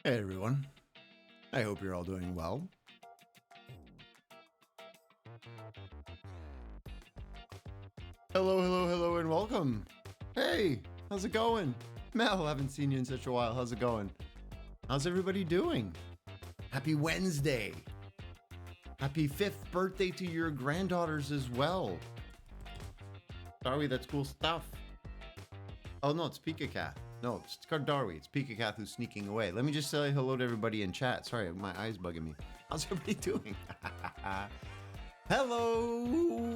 Hey everyone, I hope you're all doing well. Hello, and welcome. Hey, how's it going? Mel, haven't seen you in such a while. How's it going? How's everybody doing? Happy Wednesday. Happy 5th birthday to your granddaughters as well. Darwy, that's cool stuff. Oh no, it's Pika Cat. No, it's Darwy. It's Pika Cat who's sneaking away. Let me just say hello to everybody in chat. Sorry, my eye's bugging me. How's everybody doing? Hello,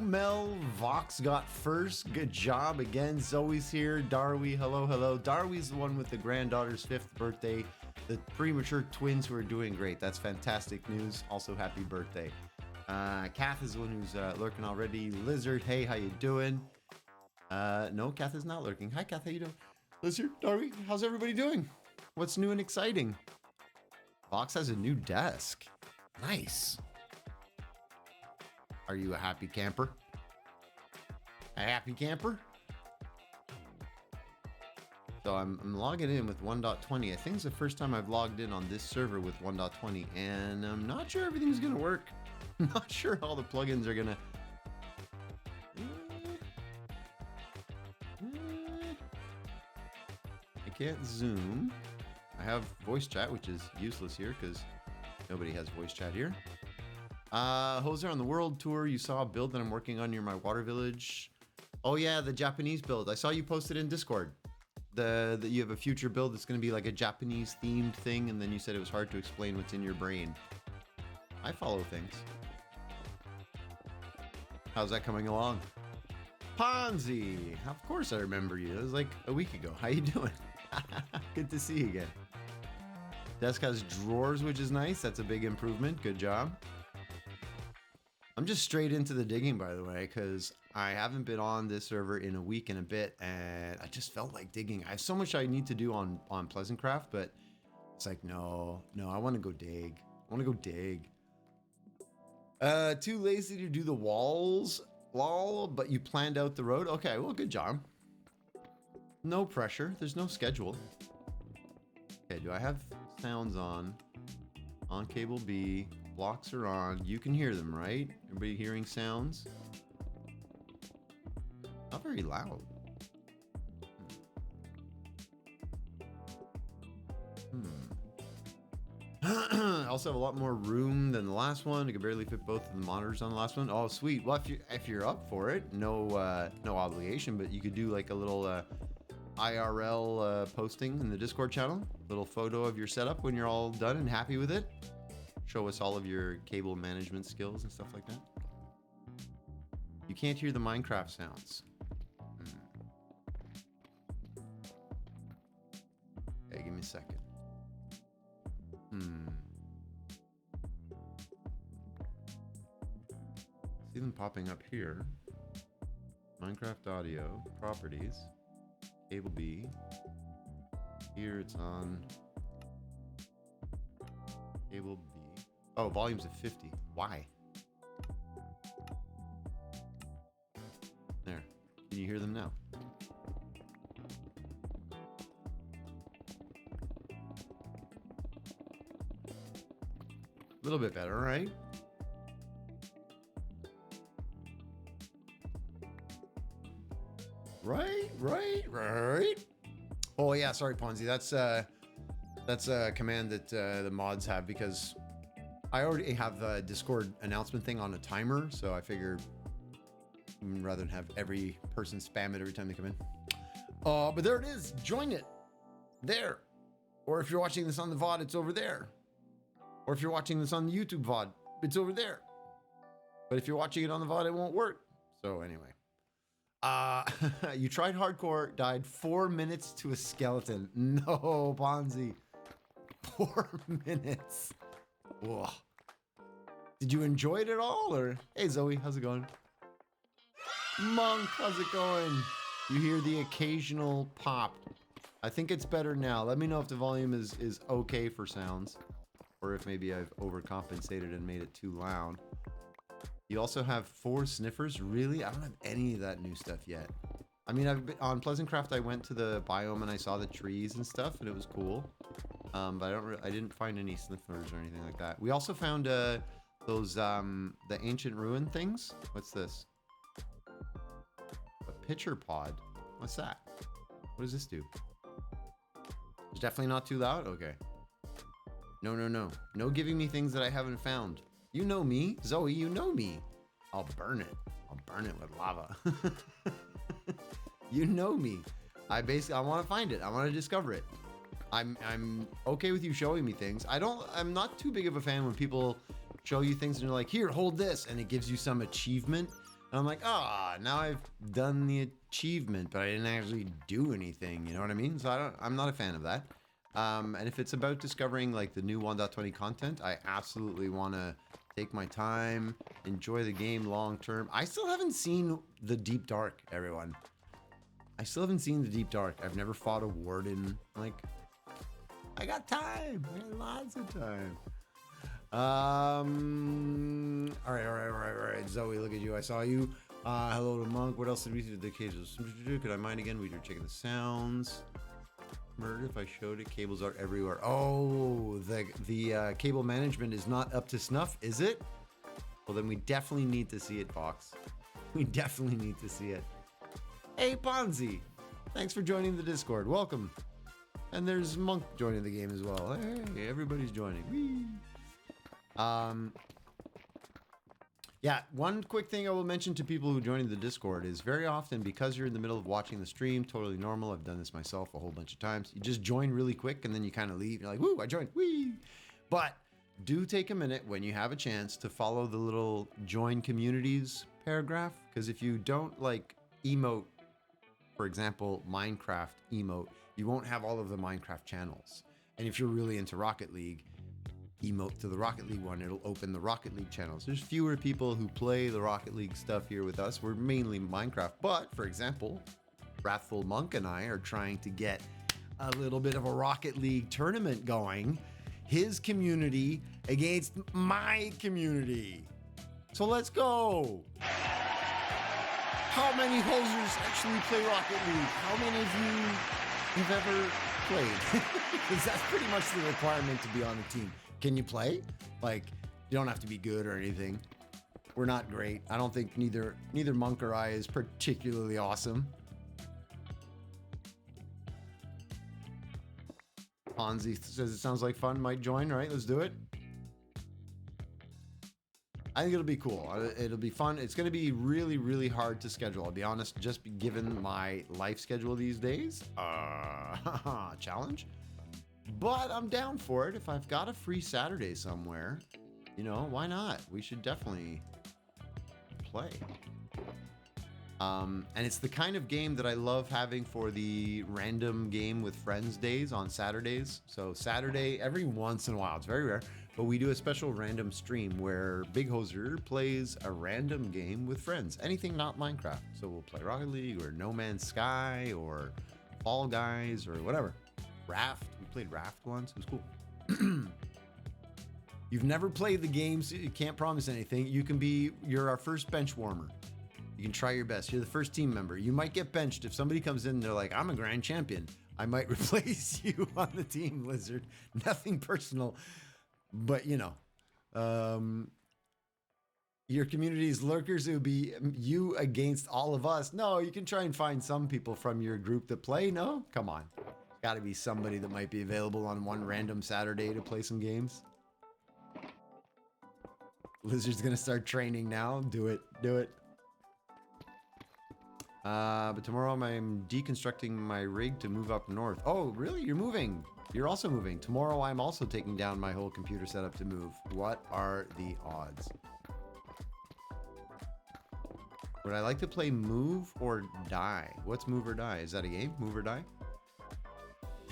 Mel. Vox got first. Good job again. Zoe's here. Darwy, hello. Darwy's the one with the granddaughter's 5th birthday. The premature twins who are doing great. That's fantastic news. Also, happy birthday. Kath is the one who's lurking already. Lizard, hey, how you doing? No, Kath is not lurking. Hi, Kath, how you doing? Lizard, Darwy, how's everybody doing? What's new and exciting? Vox has a new desk. Nice. Are you a happy camper? A happy camper? So I'm logging in with 1.20. I think it's the first time I've logged in on this server with 1.20, and I'm not sure everything's gonna work. I'm not sure all the plugins are gonna... I can't zoom. I have voice chat, which is useless here because nobody has voice chat here. Hoser on the world tour, you saw a build that I'm working on near my water village. Oh yeah, the Japanese build. I saw you posted in Discord. That you have a future build that's going to be like a Japanese themed thing, and then you said it was hard to explain what's in your brain. I follow things. How's that coming along? Ponzi! Of course I remember you. It was like a week ago. How you doing? Good to see you again. Desk has drawers, which is nice. That's a big improvement. Good job. I'm just straight into the digging, by the way, because I haven't been on this server in a week and a bit, and I just felt like digging. I have so much I need to do on Pleasantcraft, but it's like, no, I want to go dig. Too lazy to do the walls, lol, but you planned out the road? Okay, well, good job. No pressure. There's no schedule. Okay, do I have sounds on? On cable B. Blocks are on. You can hear them, right? Everybody hearing sounds? Not very loud. I also have a lot more room than the last one. I could barely fit both of the monitors on the last one. Oh, sweet. Well, if you're up for it, no obligation, but you could do like a little IRL posting in the Discord channel. Little photo of your setup when you're all done and happy with it. Show us all of your cable management skills and stuff like that. You can't hear the Minecraft sounds. Okay, give me a second. See them popping up here. Minecraft audio, properties, cable B. Here it's on cable B. Oh, volume's at 50. Why? There. Can you hear them now? A little bit better, right? Right. Oh yeah, sorry, Ponzi. That's a command that the mods have because I already have the Discord announcement thing on a timer, so I figured rather than have every person spam it every time they come in. But there it is. Join it. There. Or if you're watching this on the VOD, it's over there. Or if you're watching this on the YouTube VOD, it's over there. But if you're watching it on the VOD, it won't work. So anyway. You tried hardcore, died 4 minutes to a skeleton. No, Ponzi. 4 minutes. Whoa. Did you enjoy it at all, or hey Zoe, how's it going? Monk, how's it going? You hear the occasional pop. I think it's better now. Let me know if the volume is okay for sounds, or if maybe I've overcompensated and made it too loud. You also have 4 sniffers. Really? I don't have any of that new stuff yet. I mean, I've been on Pleasantcraft. I went to the biome and I saw the trees and stuff, and it was cool. But I didn't find any sniffers or anything like that. We also found those the ancient ruin things. What's this? A pitcher pod. What's that? What does this do? It's definitely not too loud. Okay. No, no, no. No giving me things that I haven't found. You know me, Zoe. You know me. I'll burn it. I'll burn it with lava. You know me. I want to find it. I want to discover it. I'm okay with you showing me things. I'm not too big of a fan when people show you things and you're like, here, hold this, and it gives you some achievement. And I'm like, now I've done the achievement, but I didn't actually do anything. You know what I mean? So I'm not a fan of that. And if it's about discovering like the new 1.20 content, I absolutely want to take my time, enjoy the game long term. I still haven't seen the Deep Dark, everyone. I still haven't seen the Deep Dark. I've never fought a warden. Like, I got time. I got lots of time. All right. Zoe, look at you. I saw you. Hello to Monk. What else did we do? The cages. Could I mine again? We were checking the sounds. Murder if I showed it. Cables are everywhere. Oh, the cable management is not up to snuff, is it? Well, then we definitely need to see it, Fox. We definitely need to see it. Hey, Ponzi. Thanks for joining the Discord. Welcome. And there's Monk joining the game as well. Hey, everybody's joining. Whee! Yeah, one quick thing I will mention to people who join the Discord is very often, because you're in the middle of watching the stream, totally normal. I've done this myself a whole bunch of times. You just join really quick and then you kind of leave. You're like, woo, I joined. Whee! But do take a minute when you have a chance to follow the little join communities paragraph. Because if you don't like emote, for example, Minecraft emote, you won't have all of the Minecraft channels. And if you're really into Rocket League, emote to the Rocket League one, it'll open the Rocket League channels. There's fewer people who play the Rocket League stuff here with us. We're mainly Minecraft, but for example, Wrathful Monk and I are trying to get a little bit of a Rocket League tournament going. His community against my community. So let's go. How many hosers actually play Rocket League? How many of you have ever played? Because that's pretty much the requirement to be on the team. Can you play? Like, you don't have to be good or anything. We're not great. I don't think neither Monk or I is particularly awesome. Ponzi says it sounds like fun. Might join. All right, let's do it. I think it'll be cool. It'll be fun. It's going to be really, really hard to schedule. I'll be honest, just given my life schedule these days. Challenge. But I'm down for it. If I've got a free Saturday somewhere, you know, why not? We should definitely play. And it's the kind of game that I love having for the random game with friends days on Saturdays. So Saturday, every once in a while, it's very rare, but we do a special random stream where Big Hoser plays a random game with friends. Anything not Minecraft. So we'll play Rocket League or No Man's Sky or Fall Guys or whatever. Raft. We played Raft once. It was cool. You've never played the game, so you can't promise anything. You're our first bench warmer. You can try your best. You're the first team member. You might get benched if somebody comes in and they're like, I'm a grand champion. I might replace you on the team, Lizard. Nothing personal, but you know, your community's lurkers. It would be you against all of us. No, you can try and find some people from your group that play. No, come on. Got to be somebody that might be available on one random Saturday to play some games. Lizard's gonna start training now. Do it. Do it. But tomorrow I'm deconstructing my rig to move up north. Oh, really? You're moving. You're also moving. Tomorrow I'm also taking down my whole computer setup to move. What are the odds? Would I like to play Move or Die? What's Move or Die? Is that a game? Move or Die?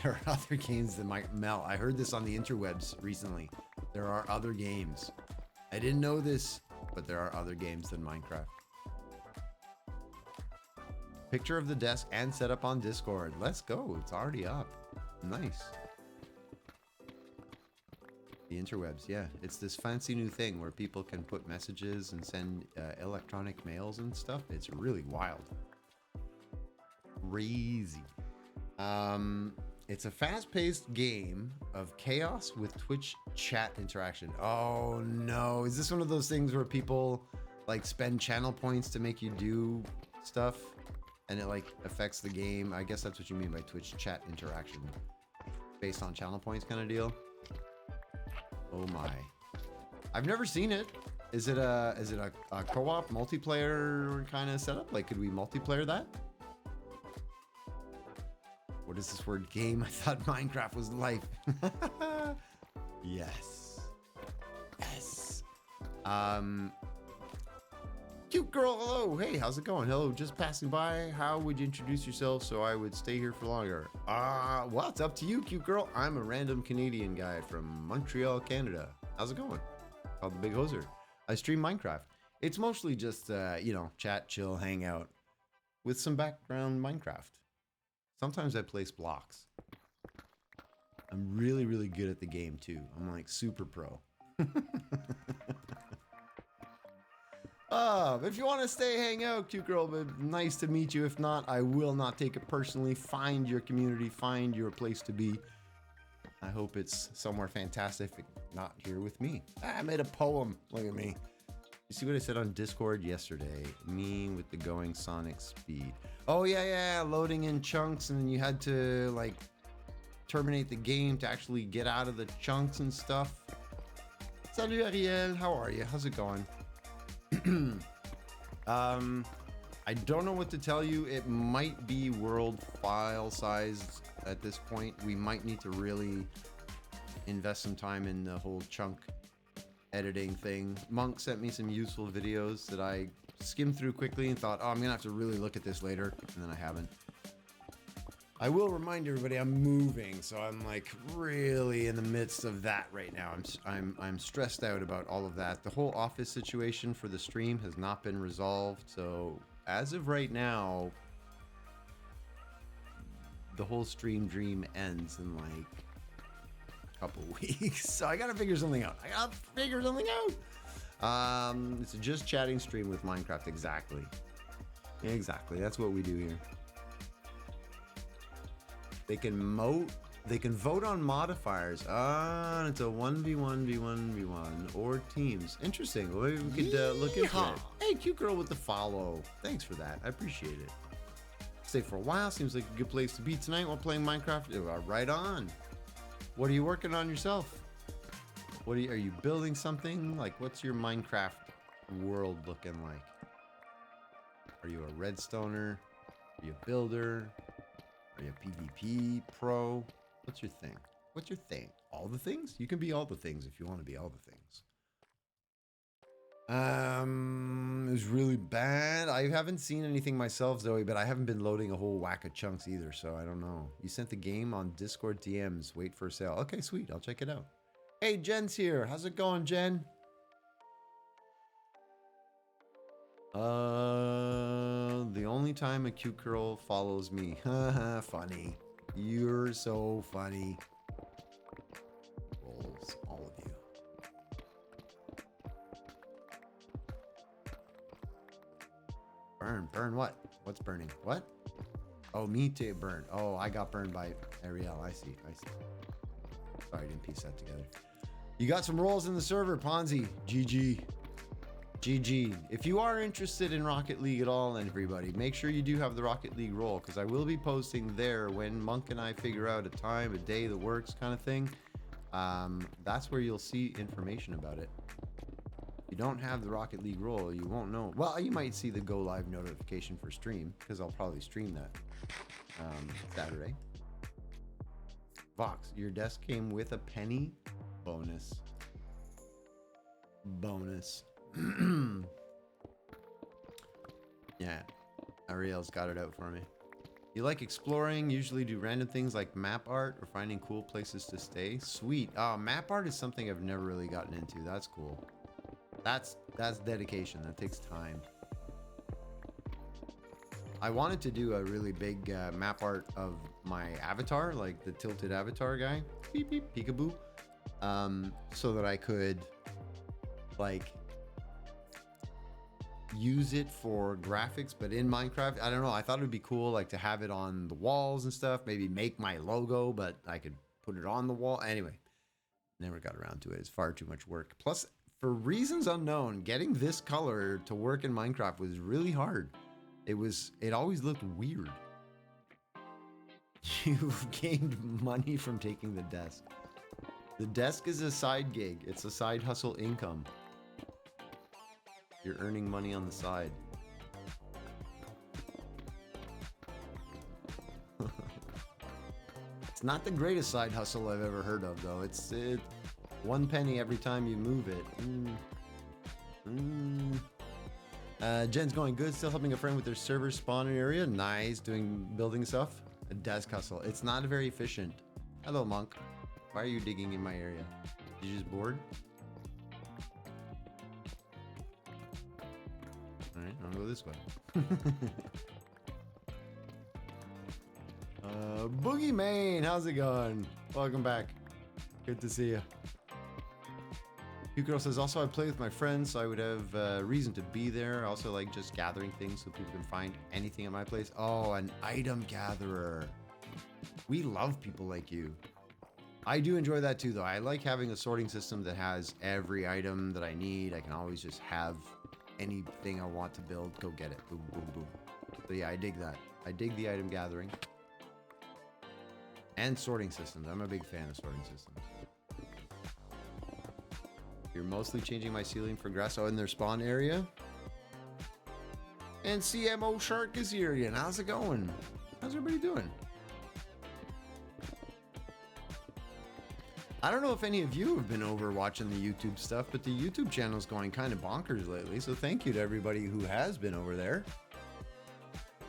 There are other games that might melt. I heard this on the interwebs recently. There are other games. I didn't know this, but there are other games than Minecraft. Picture of the desk and setup on Discord. Let's go. It's already up. Nice. The interwebs, yeah. It's this fancy new thing where people can put messages and send electronic mails and stuff. It's really wild. Crazy. It's a fast-paced game of chaos with Twitch chat interaction. Oh no, is this one of those things where people like spend channel points to make you do stuff and it like affects the game? I guess that's what you mean by Twitch chat interaction. Based on channel points kind of deal. Oh my. I've never seen it. Is it a co-op multiplayer kind of setup? Like, could we multiplayer that? What is this word game? I thought Minecraft was life. Yes. Yes. Cute girl, hello. Hey, how's it going? Hello, just passing by. How would you introduce yourself so I would stay here for longer? Well, it's up to you, cute girl. I'm a random Canadian guy from Montreal, Canada. How's it going? Called the Big Hoser. I stream Minecraft. It's mostly just, you know, chat, chill, hang out with some background Minecraft. Sometimes I place blocks. I'm really, really good at the game too. I'm like super pro. If you want to stay, hang out, cute girl, but nice to meet you. If not, I will not take it personally. Find your community, find your place to be. I hope it's somewhere fantastic, not here with me. I made a poem. Look at me. You see what I said on Discord yesterday? Me with the going Sonic speed. Oh yeah, loading in chunks, and then you had to like terminate the game to actually get out of the chunks and stuff. Salut Ariel, how are you? How's it going? I don't know what to tell you. It might be world file sized at this point. We might need to really invest some time in the whole chunk editing thing. Monk sent me some useful videos that I skimmed through quickly and thought, oh, I'm gonna have to really look at this later, and then I haven't. I will remind everybody I'm moving, so I'm like really in the midst of that right now. I'm stressed out about all of that. The whole office situation for the stream has not been resolved, so as of right now, the whole stream dream ends in like a couple weeks. So I gotta figure something out. It's a just chatting stream with Minecraft. Exactly. That's what we do here. They can vote on modifiers. And it's a 1v1v1v1 or teams. Interesting. Well, maybe we could look into it. Hey, cute girl with the follow. Thanks for that. I appreciate it. Stay for a while. Seems like a good place to be tonight while playing Minecraft. Right on. What are you working on yourself? Are you building something? Like, what's your Minecraft world looking like? Are you a redstoner? Are you a builder? Are you a PvP pro? What's your thing? All the things? You can be all the things if you want to be all the things. It was really bad. I haven't seen anything myself, Zoe, but I haven't been loading a whole whack of chunks either, so I don't know. You sent the game on Discord DMs. Wait for a sale. Okay, sweet. I'll check it out. Hey, Jen's here. How's it going, Jen? The only time a cute girl follows me. Haha, funny. You're so funny. Rolls, all of you. Burn what? What's burning? What? Oh, me to burn. Oh, I got burned by Ariel. I see. Sorry, I didn't piece that together. You got some rolls in the server, Ponzi. GG. If you are interested in Rocket League at all, and everybody, make sure you do have the Rocket League roll, because I will be posting there when Monk and I figure out a time, a day that works kind of thing. That's where you'll see information about it. If you don't have the Rocket League roll, you won't know. Well, you might see the go live notification for stream, because I'll probably stream that Saturday. Vox, your desk came with a penny? Bonus. Yeah, Ariel's got it out for me. You like exploring, usually do random things like map art or finding cool places to stay? Sweet. Map art is something I've never really gotten into. That's cool. That's dedication. That takes time. I wanted to do a really big map art of my avatar, like the tilted avatar guy. Beep beep peekaboo. So that I could like use it for graphics, but in Minecraft, I don't know. I thought it would be cool, like to have it on the walls and stuff. Maybe make my logo, but I could put it on the wall. Anyway, never got around to it. It's far too much work. Plus, for reasons unknown, getting this color to work in Minecraft was really hard. It always looked weird. You've gained money from taking the desk. The desk is a side gig. It's a side hustle income. You're earning money on the side. It's not the greatest side hustle I've ever heard of, though. It's 1 penny every time you move it. Jen's going good. Still helping a friend with their server spawning area. Nice. Building stuff. A desk hustle. It's not very efficient. Hello, Monk. Why are you digging in my area? You just bored? Alright, I'll go this way. Boogie Main, how's it going? Welcome back. Good to see you. Girl says, also I play with my friends, so I would have reason to be there. I also like just gathering things so people can find anything at my place. Oh, an item gatherer. We love people like you. I do enjoy that too, though. I like having a sorting system that has every item that I need. I can always just have anything I want to build, go get it. Boom, boom, boom. So yeah, I dig that. I dig the item gathering. And sorting systems. I'm a big fan of sorting systems. You're mostly changing my ceiling for grass. Oh, in their spawn area. And CMO Shark is here again. How's it going? How's everybody doing? I don't know if any of you have been over watching the YouTube stuff, but the YouTube channel's going kind of bonkers lately. So thank you to everybody who has been over there.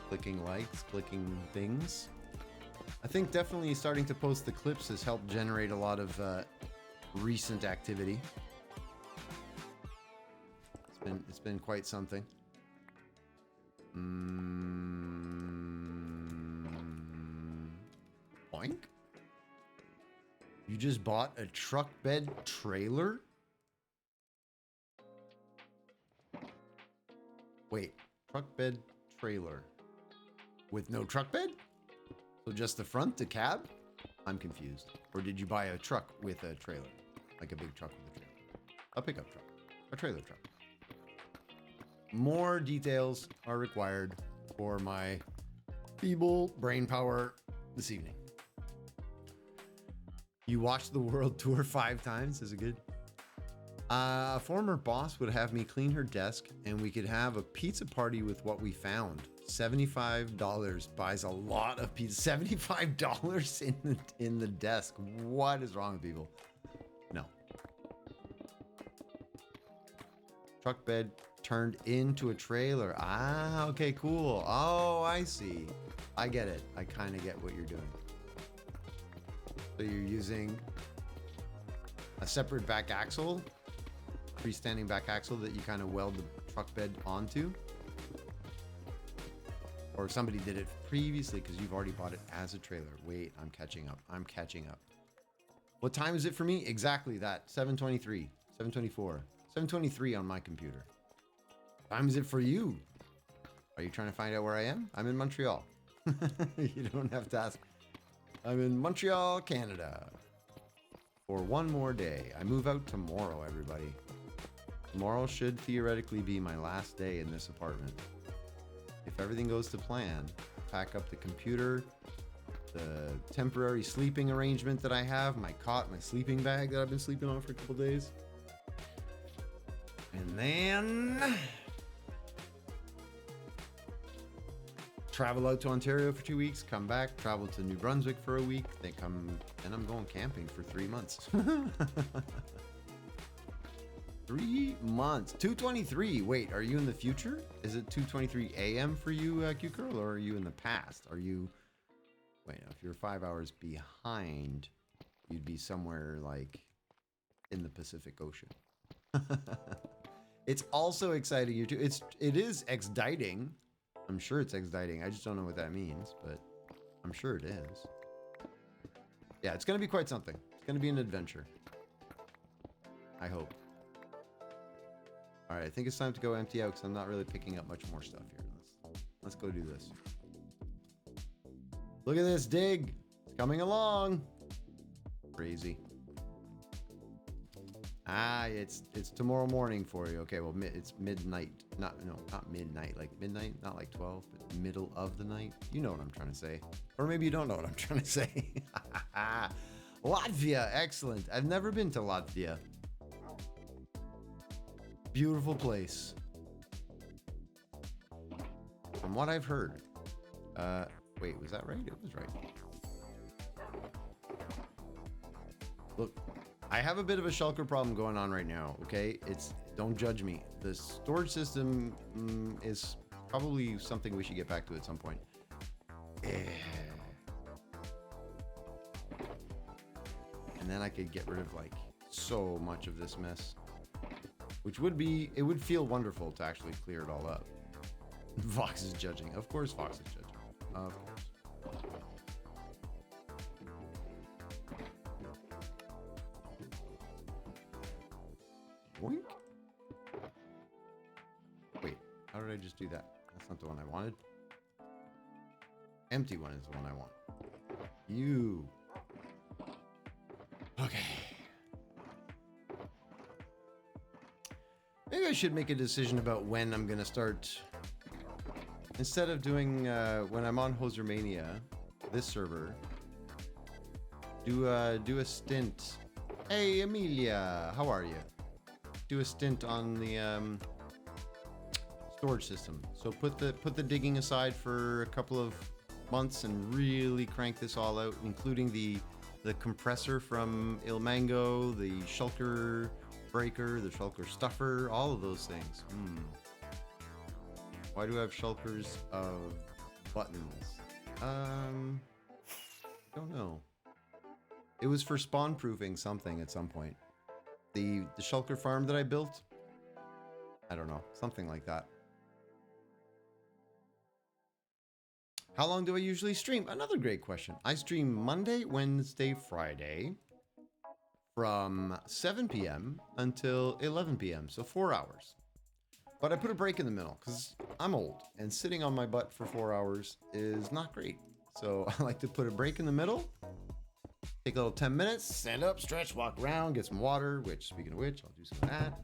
Clicking likes, clicking things. I think definitely starting to post the clips has helped generate a lot of recent activity. It's been quite something. Boink. You just bought a truck bed trailer? Wait, truck bed trailer with no truck bed? So just the front, the cab? I'm confused. Or did you buy a truck with a trailer? Like a big truck with a trailer? A pickup truck. A trailer truck. More details are required for my feeble brain power this evening. You watched the world tour 5 times? Is it good? A former boss would have me clean her desk and we could have a pizza party with what we found. $75 buys a lot of pizza. $75 in the desk. What is wrong with people? No. Truck bed turned into a trailer. Ah, okay, cool. Oh, I see. I get it. I kind of get what you're doing. So you're using a separate back axle, freestanding back axle that you kind of weld the truck bed onto. Or somebody did it previously because you've already bought it as a trailer. Wait, I'm catching up. I'm catching up. What time is it for me? Exactly that. 7:23, 7:24, 7:23 on my computer. Time is it for you? Are you trying to find out where I am? I'm in Montreal. You don't have to ask. I'm in Montreal, Canada. For one more day. I move out tomorrow, everybody. Tomorrow should theoretically be my last day in this apartment. If everything goes to plan, pack up the computer, the temporary sleeping arrangement that I have, my cot, my sleeping bag that I've been sleeping on for a couple days. And then travel out to Ontario for 2 weeks, come back, travel to New Brunswick for a week, then I'm going camping for 3 months. 3 months. 2:23. Wait, are you in the future? Is it 2:23 a.m. for you, Q-Curl, or are you in the past? Are you... Wait, no, if you're 5 hours behind, you'd be somewhere like in the Pacific Ocean. It's also exciting. It is exciting. I'm sure it's exciting. I just don't know what that means, but I'm sure it is. Yeah, it's going to be quite something. It's going to be an adventure. I hope. All right, I think it's time to go empty out because I'm not really picking up much more stuff here. Let's go do this. Look at this dig. It's coming along. Crazy. Ah, it's tomorrow morning for you. Okay, well, it's midnight. Not midnight. Like midnight, not like 12, but middle of the night. You know what I'm trying to say. Or maybe you don't know what I'm trying to say. Latvia, excellent. I've never been to Latvia. Beautiful place. From what I've heard. Wait, was that right? It was right. Look, I have a bit of a shulker problem going on right now, okay? Don't judge me. The storage system is probably something we should get back to at some point. And then I could get rid of like so much of this mess. Which would feel wonderful to actually clear it all up. Fox is judging. Of course Fox is judging. Of course. Boink. Wait, how did I just do that? That's not the one I wanted. Empty one is the one I want. You. Okay. Maybe I should make a decision about when I'm gonna start. Instead of doing when I'm on Hosermania, this server, do a stint. Hey Amelia, how are you? Do a stint on the storage system. So put the digging aside for a couple of months and really crank this all out, including the compressor from Ilmango, the shulker breaker, the shulker stuffer, all of those things. Why do I have shulkers of buttons? Don't know. It was for spawn proofing something at some point. The shulker farm that I built? I don't know, something like that. How long do I usually stream? Another great question. I stream Monday, Wednesday, Friday from 7 p.m. until 11 p.m. So 4 hours. But I put a break in the middle because I'm old and sitting on my butt for 4 hours is not great. So I like to put a break in the middle, take a little 10 minutes, stand up, stretch, walk around, get some water, which speaking of which, I'll do some of that.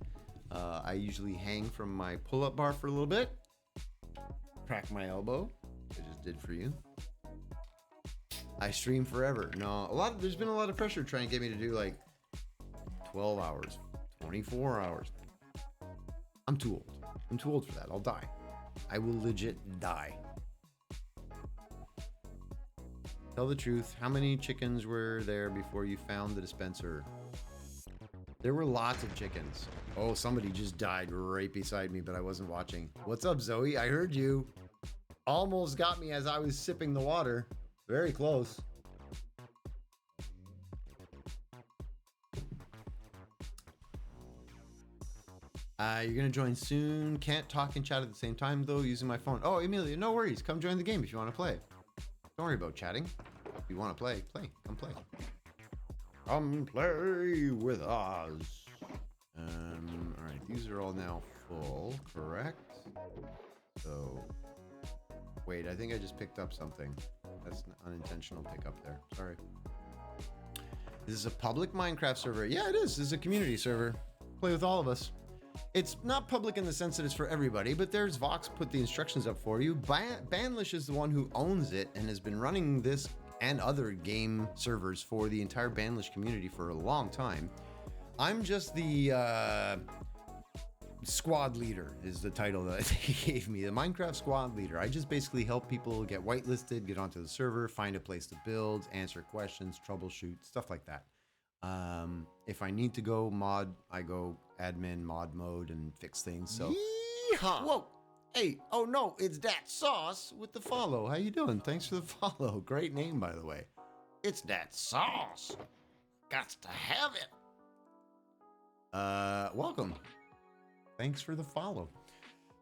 I usually hang from my pull-up bar for a little bit, crack my elbow. I just did for you. I stream forever. No, there's been a lot of pressure trying to get me to do like 12 hours, 24 hours. I'm too old. I'm too old for that. I'll die. I will legit die. Tell the truth. How many chickens were there before you found the dispenser? There were lots of chickens. Oh, somebody just died right beside me, but I wasn't watching. What's up, Zoe? I heard you. Almost got me as I was sipping the water. Very close. You're going to join soon. Can't talk and chat at the same time, though, using my phone. Oh, Amelia, no worries. Come join the game if you want to play. Don't worry about chatting. If you want to play, play. Come play. Come play with us. All right, these are all now full, correct? So, wait, I think I just picked up something. That's an unintentional pickup there. Sorry. This is a public Minecraft server. Yeah, it is. This is a community server. Play with all of us. It's not public in the sense that it's for everybody, but there's Vox put the instructions up for you. Banlish is the one who owns it and has been running this and other game servers for the entire Banlish community for a long time. I'm just the squad leader is the title that he gave me, the Minecraft squad leader. I just basically help people get whitelisted, get onto the server, find a place to build, answer questions, troubleshoot, stuff like that. If I need to go mod, I go admin mod mode and fix things. So, yeehaw! Whoa, hey, oh no, it's that sauce with the follow. How you doing? Thanks for the follow. Great name, by the way. It's that sauce. Gots to have it. Welcome. Thanks for the follow.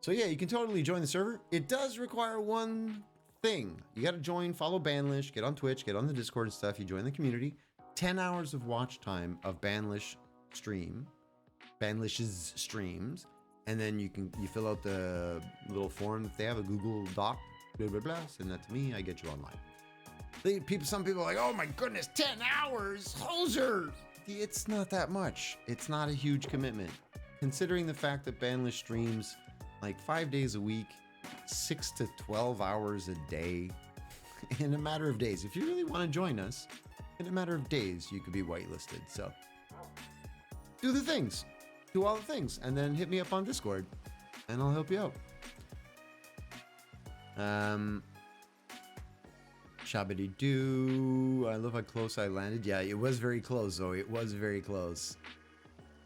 So yeah, you can totally join the server. It does require one thing. You got to join, follow Banlish, get on Twitch, get on the Discord and stuff. You join the community. 10 hours of watch time of Banlish streams, and then you fill out the little form that they have, a Google Doc, blah blah blah. Send that to me. I get you online. Some people are like, oh my goodness, 10 hours, hoser. It's not that much. It's not a huge commitment, considering the fact that Bandlish streams like 5 days a week, 6 to 12 hours a day, in a matter of days. If you really want to join us, in a matter of days, you could be whitelisted. So do the things, do all the things, and then hit me up on Discord, and I'll help you out. Shabby doo. I love how close I landed. Yeah, it was very close, though. It was very close.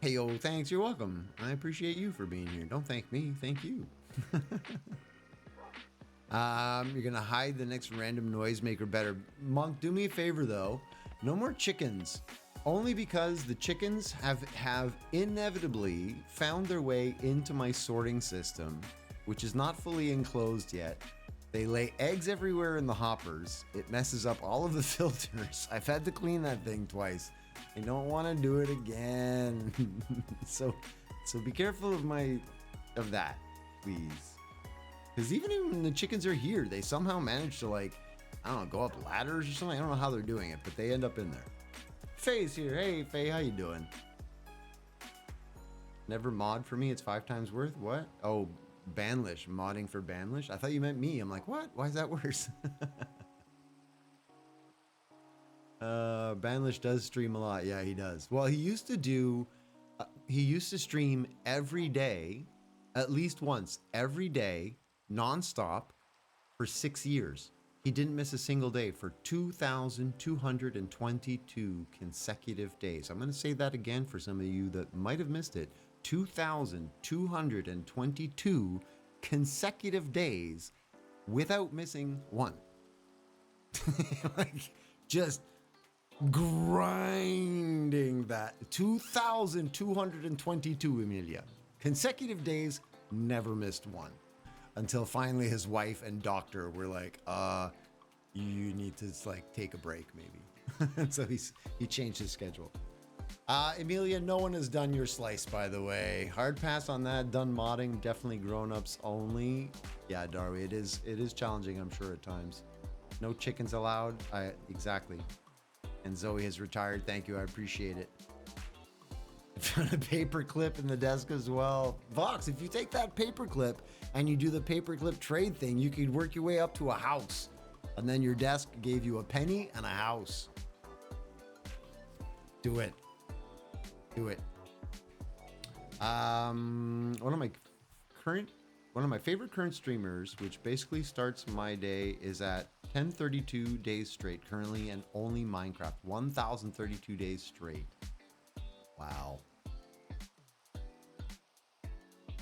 Hey, yo, thanks. You're welcome. I appreciate you for being here. Don't thank me. Thank you. You're gonna hide the next random noisemaker better. Monk, do me a favor though. No more chickens. Only because the chickens have inevitably found their way into my sorting system, which is not fully enclosed yet. They lay eggs everywhere in the hoppers. It messes up all of the filters. I've had to clean that thing twice. I don't want to do it again. so be careful of that, please. Because even when the chickens are here, they somehow manage to, like, I don't know, go up ladders or something. I don't know how they're doing it, but they end up in there. Faye's here. Hey, Faye, how you doing? Never mod for me. It's 5 times worth. What? Oh, Bandlish. Modding for Bandlish? I thought you meant me. I'm like, what? Why is that worse? Bandlish does stream a lot. Yeah, he does. Well, he used to stream every day, at least once every day, nonstop for 6 years. He didn't miss a single day for 2,222 consecutive days. I'm going to say that again for some of you that might have missed it. 2,222 consecutive days without missing one. Like, just grinding that. 2,222, Emilia. Consecutive days, never missed one. Until finally his wife and doctor were like, you need to, like, take a break maybe. And so he changed his schedule. Emilia, no one has done your slice, by the way. Hard pass on that. Done modding, definitely grown-ups only. Yeah, Darby, it is challenging, I'm sure, at times. No chickens allowed. Exactly. And Zoe has retired. Thank you. I appreciate it. I found a paper clip in the desk as well. Vox, if you take that paper clip and you do the paperclip trade thing, you could work your way up to a house. And then your desk gave you a penny and a house. Do it. Do it. One of my favorite current streamers, which basically starts my day, is at 1032 days straight currently, and only Minecraft. 1032 days straight. Wow.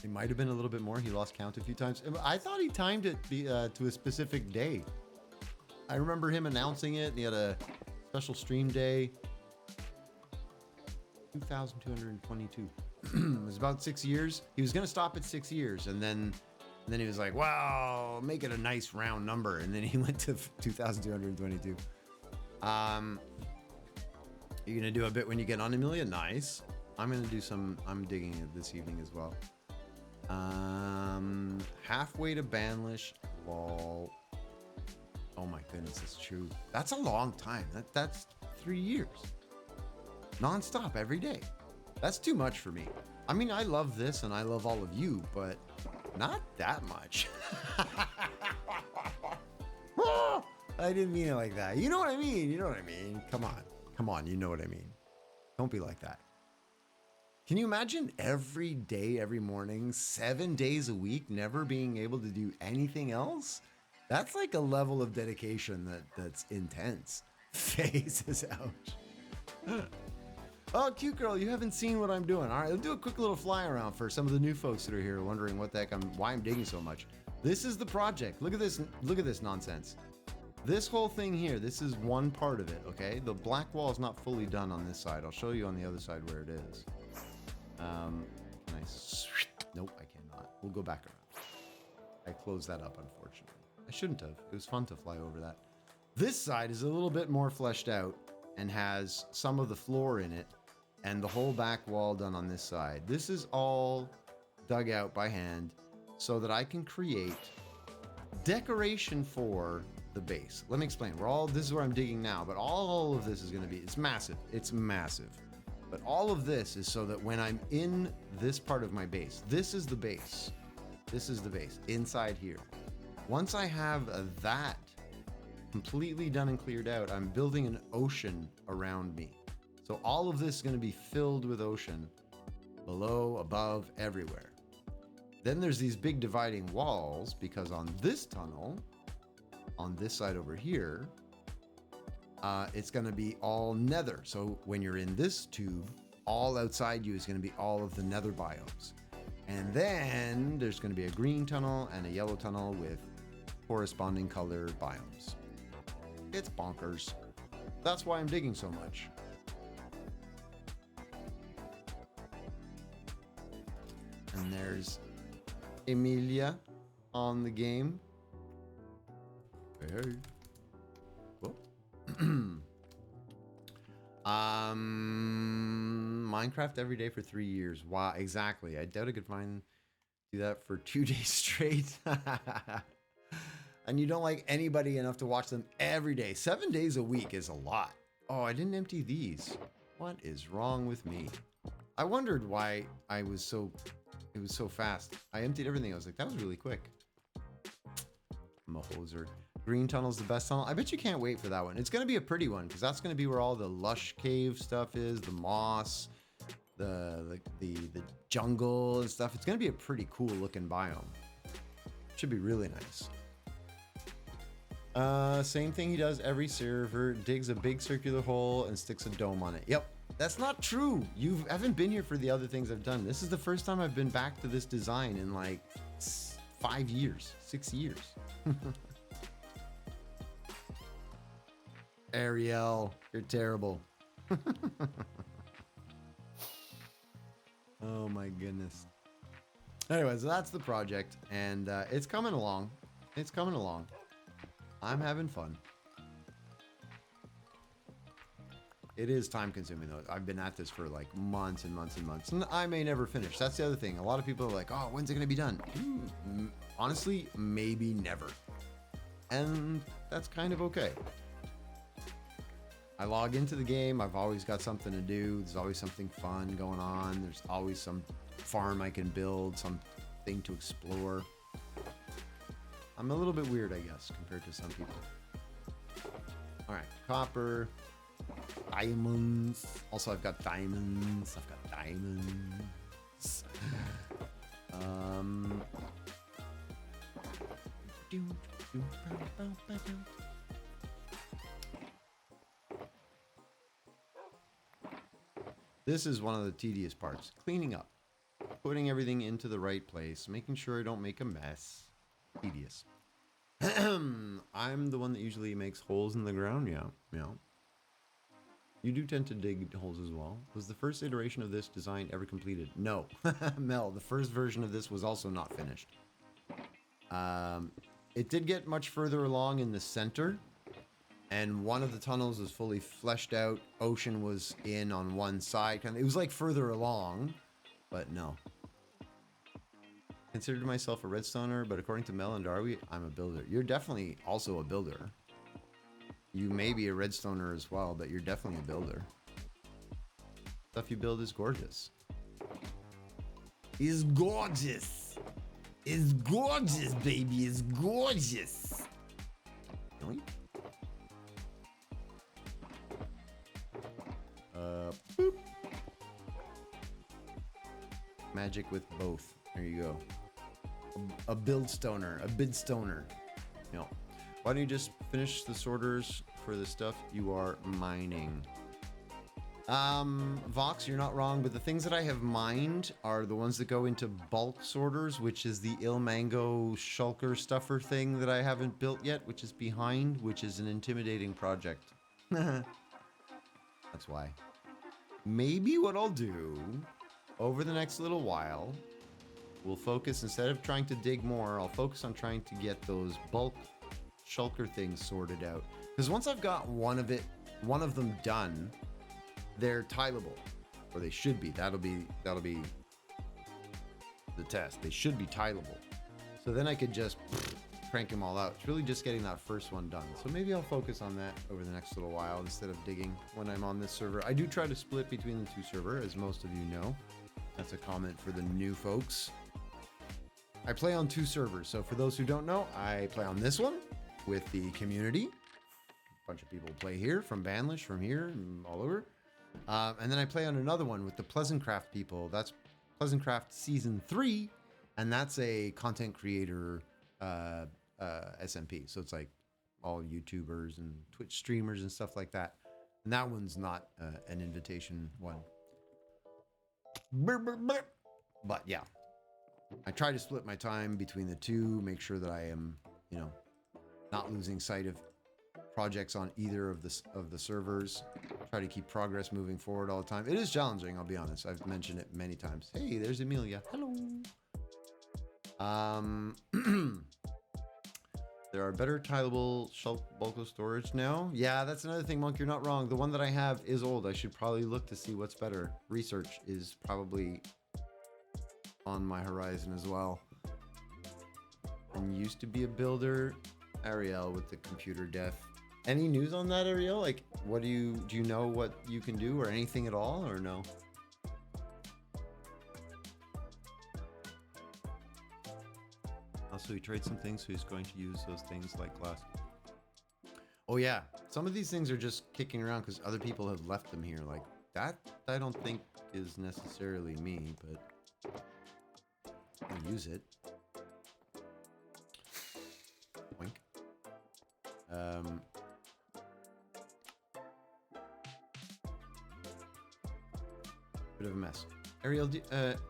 It might have been a little bit more. He lost count a few times. I thought he timed it to a specific day. I remember him announcing it. He had a special stream day. 2,222. It was about 6 years. He was going to stop at 6 years, and then he was like, "Wow, make it a nice round number." And then he went to 2,222. You're gonna do a bit when you get on, Emilia? Nice. I'm gonna do some. I'm digging it this evening as well. Halfway to Bandlish. Lol. Oh my goodness, it's true. That's a long time. That's 3 years. Non-stop every day. That's too much for me. I mean, I love this and I love all of you, but not that much. I didn't mean it like that. You know what I mean? You know what I mean? Come on. Come on, you know what I mean. Don't be like that. Can you imagine every day, every morning, 7 days a week, never being able to do anything else? That's like a level of dedication that's intense. Faces, ouch. Oh, cute girl, you haven't seen what I'm doing. All right, let's do a quick little fly around for some of the new folks that are here wondering what the heck why I'm digging so much. This is the project. Look at this nonsense. This whole thing here, this is one part of it, okay? The black wall is not fully done on this side. I'll show you on the other side where it is. Nope, I cannot. We'll go back around. I closed that up, unfortunately. I shouldn't have. It was fun to fly over that. This side is a little bit more fleshed out and has some of the floor in it and the whole back wall done on this side. This is all dug out by hand so that I can create decoration for the base. Let me explain. This is where I'm digging now, but all of this is going to be, it's massive. It's massive. But all of this is so that when I'm in this part of my base, this is the base. This is the base inside here. Once I have that completely done and cleared out, I'm building an ocean around me. So all of this is going to be filled with ocean below, above, everywhere. Then there's these big dividing walls because on this tunnel, on this side over here, it's going to be all nether. So when you're in this tube, all outside you is going to be all of the nether biomes. And then there's going to be a green tunnel and a yellow tunnel with corresponding color biomes. It's bonkers. That's why I'm digging so much. And there's Emilia on the game. Hey. Whoop. Minecraft every day for 3 years. Wow, exactly. I doubt I could do that for 2 days straight. And you don't like anybody enough to watch them every day. 7 days a week is a lot. Oh, I didn't empty these. What is wrong with me? I wondered why it was so fast. I emptied everything. I was like, that was really quick. I'm a hoser. Green tunnel's the best tunnel. I bet you can't wait for that one. It's going to be a pretty one because that's going to be where all the lush cave stuff is, the moss, the jungle and stuff. It's going to be a pretty cool looking biome. Should be really nice. Same thing he does every server. Digs a big circular hole and sticks a dome on it. Yep. That's not true. You haven't been here for the other things I've done. This is the first time I've been back to this design in like 5 years, 6 years. Ariel, you're terrible. Oh my goodness. Anyway, so that's the project, and it's coming along. It's coming along. I'm having fun. It is time consuming though. I've been at this for like months and months and months, and I may never finish. That's the other thing. A lot of people are like, oh, when's it gonna be done? Honestly, maybe never. And that's kind of okay. I log into the game. I've always got something to do. There's always something fun going on. There's always some farm I can build, something to explore. I'm a little bit weird, I guess, compared to some people. All right, copper. Diamonds. Also, I've got diamonds. This is one of the tedious parts. Cleaning up. Putting everything into the right place. Making sure I don't make a mess. Tedious. I'm the one that usually makes holes in the ground. Yeah. You do tend to dig holes as well. Was the first iteration of this design ever completed? No. Mel, the first version of this was also not finished. It did get much further along in the center, and one of the tunnels was fully fleshed out. Ocean was in on one side. It was like further along, but no. Considered myself a redstoner, but according to Mel and Darby, I'm a builder. You're definitely also a builder. You may be a redstoner as well, but you're definitely a builder. Stuff you build is gorgeous. Is gorgeous. It's gorgeous, baby. It's gorgeous. Really? Boop. Magic with both. There you go. A build stoner. A bid stoner. You know. Why don't you just finish the sorters for the stuff you are mining? Vox, you're not wrong, but the things that I have mined are the ones that go into bulk sorters, which is the Ilmango shulker stuffer thing that I haven't built yet, which is behind, which is an intimidating project. That's why. Maybe what I'll do over the next little while, we'll focus, instead of trying to dig more, I'll focus on trying to get those bulk shulker things sorted out. Because once I've got one of them done, they're tileable, or they should be. That'll be the test. They should be tileable. So then I could just crank them all out. It's really just getting that first one done. So maybe I'll focus on that over the next little while instead of digging when I'm on this server. I do try to split between the two servers, as most of you know. That's a comment for the new folks. I play on two servers. So for those who don't know, I play on this one with the community. A bunch of people play here from Banlish, from here, and all over. And then I play on another one with the Pleasantcraft people. That's Pleasantcraft Season 3. And that's a content creator SMP. So it's like all YouTubers and Twitch streamers and stuff like that. And that one's not an invitation one. But yeah, I try to split my time between the two, make sure that I am, you know, not losing sight of projects on either of the servers. Try to keep progress moving forward all the time. It is challenging, I'll be honest. I've mentioned it many times. Hey, there's Amelia. Hello. There are better tileable shelf bulk storage now. Yeah, that's another thing, Monk. You're not wrong. The one that I have is old. I should probably look to see what's better. Research is probably on my horizon as well. And used to be a builder. Ariel with the computer death. Any news on that, Ariel? Like, what do you know what you can do or anything at all, or no? Also, he trades some things, so he's going to use those things like last. Oh yeah, some of these things are just kicking around because other people have left them here. Like that, I don't think is necessarily me, but I'll use it. Wink. Bit of a mess. Ariel,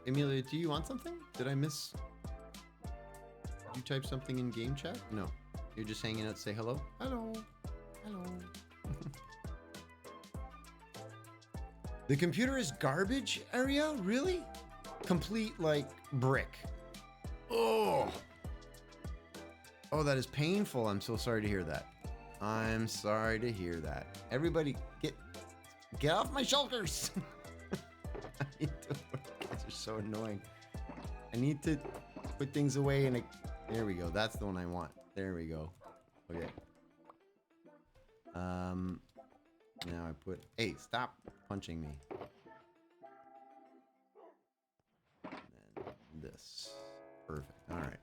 Amelia, do you want something? Did I miss? Did you type something in game chat? No. You're just hanging out to say hello? Hello. Hello. The computer is garbage, Ariel? Really? Complete, like, brick. Oh. Oh, that is painful. I'm so sorry to hear that. I'm sorry to hear that. Everybody, get off my shulkers. I need to, guys are so annoying. I need to put things away and there we go. That's the one I want. There we go. Okay. Now I put, hey, stop punching me. And then this. Perfect. All right.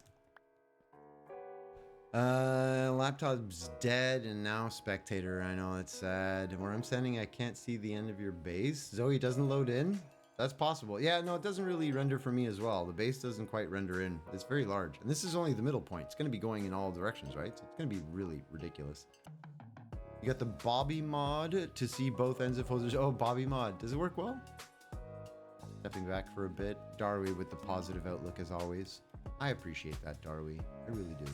Laptop's dead and now spectator. I know it's sad. Where I'm standing, I can't see the end of your base. Zoe doesn't load in. That's possible. Yeah, no, it doesn't really render for me as well. The base doesn't quite render in. It's very large. And this is only the middle point. It's going to be going in all directions, right? So it's going to be really ridiculous. You got the Bobby mod to see both ends of hoses. Oh, Bobby mod. Does it work well? Stepping back for a bit. Darwy with the positive outlook as always. I appreciate that, Darwy. I really do.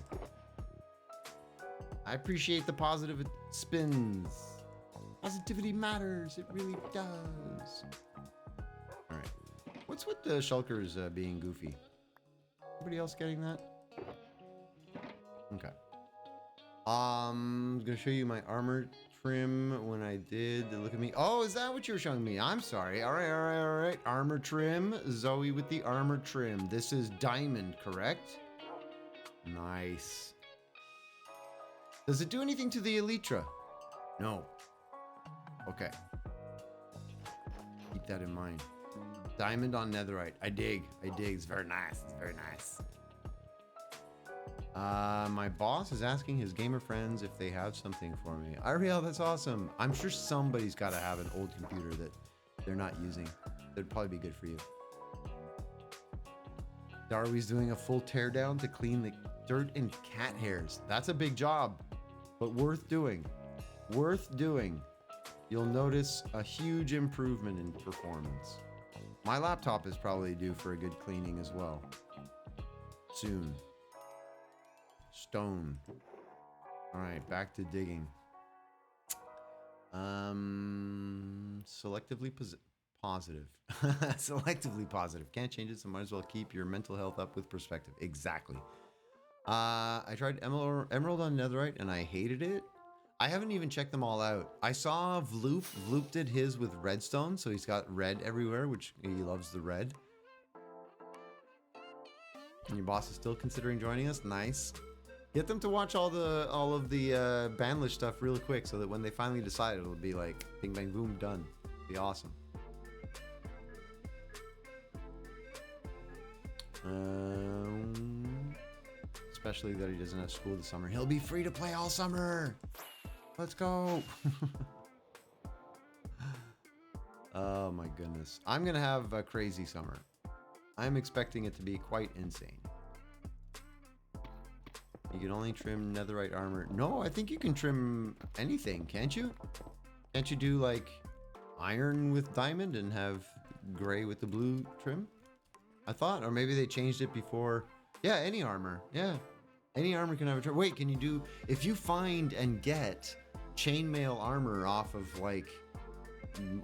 I appreciate the positive spins. Positivity matters. It really does. All right. What's with the shulkers being goofy? Anybody else getting that? Okay. I'm gonna show you my armor trim when I did. Look at me. Oh, is that what you were showing me? I'm sorry. All right. Armor trim. Zoe with the armor trim. This is diamond, correct? Nice. Does it do anything to the elytra? No. Okay. Keep that in mind. Diamond on netherite. I dig. It's very nice. It's very nice. My boss is asking his gamer friends if they have something for me. Ariel, that's awesome. I'm sure somebody's got to have an old computer that they're not using. That'd probably be good for you. Darwy's doing a full teardown to clean the dirt and cat hairs. That's a big job, but worth doing. Worth doing. You'll notice a huge improvement in performance. My laptop is probably due for a good cleaning as well. Soon. Stone. All right, back to digging. Selectively positive. Selectively positive. Can't change it, so might as well keep your mental health up with perspective. Exactly. I tried Emerald on Netherite and I hated it. I haven't even checked them all out. I saw Vloop. Vloop did his with redstone, so he's got red everywhere, which he loves the red. And your boss is still considering joining us. Nice. Get them to watch all of the Bandlish stuff real quick, so that when they finally decide, it'll be like bing bang boom done. It'll be awesome. Especially that he doesn't have school this summer. He'll be free to play all summer. Let's go. Oh my goodness. I'm gonna have a crazy summer. I'm expecting it to be quite insane. You can only trim netherite armor. No, I think you can trim anything, can't you? Can't you do like iron with diamond and have gray with the blue trim? I thought, or maybe they changed it before. Yeah, any armor. Yeah, any armor can have a trim. Wait, can you do, if you find and get chainmail armor off of like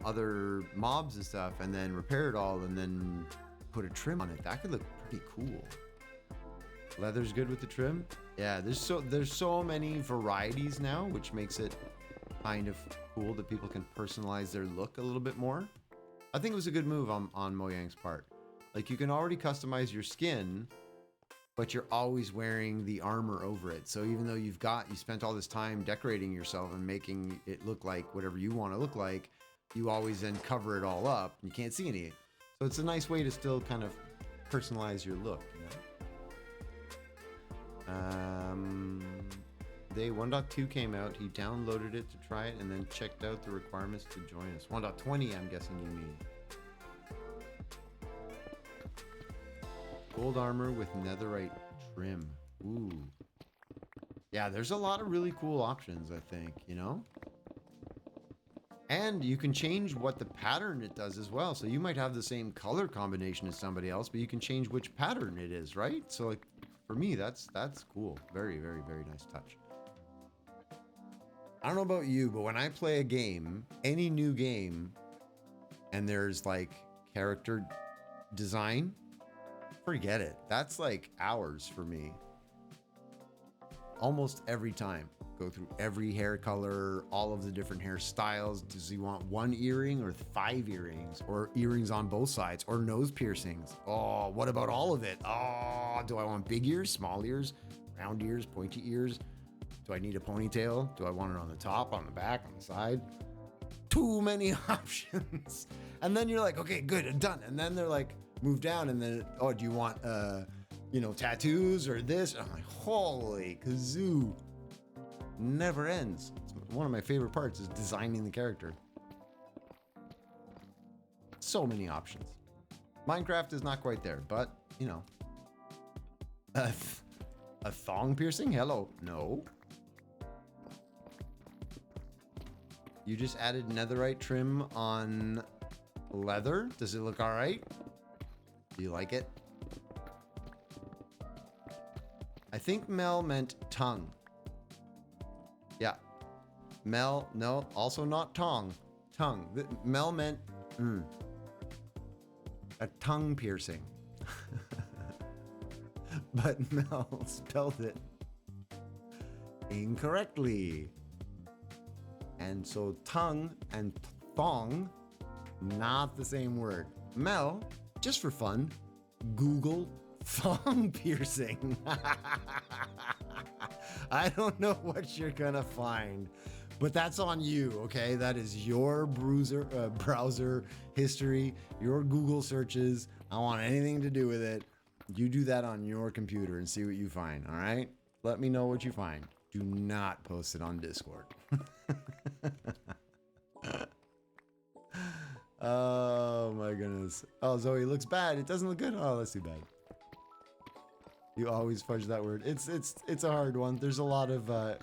other mobs and stuff, and then repair it all and then put a trim on it, that could look pretty cool. Leather's good with the trim. Yeah, there's so many varieties now, which makes it kind of cool that people can personalize their look a little bit more. I think it was a good move on Mojang's part. Like, you can already customize your skin, but you're always wearing the armor over it. So even though you spent all this time decorating yourself and making it look like whatever you want to look like, you always then cover it all up and you can't see any. So it's a nice way to still kind of personalize your look, you know? Day 1.2 came out. He downloaded it to try it and then checked out the requirements to join us. 1.20, I'm guessing you mean. Gold armor with netherite trim. Ooh. Yeah, there's a lot of really cool options, I think, you know? And you can change what the pattern it does as well. So you might have the same color combination as somebody else, but you can change which pattern it is, right? So like, for me, that's cool. Very, very, very nice touch. I don't know about you, but when I play a game, any new game, and there's like character design, forget it. That's like hours for me. Almost every time. Go through every hair color, all of the different hairstyles. Does he want one earring or 5 earrings, or earrings on both sides, or nose piercings? Oh, what about all of it? Oh, do I want big ears, small ears, round ears, pointy ears? Do I need a ponytail? Do I want it on the top, on the back, on the side? Too many options. And then you're like, okay, good, I'm done. And then they're like, move down, and then, oh, do you want, you know, tattoos or this? And I'm like, holy kazoo. Never ends. It's one of my favorite parts is designing the character. So many options. Minecraft is not quite there, but, you know. A thong piercing? Hello. No. You just added netherite trim on leather. Does it look all right? Do you like it? I think Mel meant tongue. Yeah. Mel, no, also not tongue. Tongue. Mel meant a tongue piercing. But Mel spelled it incorrectly. And so tongue and thong, not the same word. Mel, just for fun, Google thong piercing. I don't know what you're gonna find, but that's on you, okay? That is your browser history, your Google searches. I don't want anything to do with it. You do that on your computer and see what you find, all right? Let me know what you find. Do not post it on Discord. Oh my goodness. Oh, Zoe looks bad. It doesn't look good. Oh, that's too bad. You always fudge that word. It's a hard one. There's a lot of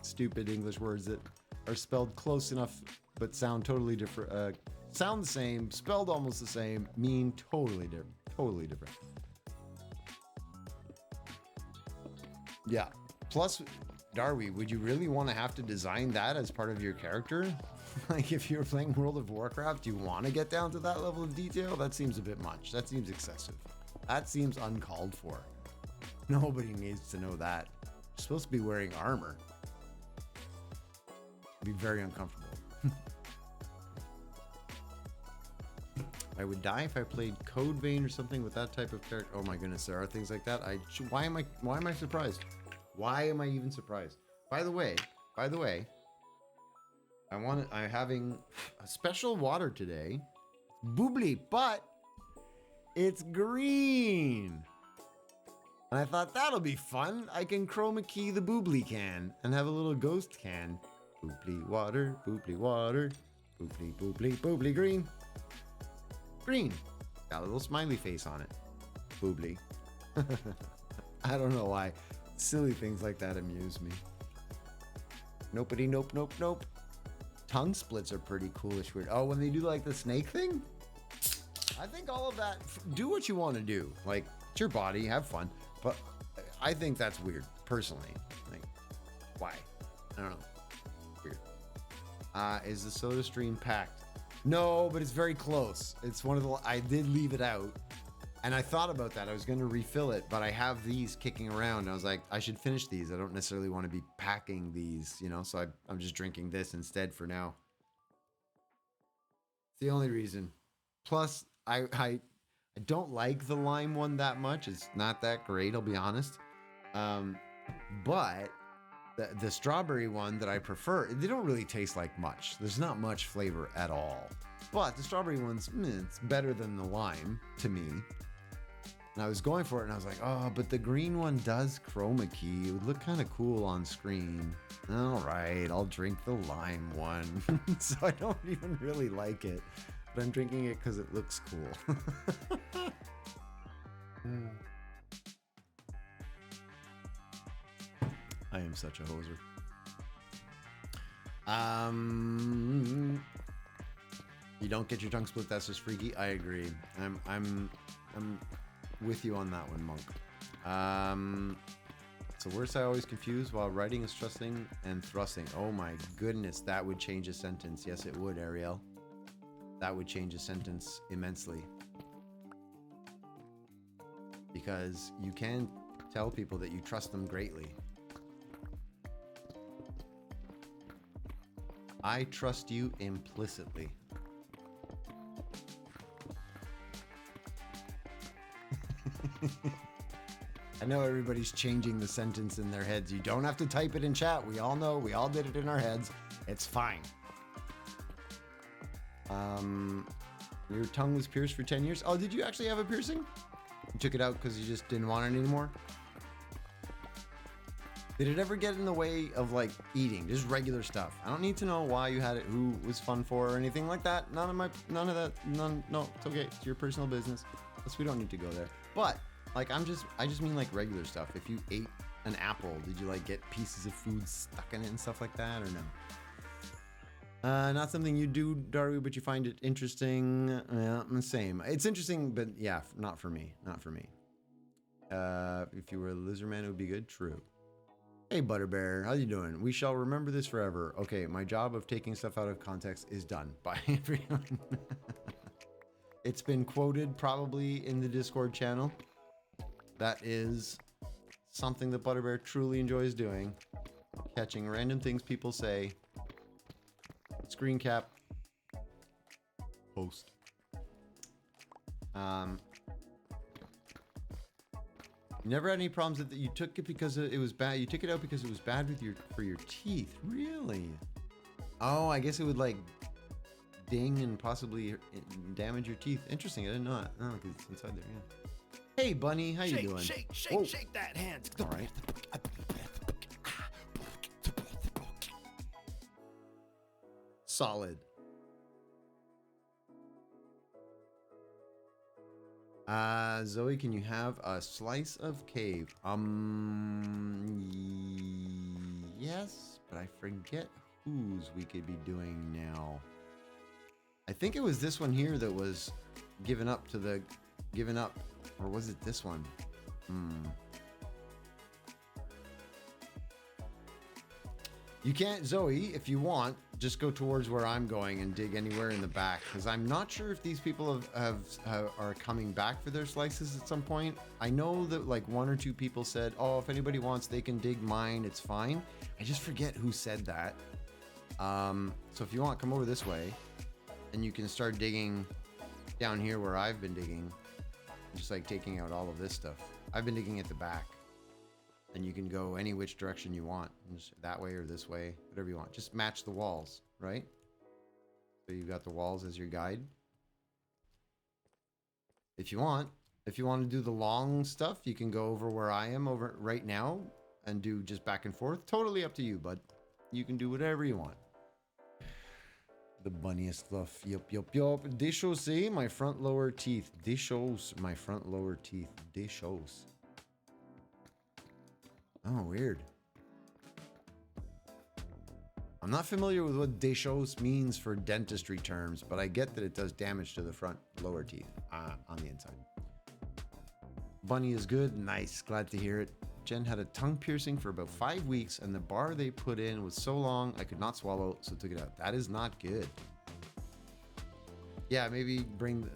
stupid English words that are spelled close enough but sound totally different. Sound the same, spelled almost the same, mean totally different. Totally different. Yeah. Plus, Darby, would you really want to have to design that as part of your character? Like, if you're playing World of Warcraft, do you want to get down to that level of detail? That seems a bit much. That seems excessive. That seems uncalled for. Nobody needs to know that. You're supposed to be wearing armor. It'd be very uncomfortable. I would die if I played Code Vein or something with that type of character. Oh my goodness, there are things like that. Why am I surprised? Why am I even surprised? By the way, I'm having a special water today. Boobly, but it's green. And I thought that'll be fun. I can chroma key the boobly can and have a little ghost can. Boobly water, boobly water, boobly, boobly, boobly green. Green. Got a little smiley face on it. Boobly. I don't know why. Silly things like that amuse me. Nopey, nope, nope, nope. Tongue splits are pretty coolish weird. Oh, when they do like the snake thing? I think all of that, do what you want to do. Like, it's your body, have fun. But I think that's weird, personally. Like, why? I don't know. Weird. Is the soda stream packed? No, but it's very close. It's one of the, I did leave it out. And I thought about that. I was going to refill it, but I have these kicking around. I was like, I should finish these. I don't necessarily want to be packing these, you know, so I'm just drinking this instead for now. It's the only reason. Plus, I don't like the lime one that much. It's not that great, I'll be honest. But the strawberry one that I prefer, they don't really taste like much. There's not much flavor at all. But the strawberry one's, it's better than the lime to me. And I was going for it and I was like, oh, but the green one does chroma key. It would look kind of cool on screen. All right, I'll drink the lime one. So I don't even really like it, but I'm drinking it because it looks cool. I am such a hoser. You don't get your tongue split, that's just freaky. I agree. I'm with you on that one, Monk. So worse, I always confuse while writing is thrusting and thrusting. Oh my goodness, that would change a sentence. Yes, it would, Ariel. That would change a sentence immensely. Because you can tell people that you trust them greatly. I trust you implicitly. I know everybody's changing the sentence in their heads. You don't have to type it in chat. We all know. We all did it in our heads. It's fine. Your tongue was pierced for 10 years. Oh, did you actually have a piercing? You took it out because you just didn't want it anymore? Did it ever get in the way of like eating? Just regular stuff. I don't need to know why you had it, who it was fun for, or anything like that. None of that. No, it's okay. It's your personal business. Plus, we don't need to go there. But like, I just mean like regular stuff. If you ate an apple, did you like get pieces of food stuck in it and stuff like that, or no? Not something you do, Daru, but you find it interesting. Yeah, same. It's interesting, but yeah, not for me. Not for me. If you were a lizard man, it would be good. True. Hey, Butterbear, how you doing? We shall remember this forever. Okay, my job of taking stuff out of context is done. Bye, everyone. It's been quoted probably in the Discord channel. That is something that Butterbear truly enjoys doing. Catching random things people say. Screen cap. Post. You never had any problems that you took it because it was bad. You took it out because it was bad for your teeth. Really? Oh, I guess it would like ding and possibly damage your teeth. Interesting. I didn't know that. Oh, because it's inside there. Yeah. Hey, Bunny, how you doing? Shake that hand. All right. Solid. Zoe, can you have a slice of cave? Yes, but I forget whose we could be doing now. I think it was this one here that was given up, or was it this one? You can't, Zoe, if you want, just go towards where I'm going and dig anywhere in the back, because I'm not sure if these people are coming back for their slices at some point. I know that like one or two people said, oh, if anybody wants, they can dig mine, it's fine. I just forget who said that. So if you want, come over this way and you can start digging down here where I've been digging, just like taking out all of this stuff. I've been digging at the back. And you can go any which direction you want. Just that way or this way, whatever you want. Just match the walls, right? So you've got the walls as your guide. If you want to do the long stuff, you can go over where I am over right now and do just back and forth. Totally up to you, bud. You can do whatever you want. The bunniest fluff. Yup, yup, yup. Déchaussé my front lower teeth. Déchausse my front lower teeth. Déchausse. Oh, weird. I'm not familiar with what déchausse means for dentistry terms, but I get that it does damage to the front lower teeth on the inside. Bunny is good. Nice. Glad to hear it. Jen had a tongue piercing for about 5 weeks, and the bar they put in was so long I could not swallow, so took it out. That is not good. Yeah, maybe bring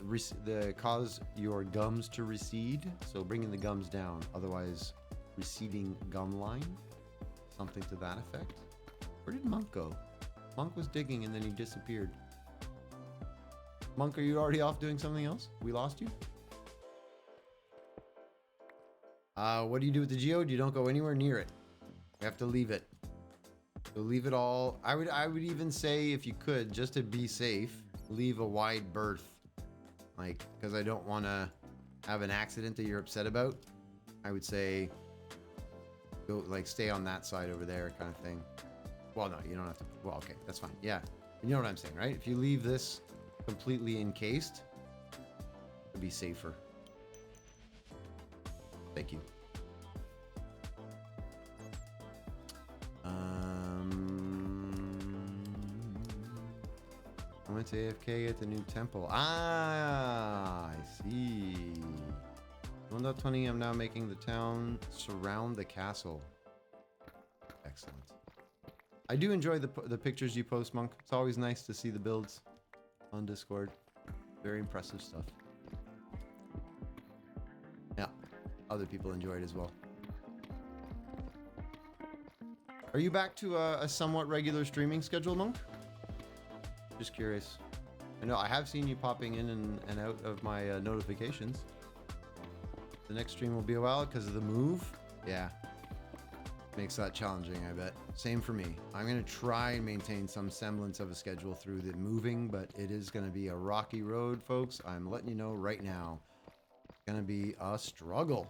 cause your gums to recede. So bringing the gums down. Otherwise, receding gum line. Something to that effect. Where did Monk go? Monk was digging and then he disappeared. Monk, are you already off doing something else? We lost you? What do you do with the geode? You don't go anywhere near it. You have to leave it. So leave it all. I would even say, if you could, just to be safe, leave a wide berth. Like, because I don't want to have an accident that you're upset about. I would say, go, like, stay on that side over there kind of thing. Well, no, you don't have to. Well, okay, that's fine. Yeah. You know what I'm saying, right? If you leave this completely encased, it'll be safer. Thank you. I went to AFK at the new temple. Ah, I see. 1.20, I'm now making the town surround the castle. Excellent. I do enjoy the pictures you post, Monk. It's always nice to see the builds on Discord. Very impressive stuff. Yeah, other people enjoy it as well. Are you back to a somewhat regular streaming schedule, Monk? Just curious. I know I have seen you popping in and out of my notifications. The next stream will be a while because of the move. Yeah. Makes that challenging, I bet. Same for me. I'm going to try and maintain some semblance of a schedule through the moving, but it is going to be a rocky road, folks. I'm letting you know right now. It's going to be a struggle.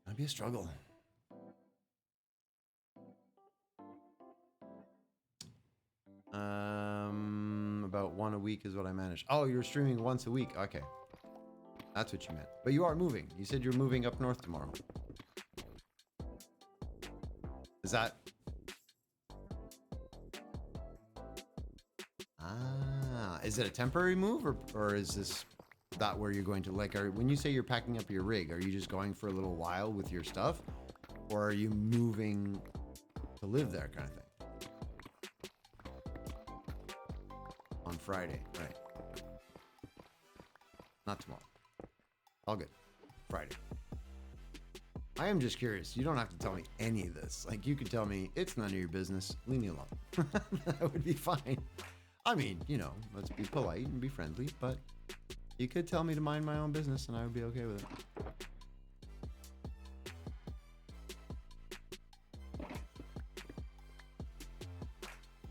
Gonna be a struggle. About one a week is what I managed. Oh, you're streaming once a week. Okay. That's what you meant. But you are moving. You said you're moving up north tomorrow. Is that... Ah, is it a temporary move or is this that where you're going to, like, when you say you're packing up your rig, are you just going for a little while with your stuff? Or are you moving to live there kind of thing? On Friday, right. Not tomorrow. All good. Friday. I am just curious. You don't have to tell me any of this. Like, you could tell me, it's none of your business. Leave me alone. That would be fine. I mean, you know, let's be polite and be friendly, but you could tell me to mind my own business and I would be okay with it.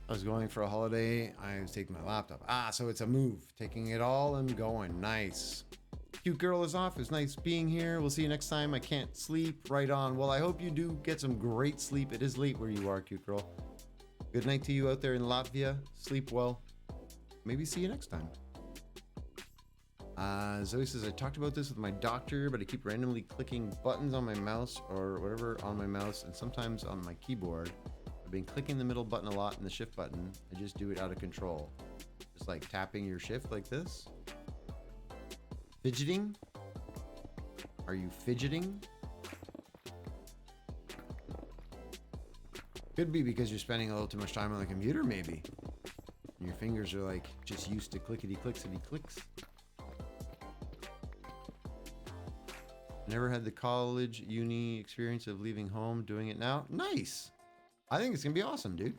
I was going for a holiday. I was taking my laptop. Ah, so it's a move. Taking it all and going. Nice. Cute girl is off. It's nice being here. We'll see you next time. I can't sleep. Right on. Well, I hope you do get some great sleep. It is late where you are, cute girl. Good night to you out there in Latvia. Sleep well. Maybe see you next time. Zoe says, I talked about this with my doctor, but I keep randomly clicking buttons on my mouse or whatever on my mouse and sometimes on my keyboard. I've been clicking the middle button a lot and the shift button. I just do it out of control. Just like tapping your shift like this. Fidgeting? Are you fidgeting? Could be because you're spending a little too much time on the computer, maybe. And your fingers are like just used to clickety-clicksity-clicks. Never had the college, uni experience of leaving home, doing it now. Nice! I think it's gonna be awesome, dude.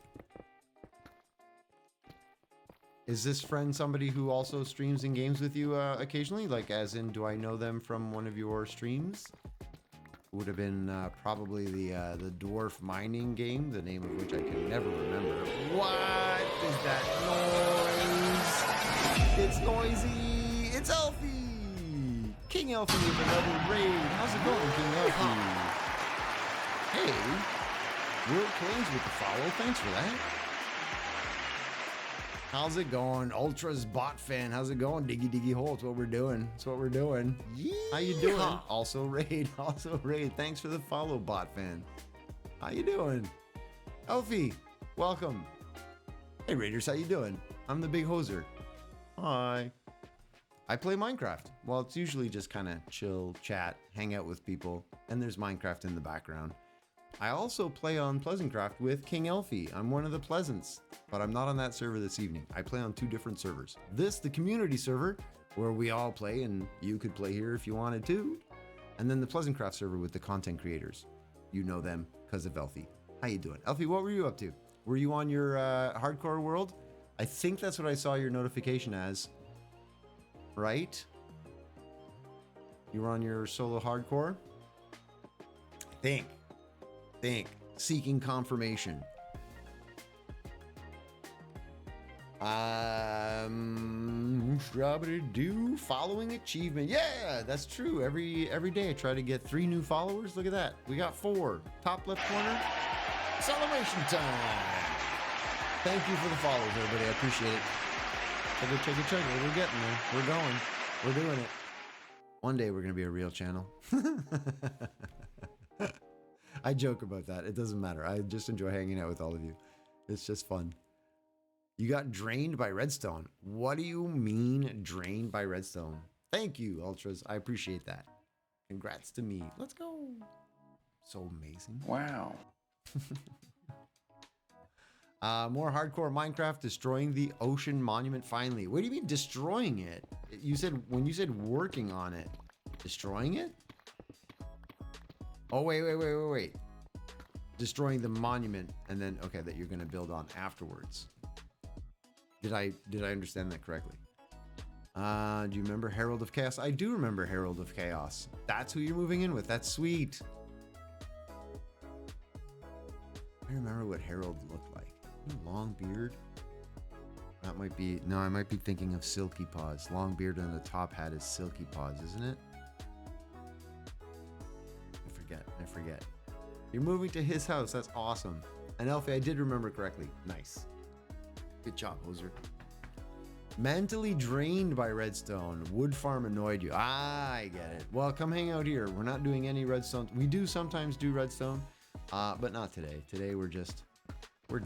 Is this friend somebody who also streams in games with you occasionally? Like, as in, do I know them from one of your streams? Would have been probably the dwarf mining game, the name of which I can never remember. What is that noise? It's noisy. It's Elfie. King Elfie with another raid. How's it going, King Elfie? Hey, World Plains with the follow. Thanks for that. How's it going? Ultra's bot fan. How's it going? Diggy diggy hole. It's what we're doing. It's what we're doing. How you doing? Also raid. Also raid. Thanks for the follow, bot fan. How you doing? Elfie, welcome. Hey Raiders, how you doing? I'm the big hoser. Hi. I play Minecraft. Well, it's usually just kind of chill, chat, hang out with people, and there's Minecraft in the background. I also play on Pleasantcraft with King Elfie. I'm one of the Pleasants, but I'm not on that server this evening. I play on 2 different servers. This, the community server, where we all play, and you could play here if you wanted to. And then the Pleasantcraft server with the content creators. You know them because of Elfie. How you doing? Elfie, what were you up to? Were you on your hardcore world? I think that's what I saw your notification as. Right? You were on your solo hardcore? I think. Seeking confirmation. Do following achievement. Yeah, that's true. Every day I try to get 3 new followers. Look at that. We got 4. Top left corner. Celebration time. Thank you for the follows, everybody. I appreciate it. Check it. We're getting there. We're going. We're doing it. One day we're going to be a real channel. I joke about that. It doesn't matter. I just enjoy hanging out with all of you. It's just fun. You got drained by redstone. What do you mean drained by redstone? Thank you, Ultras. I appreciate that. Congrats to me. Let's go. So amazing. Wow. More hardcore Minecraft destroying the ocean monument finally. What do you mean destroying it? You said, when you said working on it, destroying it? Oh, wait. Destroying the monument and then, okay, that you're going to build on afterwards. Did I understand that correctly? Do you remember Herald of Chaos? I do remember Herald of Chaos. That's who you're moving in with. That's sweet. I remember what Herald looked like. Long beard. That might be, no, I might be thinking of Silky Paws. Long beard and the top hat is Silky Paws, isn't it? I forget. You're moving to his house. That's awesome. And Elfie, I did remember correctly. Nice. Good job, hoser. Mentally drained by redstone. Wood farm annoyed you. I get it. Well, come hang out here. We're not doing any redstone. We do sometimes do redstone, but not today. Today we're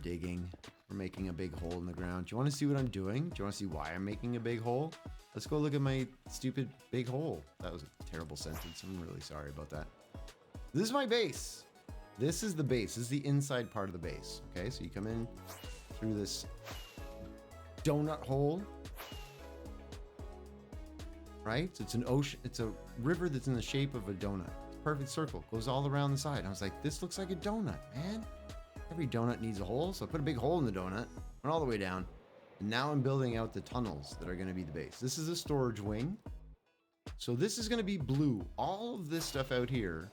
digging. We're making a big hole in the ground. Do you want to see what I'm doing? Do you want to see why I'm making a big hole? Let's go look at my stupid big hole. That was a terrible sentence. I'm really sorry about that. This is my base. This is the base. This is the inside part of the base. Okay, so you come in through this donut hole, right? So it's an ocean. It's a river that's in the shape of a donut. It's a perfect circle. Goes all around the side. I was like, this looks like a donut, man. Every donut needs a hole, so I put a big hole in the donut, went all the way down, and now I'm building out the tunnels that are going to be the base. This is a storage wing. So this is going to be blue. All of this stuff out here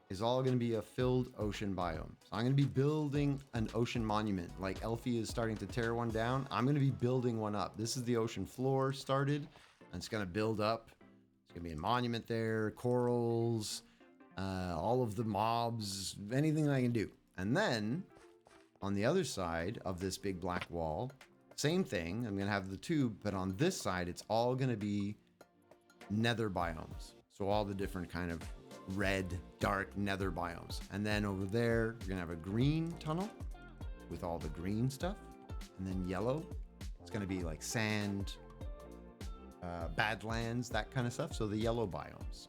is all going to be a filled ocean biome. So I'm going to be building an ocean monument. Like Elfie is starting to tear one down. I'm going to be building one up. This is the ocean floor started, and it's going to build up. There's going to be a monument there, corals, all of the mobs, anything that I can do. And then on the other side of this big black wall, same thing. I'm going to have the tube, but on this side, it's all going to be nether biomes. So all the different kind of red, dark nether biomes. And then over there, you're gonna have a green tunnel with all the green stuff. And then yellow, it's gonna be like sand, badlands, that kind of stuff. So the yellow biomes.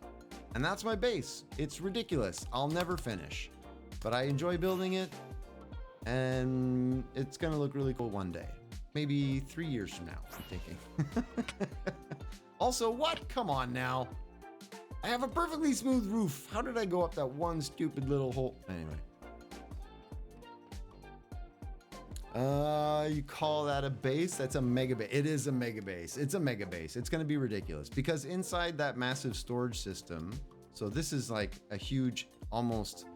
And that's my base. It's ridiculous. I'll never finish, but I enjoy building it. And it's gonna look really cool one day. Maybe 3 years from now, I'm thinking. Also, what? Come on now. I have a perfectly smooth roof. How did I go up that one stupid little hole? Anyway. You call that a base? That's a mega base. It is a mega base. It's a mega base. It's going to be ridiculous because inside that massive storage system, so this is like a huge, almost,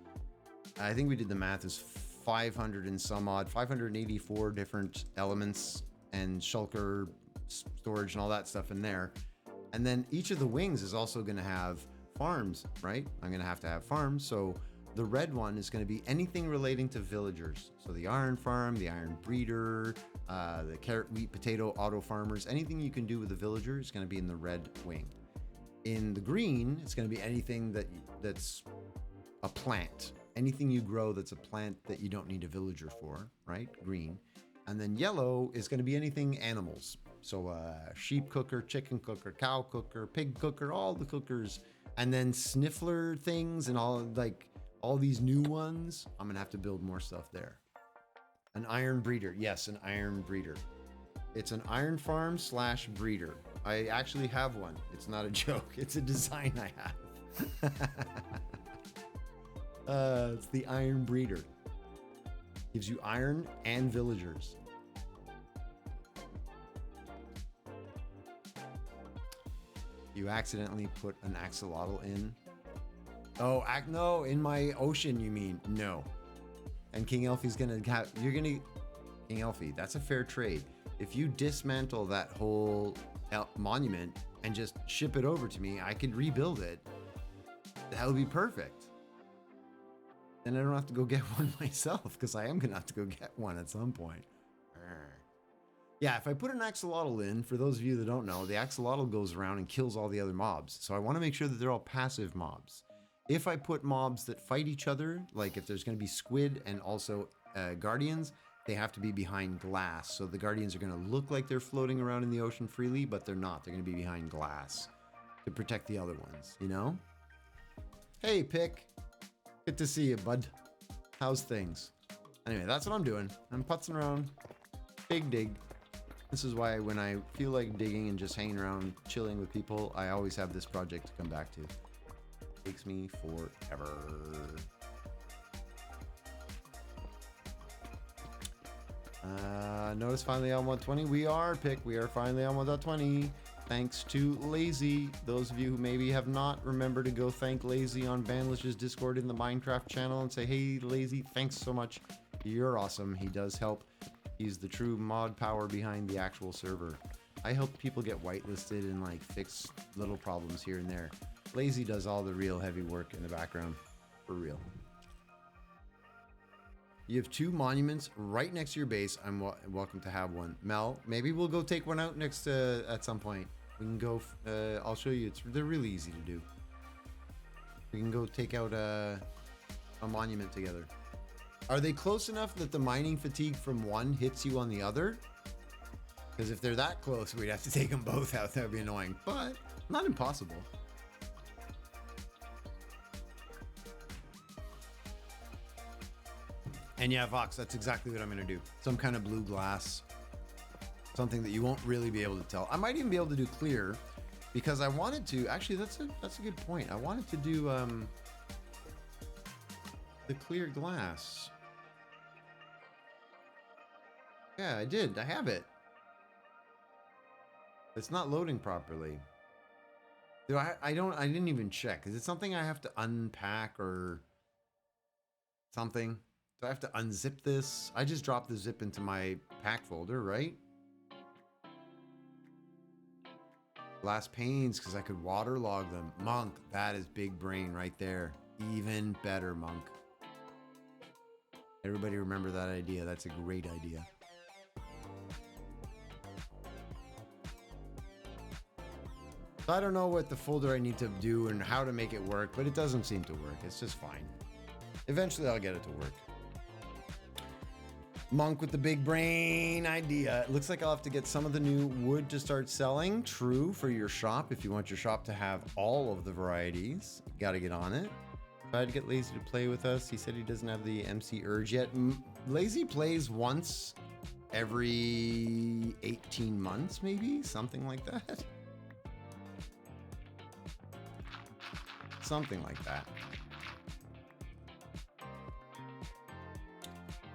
I think we did the math, is 500 and some odd, 584 different elements and shulker storage and all that stuff in there. And then each of the wings is also going to have farms, right? I'm going to have farms. So the red one is going to be anything relating to villagers. So the iron farm, the iron breeder, the carrot, wheat, potato, auto farmers, anything you can do with a villager is going to be in the red wing. In the green, it's going to be anything that's a plant. Anything you grow that's a plant that you don't need a villager for, right? Green. And then yellow is going to be anything animals. So sheep cooker, chicken cooker, cow cooker, pig cooker, all the cookers. And then sniffler things and all these new ones. I'm going to have to build more stuff there. An iron breeder. Yes, an iron breeder. It's an iron farm / breeder. I actually have one. It's not a joke. It's a design I have. It's the iron breeder. Gives you iron and villagers. You accidentally put an axolotl in. Oh, no, in my ocean, you mean? No. And King Elfie's gonna have, King Elfie, that's a fair trade. If you dismantle that whole monument and just ship it over to me, I could rebuild it. That would be perfect. Then I don't have to go get one myself, because I am gonna have to go get one at some point. Yeah, if I put an axolotl in, for those of you that don't know, the axolotl goes around and kills all the other mobs. So I want to make sure that they're all passive mobs. If I put mobs that fight each other, like if there's going to be squid and also guardians, they have to be behind glass. So the guardians are going to look like they're floating around in the ocean freely, but they're not. They're going to be behind glass to protect the other ones, you know? Hey, Pick. Good to see you, bud. How's things? Anyway, that's what I'm doing. I'm putzing around. Big dig. This is why when I feel like digging and just hanging around, chilling with people, I always have this project to come back to. Takes me forever. Notice finally on 120. We are, Pick. We are finally on 120. Thanks to Lazy. Those of you who maybe have not, remember to go thank Lazy on Vanlish's Discord in the Minecraft channel and say, hey, Lazy, thanks so much. You're awesome. He does help. He's the true mod power behind the actual server. I help people get whitelisted and like fix little problems here and there. Lazy does all the real heavy work in the background. For real. You have 2 monuments right next to your base. I'm welcome to have one. Mel, maybe we'll go take one out next at some point. We can go, I'll show you. They're really easy to do. We can go take out a monument together. Are they close enough that the mining fatigue from one hits you on the other? Because if they're that close, we'd have to take them both out. That would be annoying, but not impossible. And yeah, Vox, that's exactly what I'm going to do. Some kind of blue glass. Something that you won't really be able to tell. I might even be able to do clear because I wanted to. Actually, that's a good point. I wanted to do the clear glass. Yeah, I did. I have it. It's not loading properly. Do I didn't even check. Is it something I have to unpack or something? Do I have to unzip this? I just dropped the zip into my pack folder, right? Glass panes, because I could waterlog them. Monk, that is big brain right there. Even better, Monk. Everybody remember that idea. That's a great idea. So I don't know what the folder I need to do and how to make it work, but it doesn't seem to work. It's just fine. Eventually I'll get it to work. Monk with the big brain idea. It looks like I'll have to get some of the new wood to start selling. True, for your shop. If you want your shop to have all of the varieties, you got to get on it. Tried to get Lazy to play with us. He said he doesn't have the MC urge yet. Lazy plays once every 18 months, maybe? Something like that. Something like that.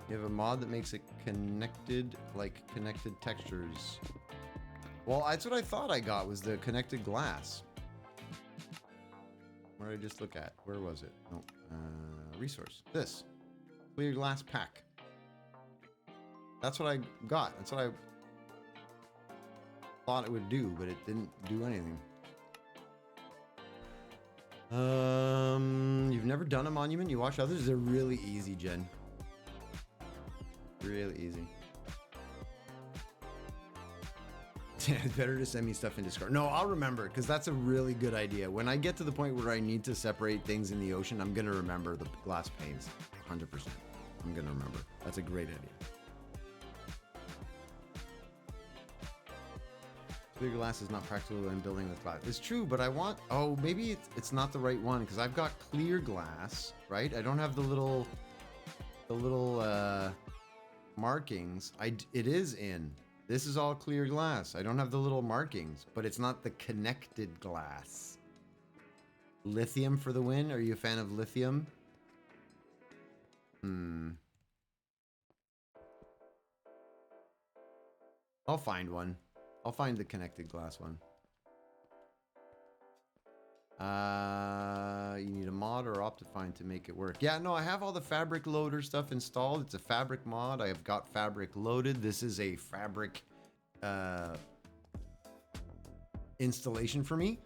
You have a mod that makes it connected, like connected textures. Well, that's what I thought I got, was the connected glass. What did I just look at? Where was it? No, resource. This. Clear glass pack. That's what I got. That's what I thought it would do, but it didn't do anything. You've never done a monument? You watch others? They're really easy, Jen. Really easy. It's better to send me stuff in Discord. No, I'll remember, because that's a really good idea. When I get to the point where I need to separate things in the ocean, I'm going to remember the glass panes. 100%. I'm going to remember. That's a great idea. Clear glass is not practical when building with glass. It's true, but I want... Oh, maybe it's not the right one, because I've got clear glass, right? I don't have the little markings. It is in. This is all clear glass. I don't have the little markings, but it's not the connected glass. Lithium for the win. Are you a fan of lithium? I'll find one. I'll find the connected glass one. You need a mod or Optifine to make it work. Yeah, no, I have all the fabric loader stuff installed. It's a fabric mod. I have got fabric loaded. This is a fabric installation for me.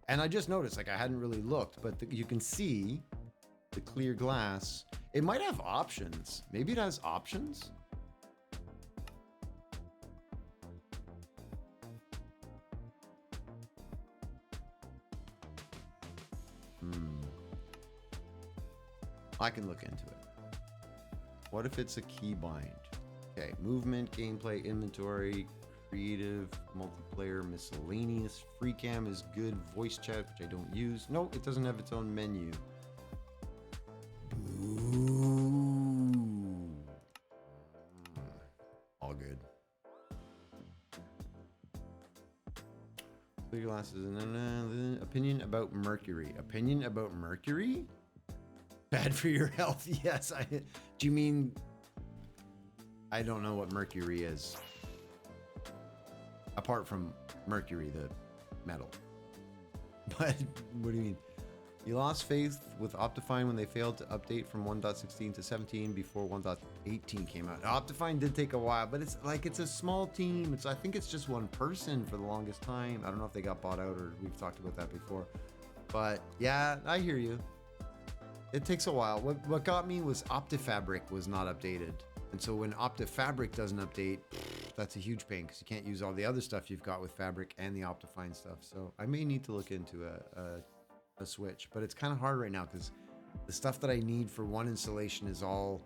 And I just noticed, like, I hadn't really looked, but you can see the clear glass. It might have options. Maybe it has options. I can look into it. What if it's a keybind? Okay, movement, gameplay, inventory, creative, multiplayer, miscellaneous, free cam is good, voice chat, which I don't use. No, it doesn't have its own menu. Ooh. All good. Clear glasses. Opinion about mercury. Opinion about mercury? Bad for your health. Yes. Do you mean... I don't know what mercury is. Apart from mercury, the metal. But what do you mean? You lost faith with Optifine when they failed to update from 1.16 to 17 before 1.18 came out. Optifine did take a while, but it's like it's a small team. I think it's just one person for the longest time. I don't know if they got bought out or we've talked about that before. But yeah, I hear you. It takes a while. What got me was OptiFabric was not updated. And so when OptiFabric doesn't update, that's a huge pain because you can't use all the other stuff you've got with Fabric and the Optifine stuff. So I may need to look into a switch, but it's kind of hard right now because the stuff that I need for one installation is all,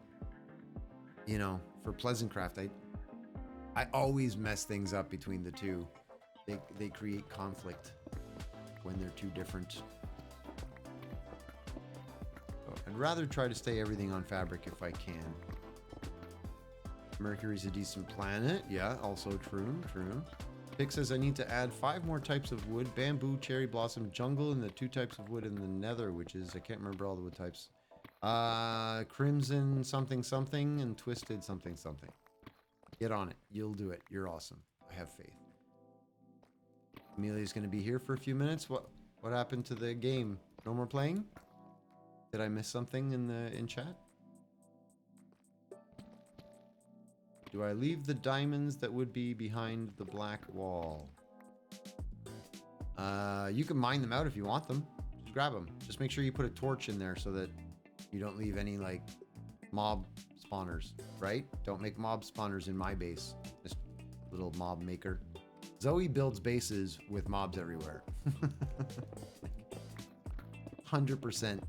you know, for Pleasantcraft. I always mess things up between the two. They create conflict when they're two different. I'd rather try to stay everything on Fabric if I can. Mercury's a decent planet. Yeah, also true. Pick says I need to add 5 more types of wood. Bamboo, cherry blossom, jungle, and the 2 types of wood in the nether, which is, I can't remember all the wood types. Crimson something something and twisted something something. Get on it. You'll do it. You're awesome. I have faith. Amelia's going to be here for a few minutes. What happened to the game? No more playing? Did I miss something in chat? Do I leave the diamonds that would be behind the black wall? You can mine them out if you want them. Just grab them. Just make sure you put a torch in there so that you don't leave any like mob spawners, right? Don't make mob spawners in my base. Just little mob maker. Zoe builds bases with mobs everywhere. 100%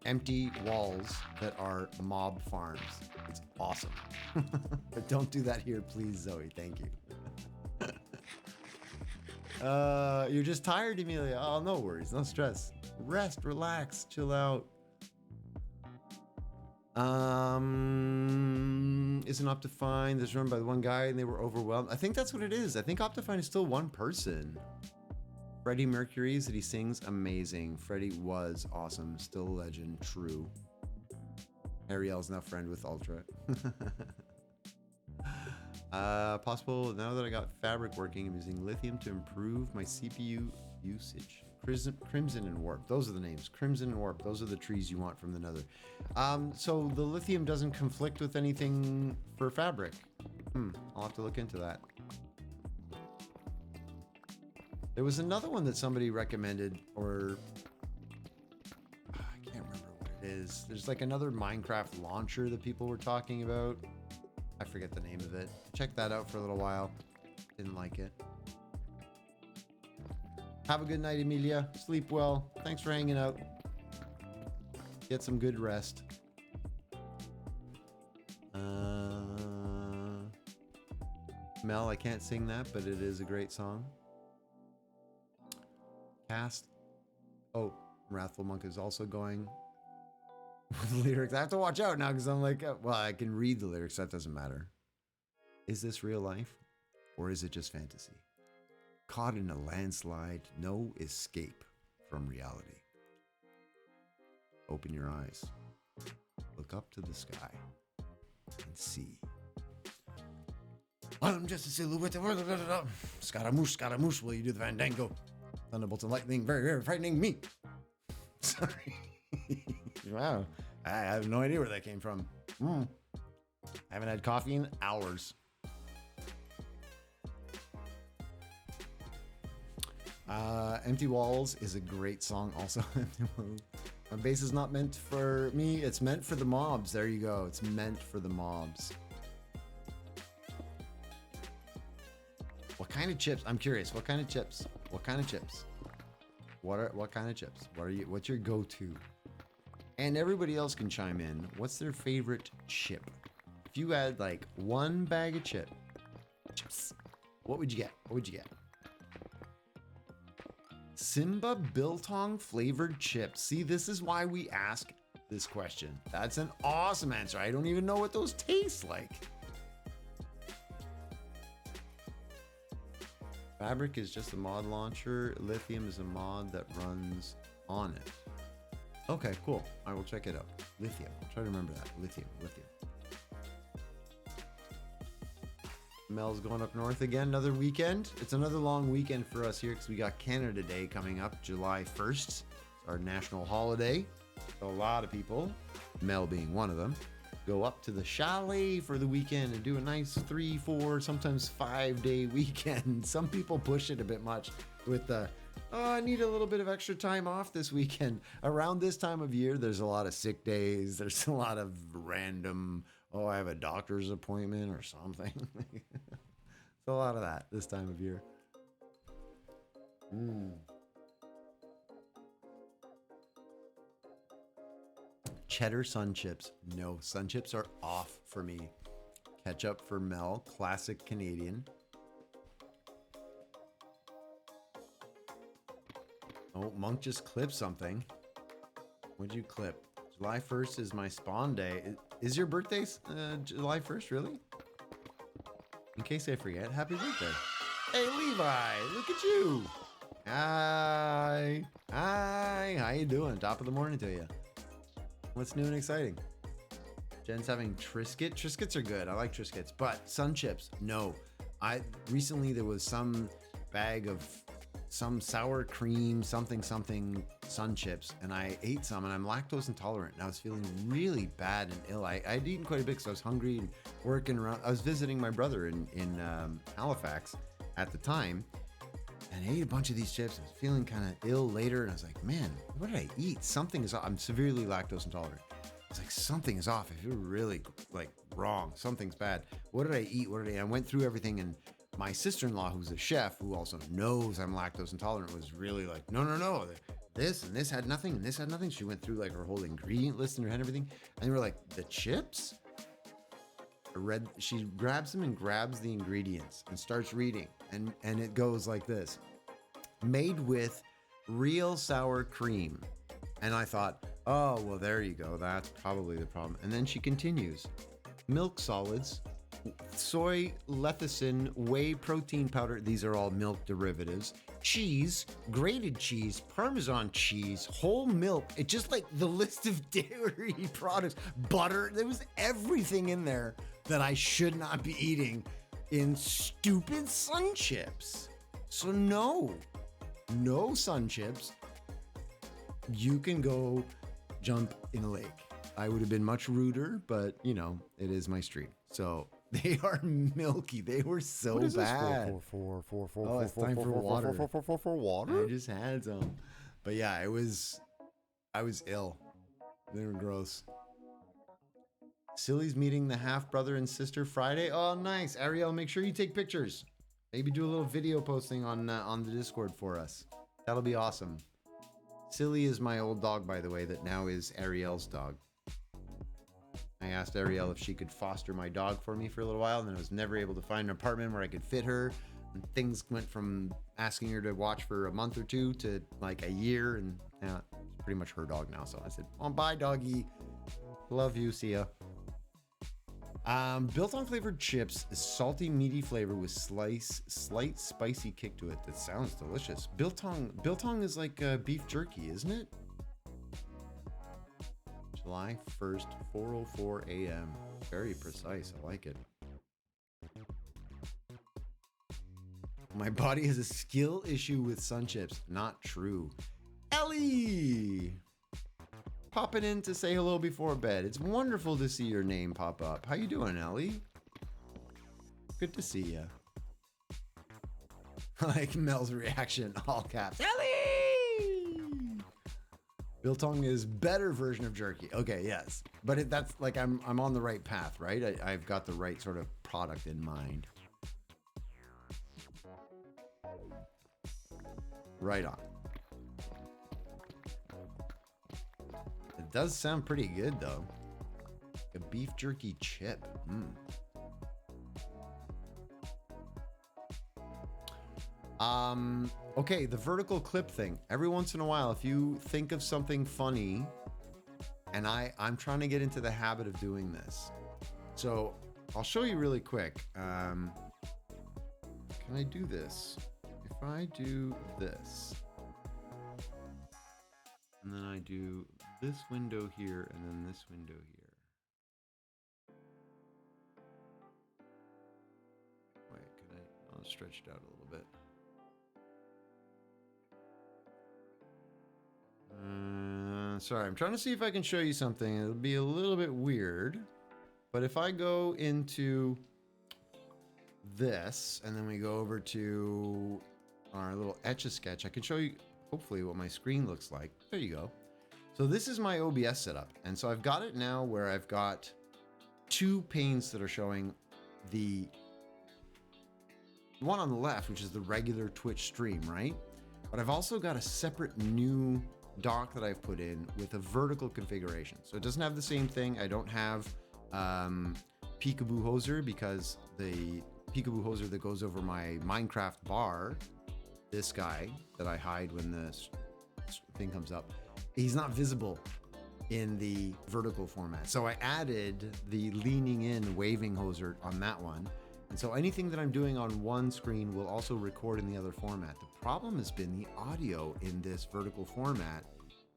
empty walls that are mob farms. It's awesome. But don't do that here, please, Zoe. Thank you. You're just tired, Amelia. Oh, no worries. No stress. Rest, relax, chill out. Isn't Optifine that's run by the one guy and they were overwhelmed? I think that's what it is. I think Optifine is still one person. Freddie Mercury's that he sings, amazing. Freddie was awesome. Still a legend, true. Ariel's now friend with Ultra. Possible, now that I got Fabric working, I'm using lithium to improve my CPU usage. Crimson and Warp. Those are the names. Crimson and Warp. Those are the trees you want from the Nether. So the lithium doesn't conflict with anything for Fabric. I'll have to look into that. There was another one that somebody recommended, or I can't remember what it is. There's like another Minecraft launcher that people were talking about. I forget the name of it. Check that out for a little while. Didn't like it. Have a good night, Emilia. Sleep well. Thanks for hanging out. Get some good rest. Mel, I can't sing that, but it is a great song. Cast. Oh, Wrathful Monk is also going with lyrics. I have to watch out now because I'm like, well, I can read the lyrics. That doesn't matter. Is this real life or is it just fantasy? Caught in a landslide, no escape from reality. Open your eyes. Look up to the sky and see. I'm just a silhouette of Scaramouche, will you do the fandango? Thunderbolts and lightning, very, very frightening me. Sorry. Wow. I have no idea where that came from. I haven't had coffee in hours. Empty Walls is a great song also. My bass is not meant for me. It's meant for the mobs. There you go. It's meant for the mobs. What kind of chips? I'm curious. What kind of chips? What kind of chips? What kind of chips? What's your go-to? And everybody else can chime in. What's their favorite chip? If you had like one bag of chips, what would you get? What would you get? Simba Biltong flavored chips. See, this is why we ask this question. That's an awesome answer. I don't even know what those taste like. Fabric is just a mod launcher. Lithium is a mod that runs on it. Okay, cool. I will check it out. Lithium. I'll try to remember that. Lithium. Mel's going up north again, another weekend. It's another long weekend for us here because we got Canada Day coming up July 1st. It's our national holiday. So a lot of people, Mel being one of them, go up to the chalet for the weekend and do a nice 3, 4, sometimes 5-day weekend. Some people push it a bit much with the, oh, I need a little bit of extra time off this weekend. Around this time of year, there's a lot of sick days. There's a lot of random, oh, I have a doctor's appointment or something. It's a lot of that this time of year. Cheddar Sun Chips. No, Sun Chips are off for me. Ketchup for Mel. Classic Canadian. Oh, Monk just clipped something. What'd you clip? July 1st is my spawn day. Is your birthday July 1st, really? In case I forget, happy birthday. Hey, Levi, look at you. Hi. How you doing? Top of the morning to you. What's new and exciting? Jen's having Triscuit. Triscuits are good. I like Triscuits, but Sun Chips, no. Recently there was some bag of some sour cream, something Sun Chips, and I ate some, and I'm lactose intolerant, and I was feeling really bad and ill. I'd eaten quite a bit because I was hungry and working around. I was visiting my brother in Halifax at the time, and I ate a bunch of these chips. I was feeling kind of ill later, and I was like, man, what did I eat? Something is off. I'm severely lactose intolerant. It's like, something is off. I feel really like wrong. Something's bad. What did I eat? I went through everything, and my sister-in-law, who's a chef, who also knows I'm lactose intolerant, was really like, no. This and this had nothing, and this had nothing. She went through like her whole ingredient list in her head and everything. And we're like, the chips? She grabs them and grabs the ingredients and starts reading. And it goes like this. Made with real sour cream. And I thought, oh, well, there you go. That's probably the problem. And then she continues. Milk solids, soy lecithin, whey protein powder. These are all milk derivatives. cheese, grated cheese, Parmesan cheese, whole milk. It just like the list of dairy products, butter. There was everything in there that I should not be eating in stupid Sun Chips. So no Sun Chips. You can go jump in a lake. I would have been much ruder, but you know, it is my stream. So they are milky. They were so what is bad. This for? Oh, it's time for water. For water? I just had some. But yeah, I was ill. They were gross. Silly's meeting the half brother and sister Friday. Oh, nice. Ariel, make sure you take pictures. Maybe do a little video posting on the Discord for us. That'll be awesome. Silly is my old dog, by the way, that now is Ariel's dog. I asked Ariel if she could foster my dog for me for a little while, and then I was never able to find an apartment where I could fit her. And things went from asking her to watch for a month or two to like a year, and yeah, it's pretty much her dog now. So I said, "Oh, bye, doggy. Love you. See ya." Biltong flavored chips is salty, meaty flavor with slight spicy kick to it. That sounds delicious. Biltong is like beef jerky, isn't it? July 1st, 4:04 a.m. Very precise. I like it. My body has a skill issue with Sun Chips. Not true. Ellie! Popping in to say hello before bed. It's wonderful to see your name pop up. How you doing, Ellie? Good to see ya. Like Mel's reaction, all caps. Ellie! Biltong is better version of jerky. Okay, yes. But that's like I'm on the right path, right? I've got the right sort of product in mind. Right on. It does sound pretty good though. A beef jerky chip. Okay, the vertical clip thing. Every once in a while, if you think of something funny, and I'm trying to get into the habit of doing this. So I'll show you really quick. Can I do this? If I do this, and then I do this window here, and then this window here. Wait, can I'll stretch it out a little bit. Sorry, I'm trying to see if I can show you something. It'll be a little bit weird, but if I go into this, and then we go over to our little Etch-a-Sketch, I can show you hopefully what my screen looks like. There you go. So this is my OBS setup. And so I've got it now where I've got two panes that are showing the one on the left, which is the regular Twitch stream, right? But I've also got a separate new dock that I've put in with a vertical configuration. So it doesn't have the same thing. I don't have Peekaboo Hoser because the Peekaboo Hoser that goes over my Minecraft bar, this guy that I hide when the thing comes up, he's not visible in the vertical format. So I added the leaning in waving hoser on that one. And so anything that I'm doing on one screen will also record in the other format. The problem has been the audio in this vertical format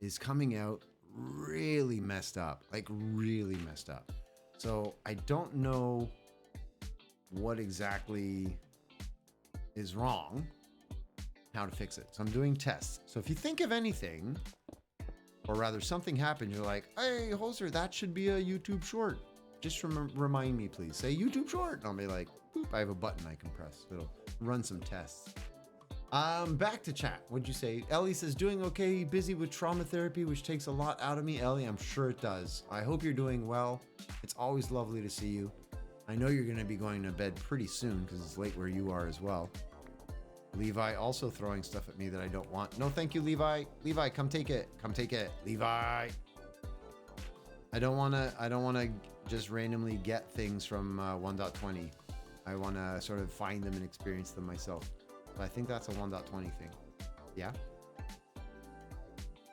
is coming out really messed up, like really messed up. So I don't know what exactly is wrong, how to fix it. So I'm doing tests. So if you think of anything, or rather something happened, you're like, hey, Hoser, that should be a YouTube short. Just remind me, please. Say YouTube short. And I'll be like, boop, I have a button I can press. It'll run some tests. Back to chat. What'd you say? Ellie says, doing okay, busy with trauma therapy, which takes a lot out of me. Ellie, I'm sure it does. I hope you're doing well. It's always lovely to see you. I know you're going to be going to bed pretty soon because it's late where you are as well. Levi also throwing stuff at me that I don't want. No, thank you, Levi. Levi, come take it. Come take it. Levi. I don't want to just randomly get things from 1.20. I want to sort of find them and experience them myself. But I think that's a 1.20 thing. Yeah?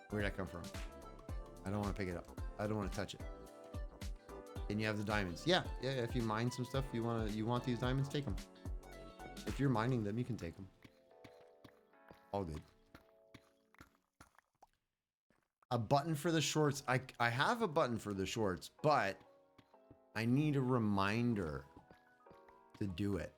Where'd that come from? I don't want to pick it up. I don't want to touch it. And you have the diamonds. Yeah. If you mine some stuff, you want these diamonds, take them. If you're mining them, you can take them. All good. A button for the shorts. I have a button for the shorts, but I need a reminder to do it.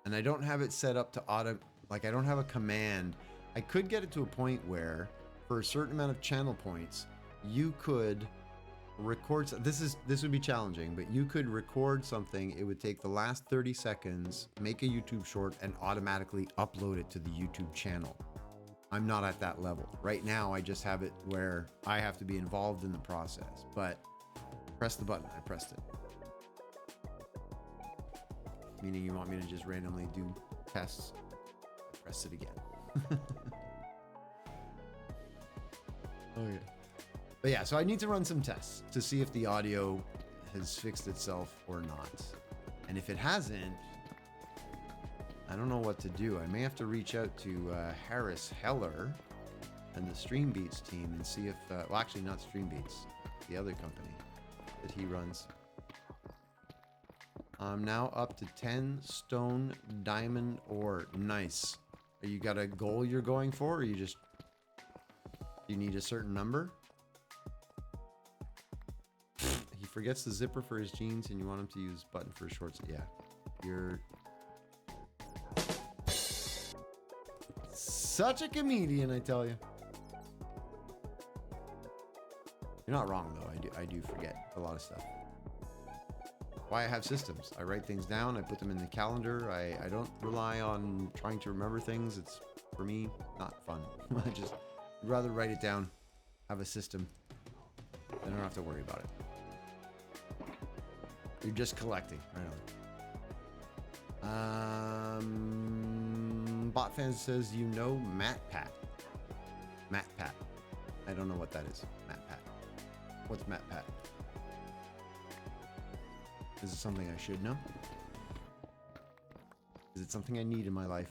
And I don't have it set up to auto, like I don't have a command. I could get it to a point where for a certain amount of channel points, you could record, this would be challenging, but you could record something. It would take the last 30 seconds, make a YouTube short and automatically upload it to the YouTube channel. I'm not at that level. Right now, I just have it where I have to be involved in the process, but press the button. I pressed it. Meaning you want me to just randomly do tests. Press it again. Oh yeah. But yeah, so I need to run some tests to see if the audio has fixed itself or not. And if it hasn't, I don't know what to do. I may have to reach out to Harris Heller and the Streambeats team and see if, well, actually not Streambeats, the other company that he runs. I'm now up to 10 stone diamond ore. Nice. You got a goal you're going for, or you need a certain number? He forgets the zipper for his jeans and you want him to use button for his shorts. Yeah. You're such a comedian, I tell you. You're not wrong though. I do forget a lot of stuff. Why I have systems. I write things down, I put them in the calendar. I don't rely on trying to remember things. It's, for me, not fun. I just rather write it down, have a system. Then I don't have to worry about it. You're just collecting, right on. Botfan says, you know MatPat. MatPat. I don't know what that is. MatPat. What's MatPat? Is it something I should know? Is it something I need in my life?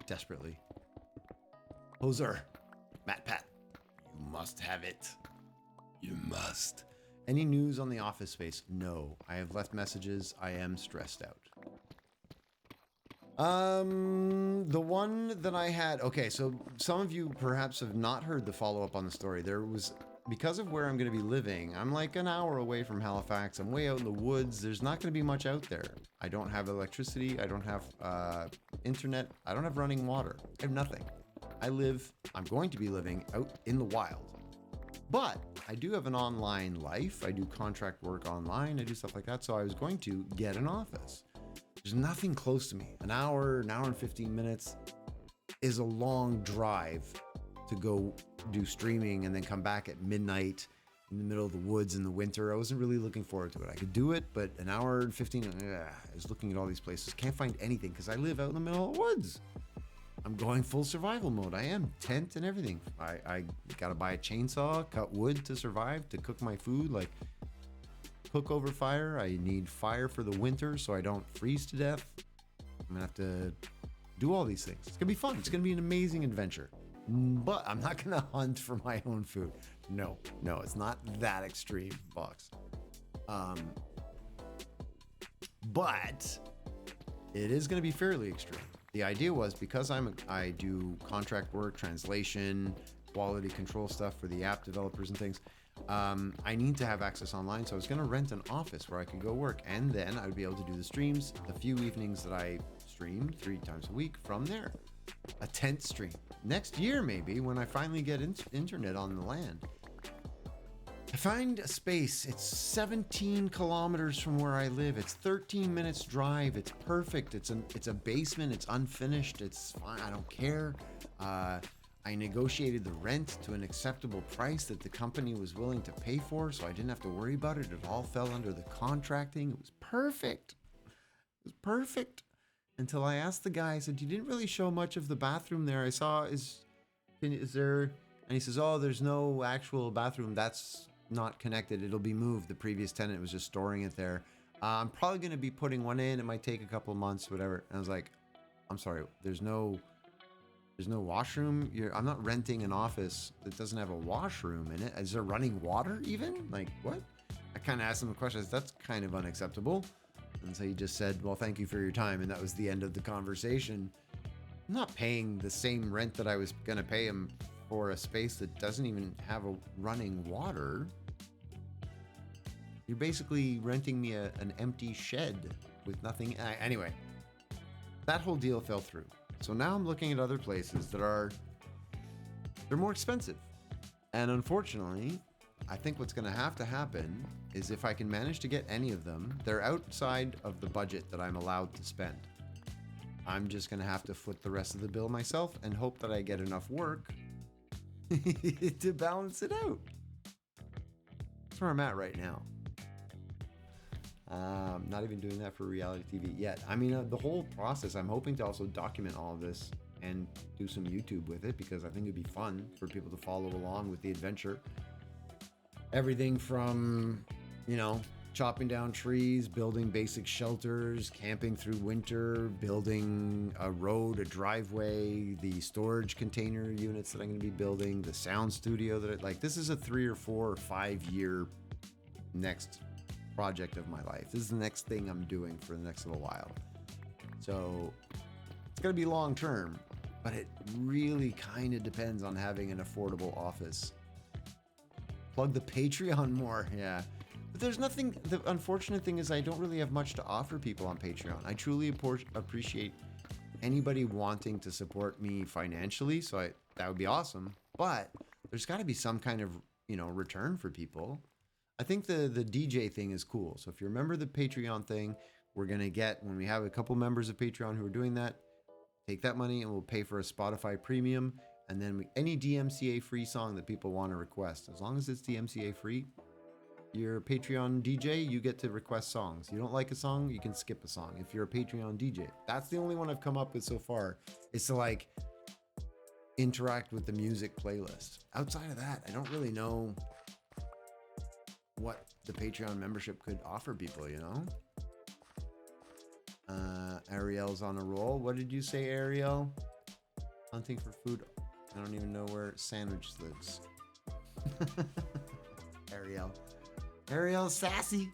Desperately. Hoser. MatPat. You must have it. You must. Any news on the office space? No. I have left messages. I am stressed out. The one that I had... Okay, so some of you perhaps have not heard the follow-up on the story. There was... Because of where I'm going to be living, I'm like an hour away from Halifax. I'm way out in the woods. There's not going to be much out there. I don't have electricity. I don't have internet. I don't have running water. I have nothing. I'm going to be living out in the wild. But I do have an online life. I do contract work online. I do stuff like that. So I was going to get an office. There's nothing close to me. An hour and 15 minutes is a long drive to go do streaming and then come back at midnight in the middle of the woods in the winter. I wasn't really looking forward to it. I could do it, but an hour and 15, I was looking at all these places. Can't find anything because I live out in the middle of the woods. I'm going full survival mode. I am. Tent and everything. I got to buy a chainsaw, cut wood to survive, to cook my food, like cook over fire. I need fire for the winter so I don't freeze to death. I'm going to have to do all these things. It's going to be fun. It's going to be an amazing adventure. But I'm not going to hunt for my own food. No, it's not that extreme, Box. But it is going to be fairly extreme. The idea was because I do contract work, translation, quality control stuff for the app developers and things. I need to have access online, so I was going to rent an office where I could go work, and then I would be able to do the streams the few evenings that I stream 3 times a week from there. A tent stream. Next year, maybe, when I finally get internet on the land. I find a space. It's 17 kilometers from where I live. It's 13 minutes drive. It's perfect. It's a basement. It's unfinished. It's fine. I don't care. I negotiated the rent to an acceptable price that the company was willing to pay for, so I didn't have to worry about it. It all fell under the contracting. It was perfect. It was perfect. Until I asked the guy, I said, you didn't really show much of the bathroom there. I saw, is there, and he says, oh, there's no actual bathroom. That's not connected. It'll be moved. The previous tenant was just storing it there. I'm probably going to be putting one in. It might take a couple of months, whatever. And I was like, I'm sorry, there's no washroom. I'm not renting an office that doesn't have a washroom in it. Is there running water even? Like, what? I kind of asked him a question. That's kind of unacceptable. And so he just said, well, thank you for your time. And that was the end of the conversation. I'm not paying the same rent that I was going to pay him for a space that doesn't even have a running water. You're basically renting me an empty shed with nothing. Anyway, that whole deal fell through. So now I'm looking at other places that they're more expensive. And unfortunately, I think what's going to happen is if I can manage to get any of them, they're outside of the budget that I'm allowed to spend. I'm just going to have to foot the rest of the bill myself and hope that I get enough work to balance it out. That's where I'm at right now. Not even doing that for reality TV yet. I mean, the whole process, I'm hoping to also document all of this and do some YouTube with it, because I think it'd be fun for people to follow along with the adventure. Everything from, chopping down trees, building basic shelters, camping through winter, building a road, a driveway, the storage container units that I'm going to be building, the sound studio this is a 3 or 4 or 5 year next project of my life. This is the next thing I'm doing for the next little while. So it's going to be long term, but it really kind of depends on having an affordable office. Plug the Patreon more. Yeah. But there's nothing, the unfortunate thing is I don't really have much to offer people on Patreon. I truly appreciate anybody wanting to support me financially. So that would be awesome, but there's got to be some kind of, return for people. I think the DJ thing is cool. So if you remember the Patreon thing, we're going to get, when we have a couple members of Patreon who are doing that, take that money and we'll pay for a Spotify premium. And then any DMCA free song that people want to request, as long as it's DMCA free, you're a Patreon DJ, you get to request songs. You don't like a song, you can skip a song if you're a Patreon DJ. That's the only one I've come up with so far, is to interact with the music playlist. Outside of that, I don't really know what the Patreon membership could offer people, Ariel's on a roll. What did you say, Ariel? Hunting for food. I don't even know where Sandwich lives. Ariel sassy.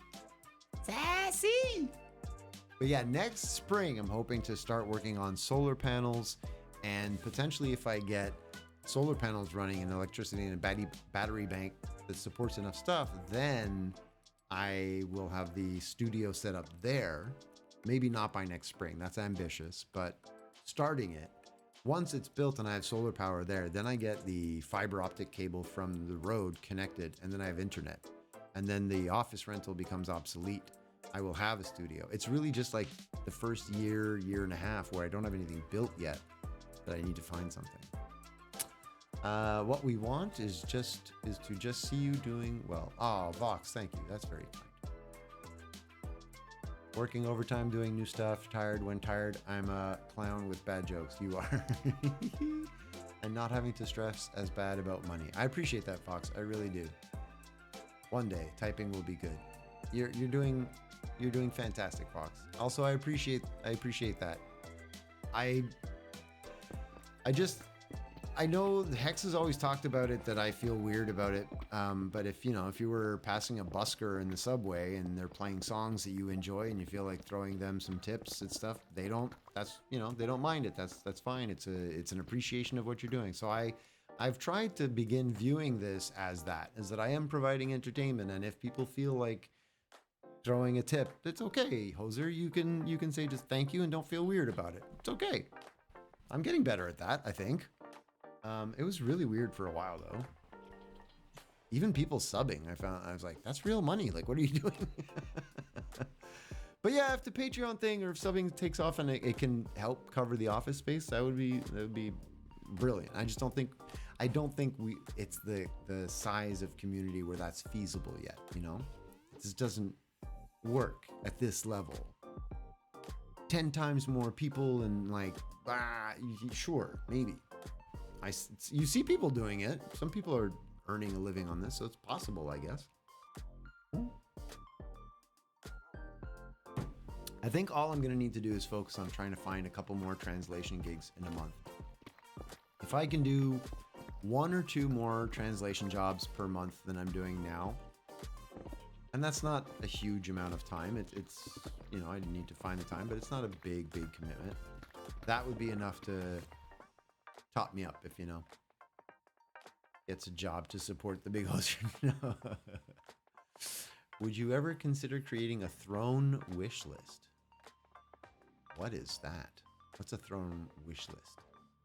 But yeah, next spring I'm hoping to start working on solar panels, and potentially if I get solar panels running and electricity and a battery bank that supports enough stuff, then I will have the studio set up there. Maybe not by next spring, that's ambitious, but starting it. Once it's built and I have solar power there, then I get the fiber optic cable from the road connected, and then I have internet. And then the office rental becomes obsolete. I will have a studio. It's really just like the first year and a half where I don't have anything built yet that I need to find something. What we want is to just see you doing well. Oh, Vox, thank you. That's very kind. Working overtime, doing new stuff, tired when tired. I'm a clown with bad jokes. You are. And not having to stress as bad about money. I appreciate that, Fox. I really do. One day, typing will be good. You're doing fantastic, Fox. Also, I appreciate that. I know Hex has always talked about it, that I feel weird about it. But if you were passing a busker in the subway and they're playing songs that you enjoy and you feel like throwing them some tips and stuff, they don't mind it. That's fine. It's an appreciation of what you're doing. So I've tried to begin viewing this as that I am providing entertainment. And if people feel like throwing a tip, it's okay. Hoser, you can say just thank you and don't feel weird about it. It's okay. I'm getting better at that, I think. It was really weird for a while though. Even people subbing, I was like, that's real money. Like, what are you doing? But yeah, if the Patreon thing or if subbing takes off and it can help cover the office space, that would be brilliant. I don't think it's the size of community where that's feasible yet. It just doesn't work at this level. 10 times more people and sure, maybe. You see people doing it. Some people are earning a living on this, so it's possible, I guess. I think all I'm going to need to do is focus on trying to find a couple more translation gigs in a month. If I can do 1 or 2 more translation jobs per month than I'm doing now, and that's not a huge amount of time. It's I need to find the time, but it's not a big commitment. That would be enough to top me up, if you know. It's a job to support the big host. Would you ever consider creating a throne wish list? What is that? What's a throne wish list?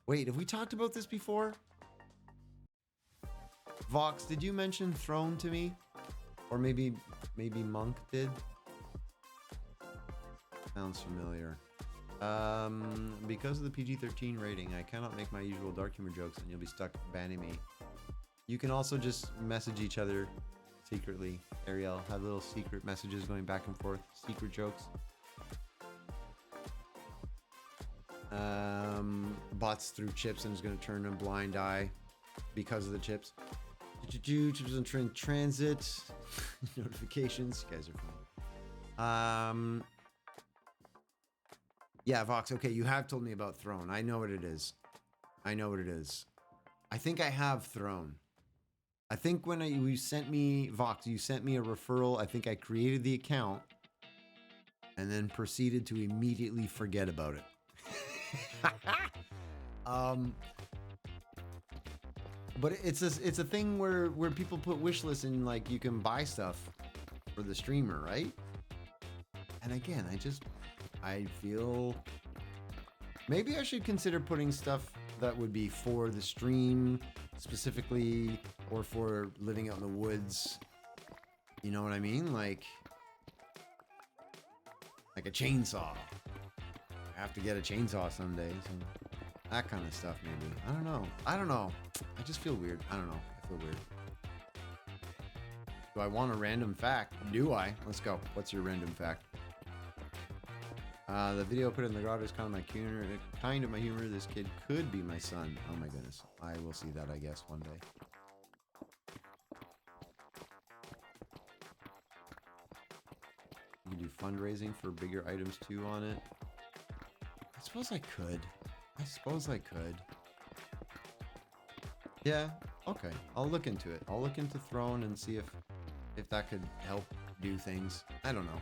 Wait, have we talked about this before? Vox, did you mention throne to me? Or maybe Monk did? Sounds familiar. Because of the PG-13 rating, I cannot make my usual dark humor jokes and you'll be stuck banning me. You can also just message each other secretly. Ariel, have little secret messages going back and forth. Secret jokes. Bots through chips and is going to turn a blind eye because of the chips. Chips in transit. Notifications. You guys are funny. Yeah, Vox. Okay, you have told me about Throne. I know what it is. I know what it is. I think I have Throne. I think when you sent me, Vox, you sent me a referral. I think I created the account and then proceeded to immediately forget about it. But it's a thing where people put wish lists and like you can buy stuff for the streamer, right? And again, I feel maybe I should consider putting stuff that would be for the stream specifically or for living out in the woods. You know what I mean? Like a chainsaw. I have to get a chainsaw some days and that kind of stuff maybe. I don't know. I just feel weird. I don't know. I feel weird. Do I want a random fact? Do I? Let's go. What's your random fact? The video put in the garage is kind of my humor. This kid could be my son. Oh my goodness. I will see that, I guess, one day. You can do fundraising for bigger items too on it. I suppose I could. Yeah, okay. I'll look into it. I'll look into Throne and see if that could help do things. I don't know.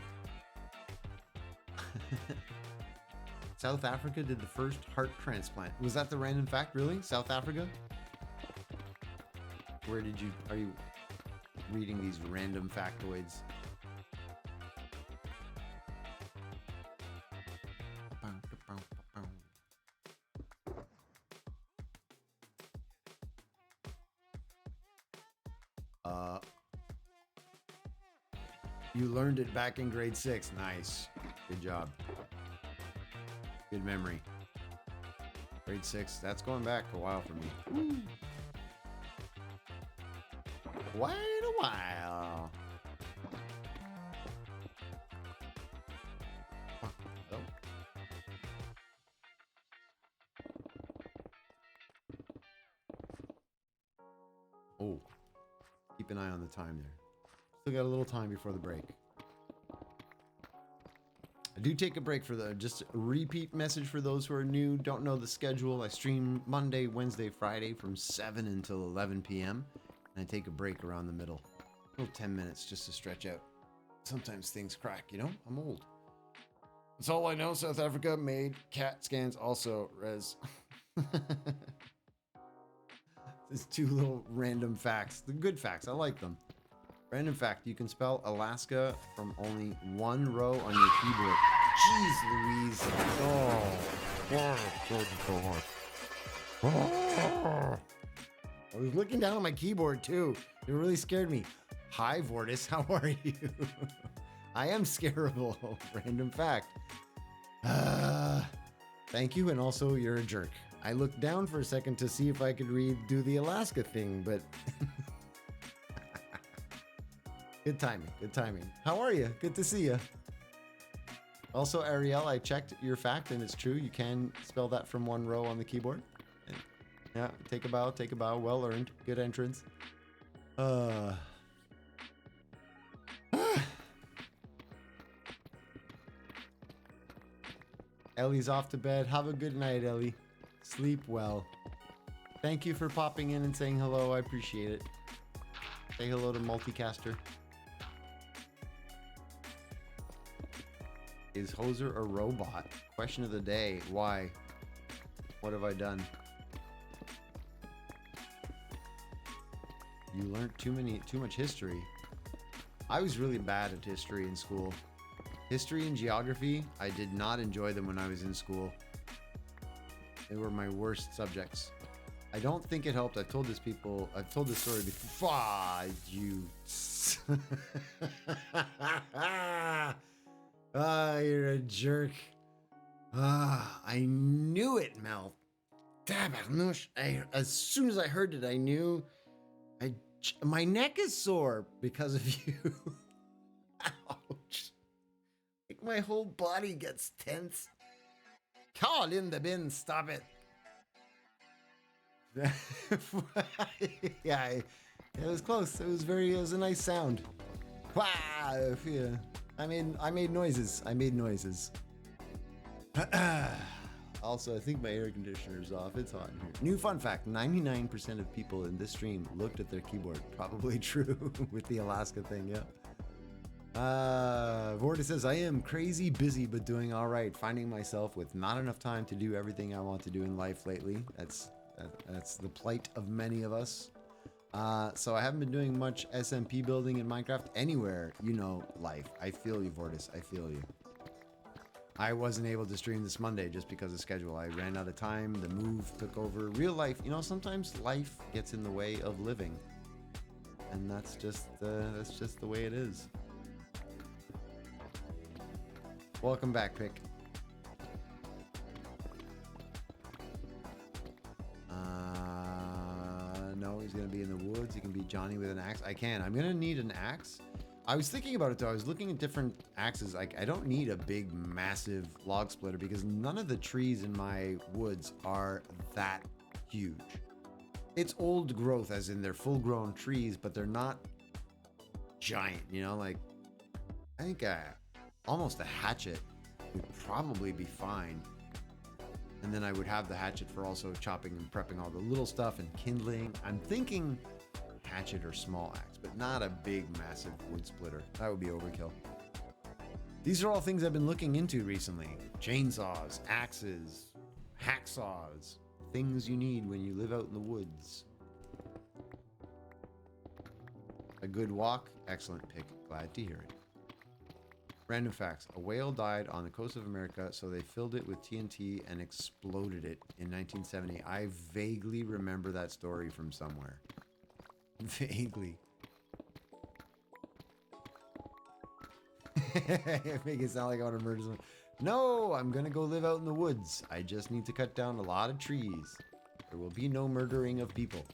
South Africa did the first heart transplant. Was that the random fact, really? South Africa? Are you reading these random factoids? You learned it back in grade 6. Nice. Good job. Good memory. Grade 6. That's going back a while for me. Woo. Quite a while. Oh. Oh. Keep an eye on the time there. Still got a little time before the break. I do take a break for just a repeat message for those who are new, don't know the schedule. I stream Monday, Wednesday, Friday from 7 until 11 p.m. And I take a break around the middle. A little 10 minutes just to stretch out. Sometimes things crack, you know? I'm old. That's all I know. South Africa made CAT scans also, Rez. There's 2 little random facts. The good facts. I like them. Random fact, you can spell Alaska from only 1 row on your keyboard. Jeez Louise. Oh. I was looking down on my keyboard too. It really scared me. Hi Vortis, how are you? I am scarable. Random fact. Thank you, and also you're a jerk. I looked down for a second to see if I could do the Alaska thing, but... Good timing. Good timing. How are you? Good to see you. Also, Ariel, I checked your fact and it's true. You can spell that from 1 row on the keyboard. Yeah, take a bow, take a bow. Well earned. Good entrance. Ellie's off to bed. Have a good night, Ellie. Sleep well. Thank you for popping in and saying hello. I appreciate it. Say hello to Multicaster. Is Hoser a robot? Question of the day. Why? What have I done? You learned too much history. I was really bad at history in school. History and geography, I did not enjoy them when I was in school. They were my worst subjects. I don't think it helped. I've told this story before. You. You're a jerk. I knew it, Mel. Tabarnouche. As soon as I heard it, I knew. My neck is sore because of you. Ouch. Like my whole body gets tense. Call in the bin, stop it. Yeah, it was close. It was a nice sound. Wow, yeah. I made noises. Also, I think my air conditioner's off. It's hot in here. New fun fact, 99% of people in this stream looked at their keyboard. Probably true with the Alaska thing, yeah. Vorta says, I am crazy busy, but doing all right. Finding myself with not enough time to do everything I want to do in life lately. That's the plight of many of us. So I haven't been doing much SMP building in Minecraft anywhere. You know, life. I feel you, Vortis. I feel you. I wasn't able to stream this Monday just because of schedule. I ran out of time. The move took over. Real life, you know, sometimes life gets in the way of living, and that's just the way it is. Welcome back, Pick. No, he's gonna be in the woods. He can be Johnny with an axe. I'm gonna need an axe. I was thinking about it though. I was looking at different axes. Like, I don't need a big, massive log splitter because none of the trees in my woods are that huge. It's old growth, as in they're full-grown trees, but they're not giant. You know, like I think almost a hatchet would probably be fine. And then I would have the hatchet for also chopping and prepping all the little stuff and kindling. I'm thinking hatchet or small axe, but not a big, massive wood splitter. That would be overkill. These are all things I've been looking into recently. Chainsaws, axes, hacksaws, things you need when you live out in the woods. A good walk, excellent pick. Glad to hear it. Random facts. A whale died on the coast of America, so they filled it with TNT and exploded it in 1970. I vaguely remember that story from somewhere. Vaguely. Make it sound like I want to murder someone. No, I'm going to go live out in the woods. I just need to cut down a lot of trees. There will be no murdering of people.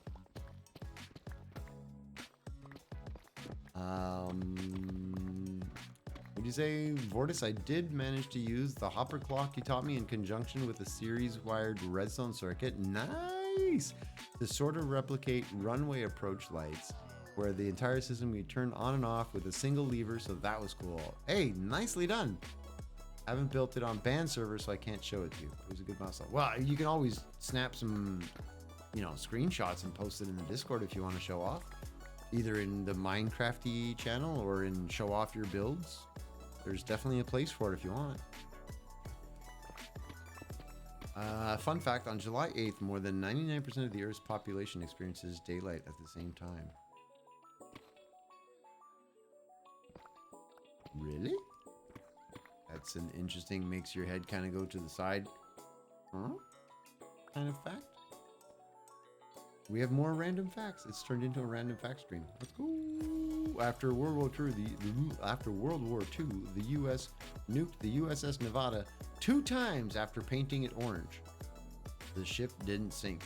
Would you say, Vortis, I did manage to use the hopper clock you taught me in conjunction with a series wired redstone circuit. Nice! To sort of replicate runway approach lights, where the entire system we turn on and off with a single lever, so that was cool. Hey, nicely done! Haven't built it on band server, so I can't show it to you. It was a good muscle. Well, you can always snap some, you know, screenshots and post it in the Discord if you want to show off. Either in the Minecrafty channel or in show off your builds. There's definitely a place for it if you want. Fun fact, on July 8th, more than 99% of the Earth's population experiences daylight at the same time. Really? That's an interesting, makes your head kind of go to the side, huh? Kind of fact. We have more random facts. It's turned into a random fact stream. Let's go. After World War II, the U.S. nuked the USS Nevada 2 times after painting it orange. The ship didn't sink.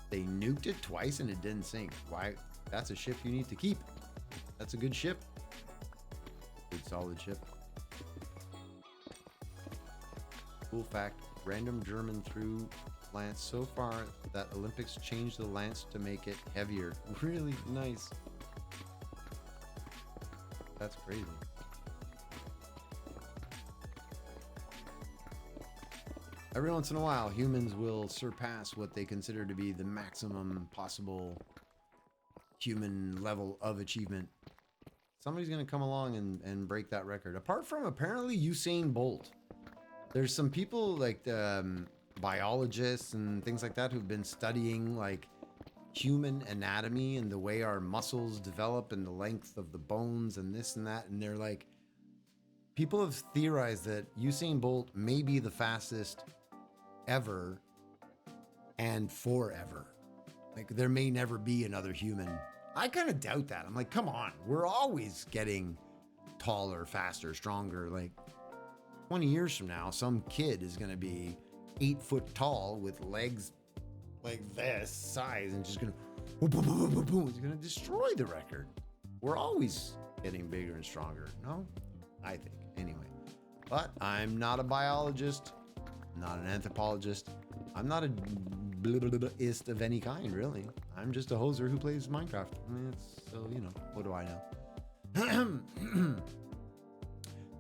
They nuked it twice and it didn't sink. Why? That's a ship you need to keep. That's a good ship. Good solid ship. Cool fact, random German threw lance so far that Olympics changed the lance to make it heavier. Really nice. That's crazy. Every once in a while, humans will surpass what they consider to be the maximum possible human level of achievement. Somebody's going to come along and break that record. Apart from apparently Usain Bolt. There's some people like biologists and things like that who've been studying like human anatomy and the way our muscles develop and the length of the bones and this and that. And they're like, people have theorized that Usain Bolt may be the fastest ever and forever. Like there may never be another human. I kind of doubt that. I'm like, come on, we're always getting taller, faster, stronger. Like 20 years from now, some kid is going to be 8 foot tall with legs like this size and just gonna boom, boom, boom, boom, boom. He's gonna destroy the record. We're always getting bigger and stronger. No, I think anyway. But I'm not a biologist, not an anthropologist. I'm not a ist of any kind, really. I'm just a hoser who plays Minecraft. I mean, so you know, what do I know?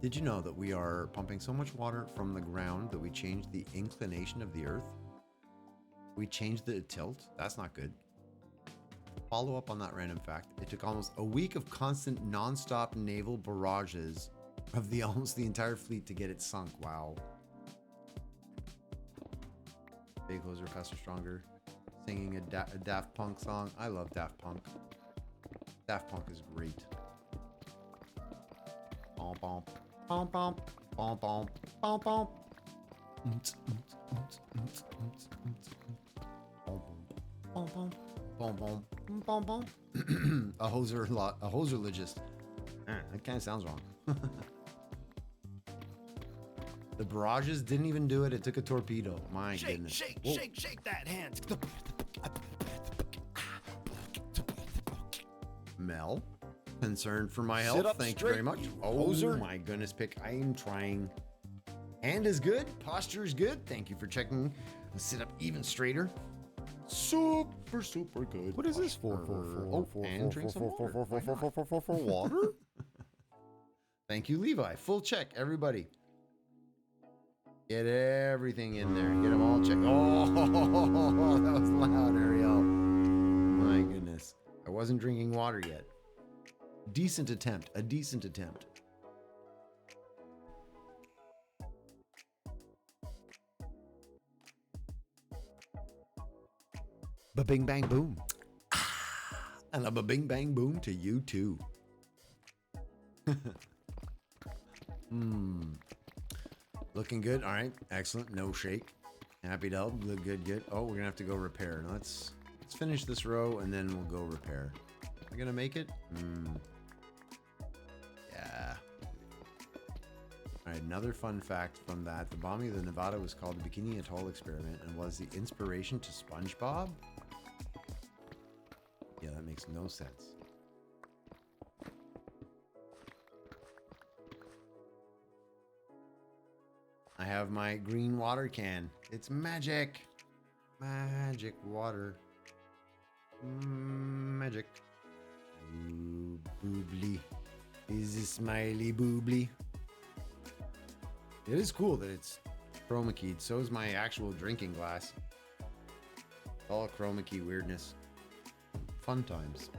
Did you know that we are pumping so much water from the ground that we changed the inclination of the earth? We changed the tilt. That's not good. Follow up on that random fact. It took almost a week of constant non-stop naval barrages of almost the entire fleet to get it sunk. Wow. Big Hoser, Faster, Stronger. Singing a Daft Punk song. I love Daft Punk. Daft Punk is great. Bom, bom, bom, bom, bom, bom, bom, bom. Bom, bom, bom, bom, bom, bom. A hoserologist. That kind of sounds wrong. The barrages didn't even do it. It took a torpedo. My goodness. Shake that hand. Mel, concerned for my Sit health. up Thank you very straight, much. you Oh hoser. my goodness, Pick. I am trying. Hand is good. Posture is good. Thank you for checking. Sit up even straight. Super good. What is this for? And drink some water. For water? Thank you, Levi. Full check, everybody. Get everything in there. Get them all checked. Oh, that was loud, Ariel. My goodness. I wasn't drinking water yet. Decent attempt. A decent attempt. Ba-bing bang boom. And a ba-bing bang boom to you too. Looking good. All right. Excellent. No shake. Happy to help. Look good. Oh, we're gonna have to go repair. Let's finish this row and then we'll go repair. Am I gonna make it? Yeah. All right. Another fun fact from that: the bombing of the Nevada was called the Bikini Atoll experiment and was the inspiration to SpongeBob. Yeah, that makes no sense. I have my green water can. It's magic. Magic water. Magic. Ooh, boobly. Is this smiley boobly? It is cool that it's chroma keyed. So is my actual drinking glass. All chroma key weirdness. Fun times.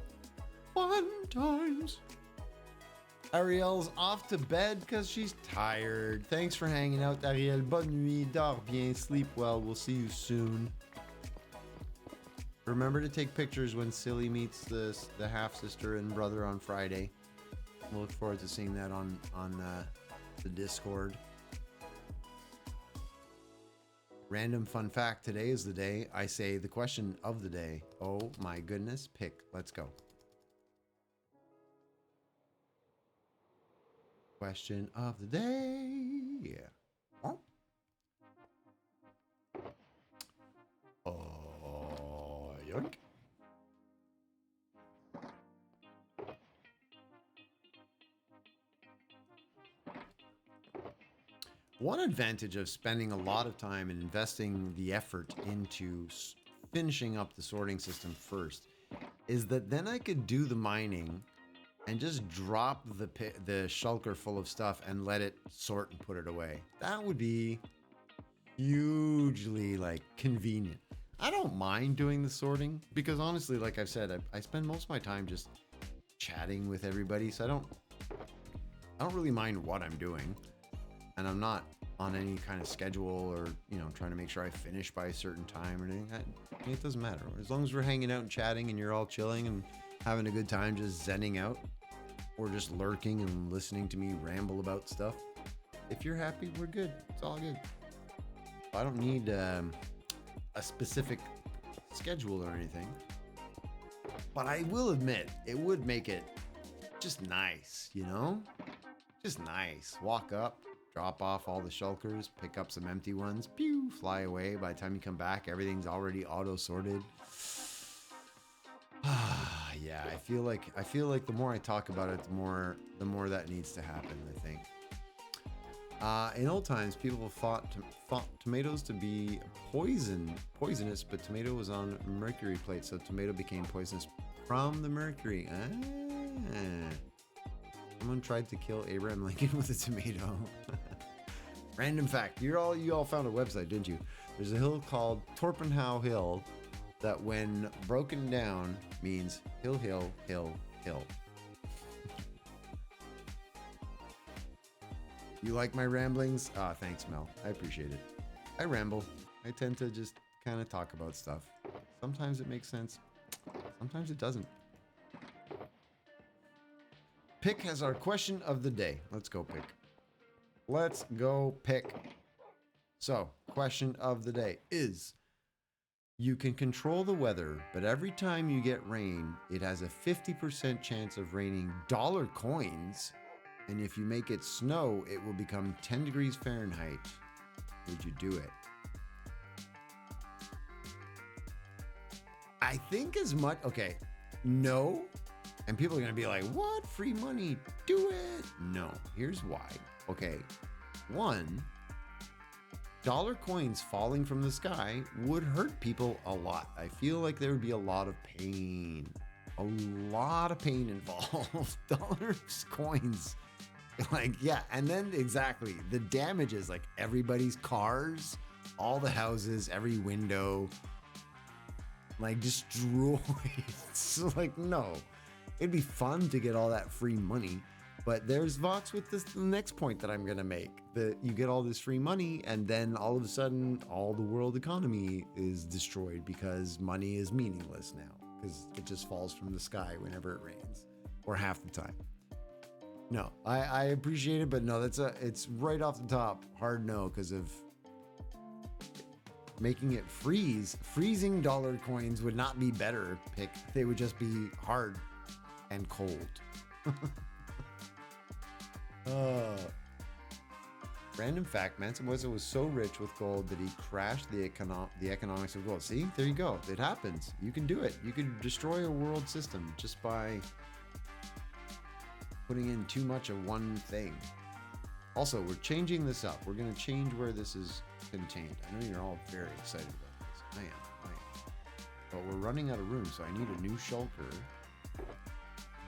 Fun times. Ariel's off to bed because she's tired. Thanks for hanging out, Ariel. Bonne nuit. Dors bien. Sleep well. We'll see you soon. Remember to take pictures when Silly meets the half-sister and brother on Friday. We'll look forward to seeing that on the Discord. Random fun fact. Today is the day I say the question of the day. Oh my goodness. Pick. Let's go. Question of the day. Yeah. Oh, yoink. One advantage of spending a lot of time and investing the effort into finishing up the sorting system first is that then I could do the mining and just drop the shulker full of stuff and let it sort and put it away. That would be hugely like convenient. I don't mind doing the sorting because honestly, like I've said, I spend most of my time just chatting with everybody, so I don't really mind what I'm doing, and I'm not on any kind of schedule or, you know, trying to make sure I finish by a certain time or anything. It doesn't matter. As long as we're hanging out and chatting and you're all chilling and having a good time, just zenning out or just lurking and listening to me ramble about stuff. If you're happy, we're good. It's all good. I don't need a specific schedule or anything. But I will admit, it would make it just nice, you know? Just nice. Walk up, drop off all the shulkers, pick up some empty ones, pew, fly away. By the time you come back, everything's already auto-sorted. Yeah, I feel like the more I talk about it, the more that needs to happen, I think. In old times, people thought tomatoes to be poisonous, but tomato was on mercury plate, so tomato became poisonous from the mercury. Someone tried to kill Abraham Lincoln with a tomato. Random fact. You all found a website, didn't you? There's a hill called Torpenhow Hill that when broken down means hill, hill, hill, hill. You like my ramblings? Thanks, Mel. I appreciate it. I ramble. I tend to just kind of talk about stuff. Sometimes it makes sense. Sometimes it doesn't. Pick has our question of the day. Let's go, Pick. Let's go, Pick. So, question of the day is, you can control the weather, but every time you get rain, it has a 50% chance of raining dollar coins. And if you make it snow, it will become 10 degrees Fahrenheit. Would you do it? I think as much... Okay, no. And people are going to be like, what? Free money? Do it. No. Here's why. Okay. One, dollar coins falling from the sky would hurt people a lot. I feel like there would be a lot of pain. A lot of pain involved. Dollars, coins. Like, yeah, and then exactly the damages, like everybody's cars, all the houses, every window, like destroyed. So like, no, it'd be fun to get all that free money, but there's Vox with this the next point that I'm gonna make, that you get all this free money and then all of a sudden all the world economy is destroyed because money is meaningless now because it just falls from the sky whenever it rains, or half the time. No, I appreciate it, but no, it's right off the top. Hard no, because of making it freeze. Freezing dollar coins would not be better, Pick. They would just be hard and cold. Random fact, Mansa Musa was so rich with gold that he crashed the economics of gold. See, there you go. It happens. You can do it. You can destroy a world system just by putting in too much of one thing. Also, we're changing this up. We're going to change where this is contained. I know you're all very excited about this. I am. But we're running out of room, so I need a new shulker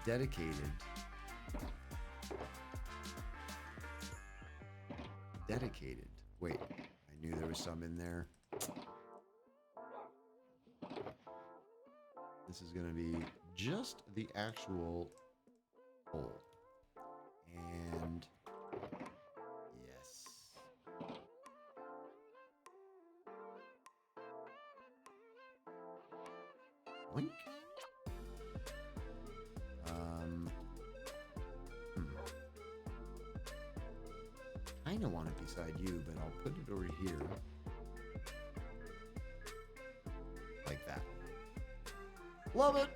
dedicated. Wait, I knew there was some in there. This is going to be just the actual hole. And yes. Blink. I don't want it beside you, but I'll put it over here. Like that. Love it.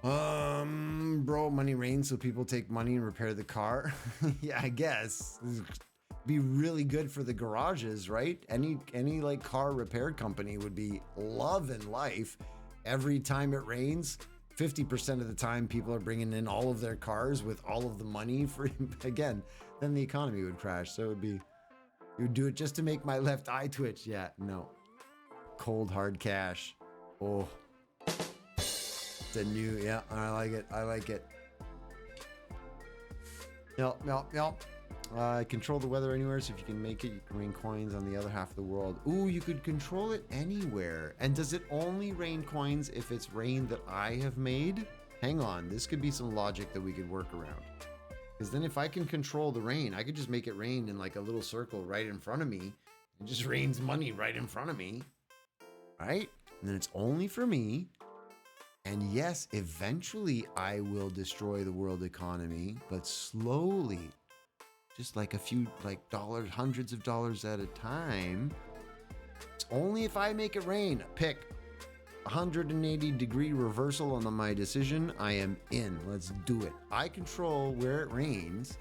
Bro, money rains, so people take money and repair the car. Yeah, I guess. Be really good for the garages, right? Any like car repair company would be loving life. Every time it rains, 50% of the time people are bringing in all of their cars with all of the money for, again, then the economy would crash. So you would do it just to make my left eye twitch. Yeah, no. Cold hard cash. Oh. The new, yeah, I like it. Yep. Control the weather anywhere, so if you can make it, you can rain coins on the other half of the world. Ooh, you could control it anywhere. And does it only rain coins if it's rain that I have made? Hang on, this could be some logic that we could work around. Because then if I can control the rain, I could just make it rain in like a little circle right in front of me. It just rains money right in front of me. Right? And then it's only for me. And yes, eventually I will destroy the world economy, but slowly, just like a few like dollars, hundreds of dollars at a time. It's only if I make it rain. Pick 180-degree reversal on my decision. I am in. Let's do it. I control where it rains,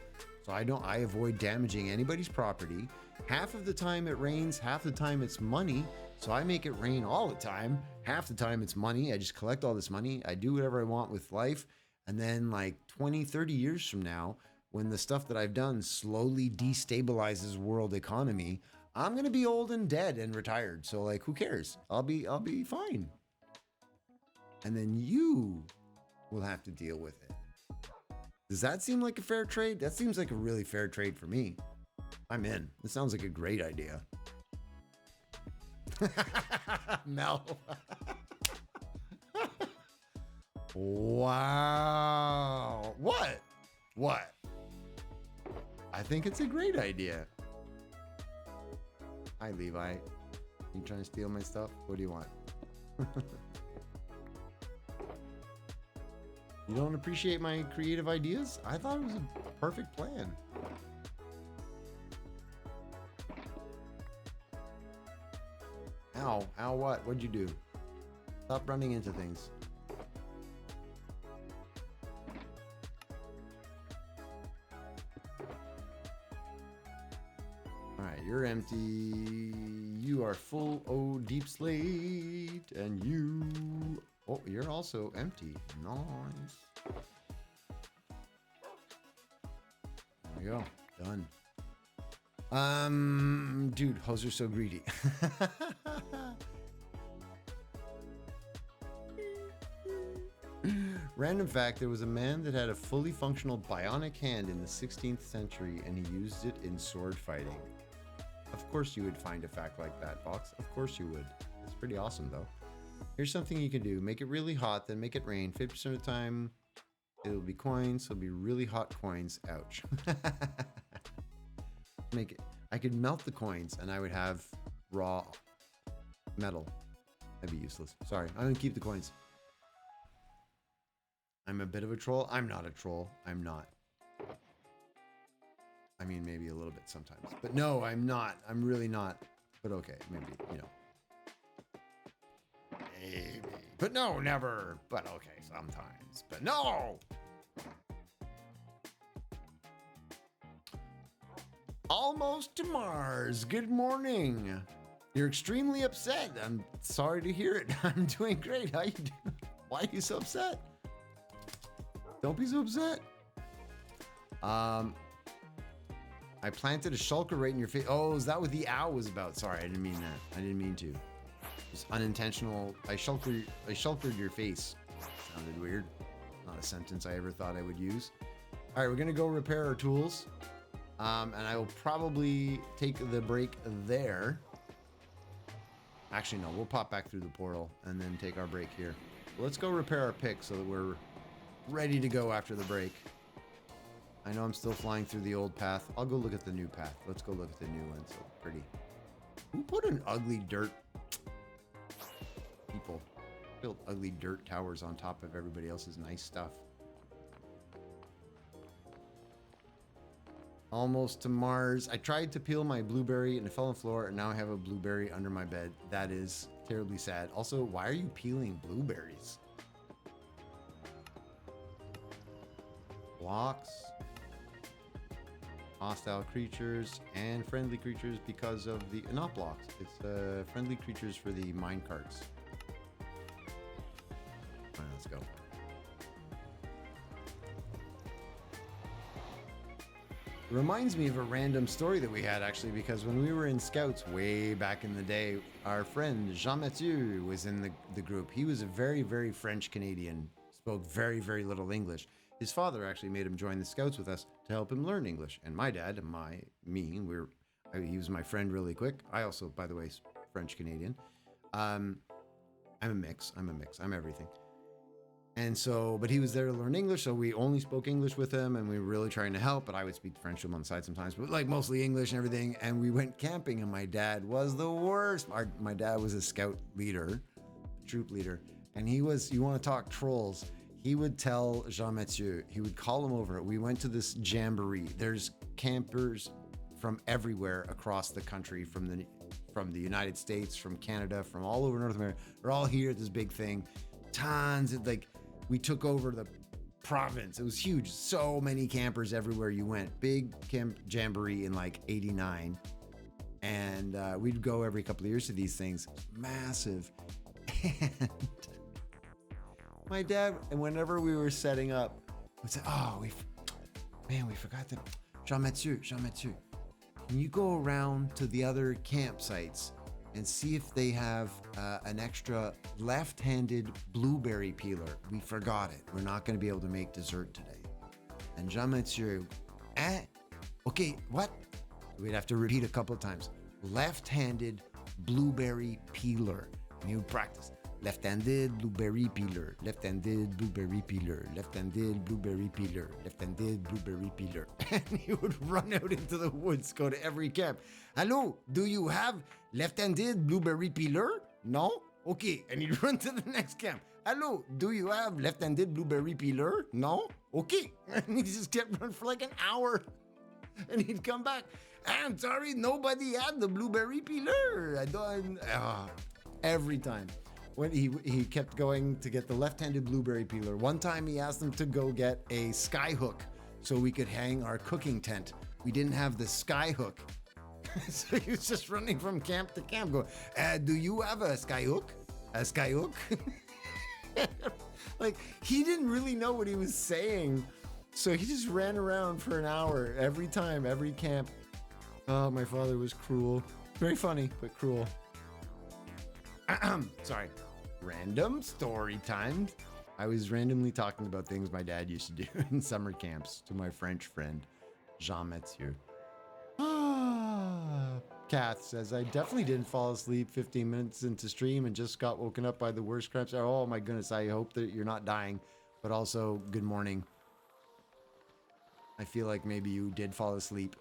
so I avoid damaging anybody's property. Half of the time it rains, half the time it's money. So I make it rain all the time. Half the time it's money. I just collect all this money. I do whatever I want with life. And then like 20, 30 years from now, when the stuff that I've done slowly destabilizes world economy, I'm going to be old and dead and retired. So like, who cares? I'll be fine. And then you will have to deal with it. Does that seem like a fair trade? That seems like a really fair trade for me. I'm in. This sounds like a great idea. Mel. Wow. What? What? I think it's a great idea. Hi, Levi. You trying to steal my stuff? What do you want? You don't appreciate my creative ideas? I thought it was a perfect plan. Ow. Ow, what? What'd you do? Stop running into things. Alright, you're empty. You are full, oh, deep slate. And you... Oh, you're also empty. Nice. There we go. Done. Dude, hoes are so greedy. Random fact, there was a man that had a fully functional bionic hand in the 16th century and he used it in sword fighting. Of course you would find a fact like that, Fox. Of course you would. It's pretty awesome though. Here's something you can do. Make it really hot, then make it rain. 50% of the time, it'll be coins. It'll be really hot coins. Ouch. Make it. I could melt the coins and I would have raw metal. That'd be useless. Sorry, I'm gonna keep the coins. I'm a bit of a troll. I'm not a troll. I'm not. I mean, maybe a little bit sometimes. But no, I'm not. I'm really not. But okay, maybe, you know. Maybe. But no, never. But okay, sometimes. But no! Almost to Mars. Good morning. You're extremely upset. I'm sorry to hear it. I'm doing great. How you doing? Why are you so upset? Don't be so upset. I planted a shulker right in your face. Oh, is that what the owl was about? Sorry, I didn't mean that. I didn't mean to. It's unintentional. I shulkered your face. Sounded weird. Not a sentence I ever thought I would use. All right, we're gonna go repair our tools. And I will probably take the break there. Actually, no, we'll pop back through the portal and then take our break here. Let's go repair our pick so that we're ready to go after the break. I know I'm still flying through the old path. I'll go look at the new path. Let's go look at the new one. So pretty. Who put an ugly dirt? People built ugly dirt towers on top of everybody else's nice stuff. Almost to Mars. I tried to peel my blueberry and it fell on the floor and now I have a blueberry under my bed. That is terribly sad. Also, why are you peeling blueberries? Blocks. Hostile creatures and friendly creatures because of the... Not blocks. It's friendly creatures for the mine carts. Alright, let's go. It reminds me of a random story that we had actually, because when we were in Scouts way back in the day, our friend Jean-Mathieu was in the group. He was a very, very French Canadian, spoke very, very little English. His father actually made him join the Scouts with us to help him learn English. And my dad and he was my friend really quick. I also, by the way, French Canadian. I'm a mix. I'm everything. And so, but he was there to learn English, so we only spoke English with him, and we were really trying to help. But I would speak French to him on the side sometimes, but like mostly English and everything. And we went camping, and my dad was the worst. My dad was a scout leader, troop leader, and he was. You want to talk trolls? He would tell Jean Mathieu. He would call him over. We went to this jamboree. There's campers from everywhere across the country, from the United States, from Canada, from all over North America. They're all here at this big thing. Tons of like. We took over the province. It was huge. So many campers everywhere you went. Big camp jamboree in like 89. And we'd go every couple of years to these things. Massive. And my dad, and whenever we were setting up, would say, oh, we forgot that. Jean Mathieu, can you go around to the other campsites and see if they have an extra left-handed blueberry peeler? We forgot it. We're not going to be able to make dessert today. And Jean Mathieu, okay, what? We'd have to repeat a couple of times. Left-handed blueberry peeler. And he would practice. Left-handed blueberry peeler. Left-handed blueberry peeler. Left-handed blueberry peeler. Left-handed blueberry peeler. And he would run out into the woods, go to every camp. Hello, do you have left-handed blueberry peeler? No? Okay. And he'd run to the next camp. Hello, do you have left-handed blueberry peeler? No? Okay. And he just kept running for like an hour. And he'd come back. I'm sorry, nobody had the blueberry peeler. I don't. Every time. When he kept going to get the left-handed blueberry peeler. One time he asked them to go get a sky hook so we could hang our cooking tent. We didn't have the sky hook. So he was just running from camp to camp going, do you have a sky hook? A sky hook? Like, he didn't really know what he was saying. So he just ran around for an hour every time, every camp. Oh, my father was cruel. Very funny, but cruel. Sorry. Random story time. I was randomly talking about things my dad used to do in summer camps to my French friend, Jean Mathieu. Kath says, I definitely didn't fall asleep 15 minutes into stream and just got woken up by the worst cramps. Oh my goodness, I hope that you're not dying, but also good morning. I feel like maybe you did fall asleep.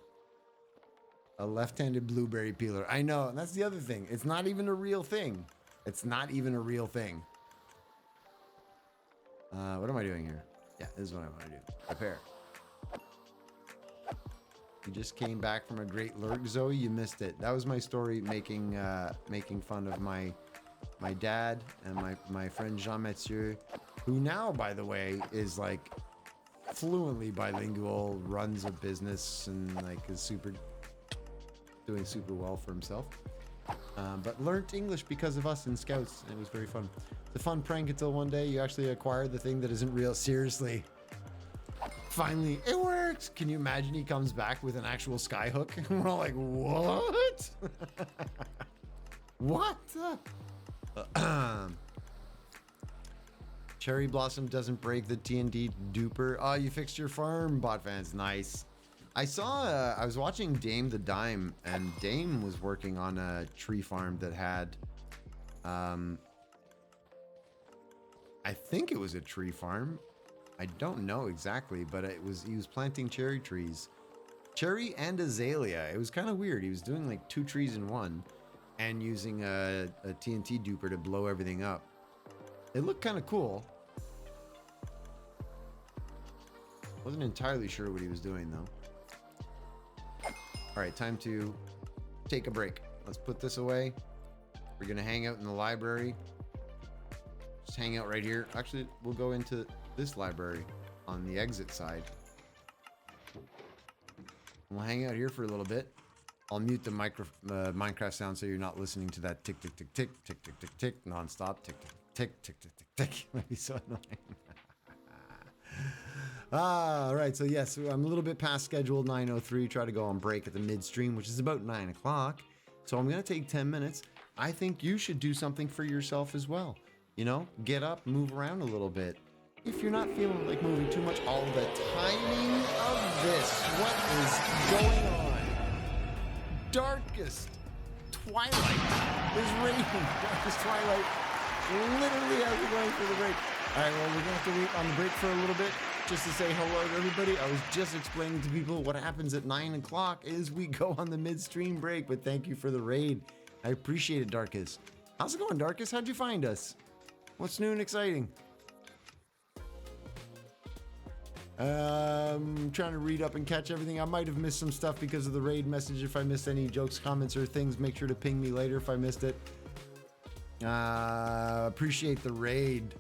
A left-handed blueberry peeler. I know, and that's the other thing. It's not even a real thing. It's not even a real thing. What am I doing here? Yeah, this is what I want to do. Prepare. You just came back from a great lurk, Zoe. You missed it. That was my story making fun of my dad and my friend Jean Mathieu, who now, by the way, is like fluently bilingual, runs a business, and like is doing super well for himself. But learned English because of us in Scouts, and it was very fun. It's a fun prank until one day you actually acquire the thing that isn't real. Seriously. Finally, it works. Can you imagine he comes back with an actual sky hook? And we're all like, what? What? Cherry Blossom doesn't break the TNT duper. Oh, you fixed your farm, bot fans. Nice. I saw, I was watching Dame the Dime, and Dame was working on a tree farm that had, I think it was a tree farm. I don't know exactly, but he was planting cherry trees. Cherry and azalea. It was kind of weird. He was doing like 2 trees in one and using a TNT duper to blow everything up. It looked kind of cool. Wasn't entirely sure what he was doing though. All right, time to take a break. Let's put this away. We're gonna hang out in the library. Just hang out right here. Actually, we'll go into this library on the exit side. We'll hang out here for a little bit. I'll mute the Minecraft sound so you're not listening to that tick, tick, tick, tick, tick, tick, tick, tick, nonstop. Tick, tick, tick, tick, tick, tick. That'd be so annoying. All right, so yes, I'm a little bit past schedule, 9:03. Try to go on break at the midstream, which is about 9 o'clock. So I'm gonna take 10 minutes. I think you should do something for yourself as well. You know, get up, move around a little bit. If you're not feeling like moving too much, all the timing of this, what is going on? Darkest twilight is raining. Darkest twilight, literally as we're going through the break. All right, well, we're gonna have to wait on the break for a little bit just to say hello to everybody. I was just explaining to people what happens at 9 o'clock is we go on the midstream break, but thank you for the raid. I appreciate it, Darkus. How's it going, Darkus? How'd you find us? What's new and exciting? Trying to read up and catch everything. I might have missed some stuff because of the raid message. If I missed any jokes, comments, or things, make sure to ping me later if I missed it. Appreciate the raid.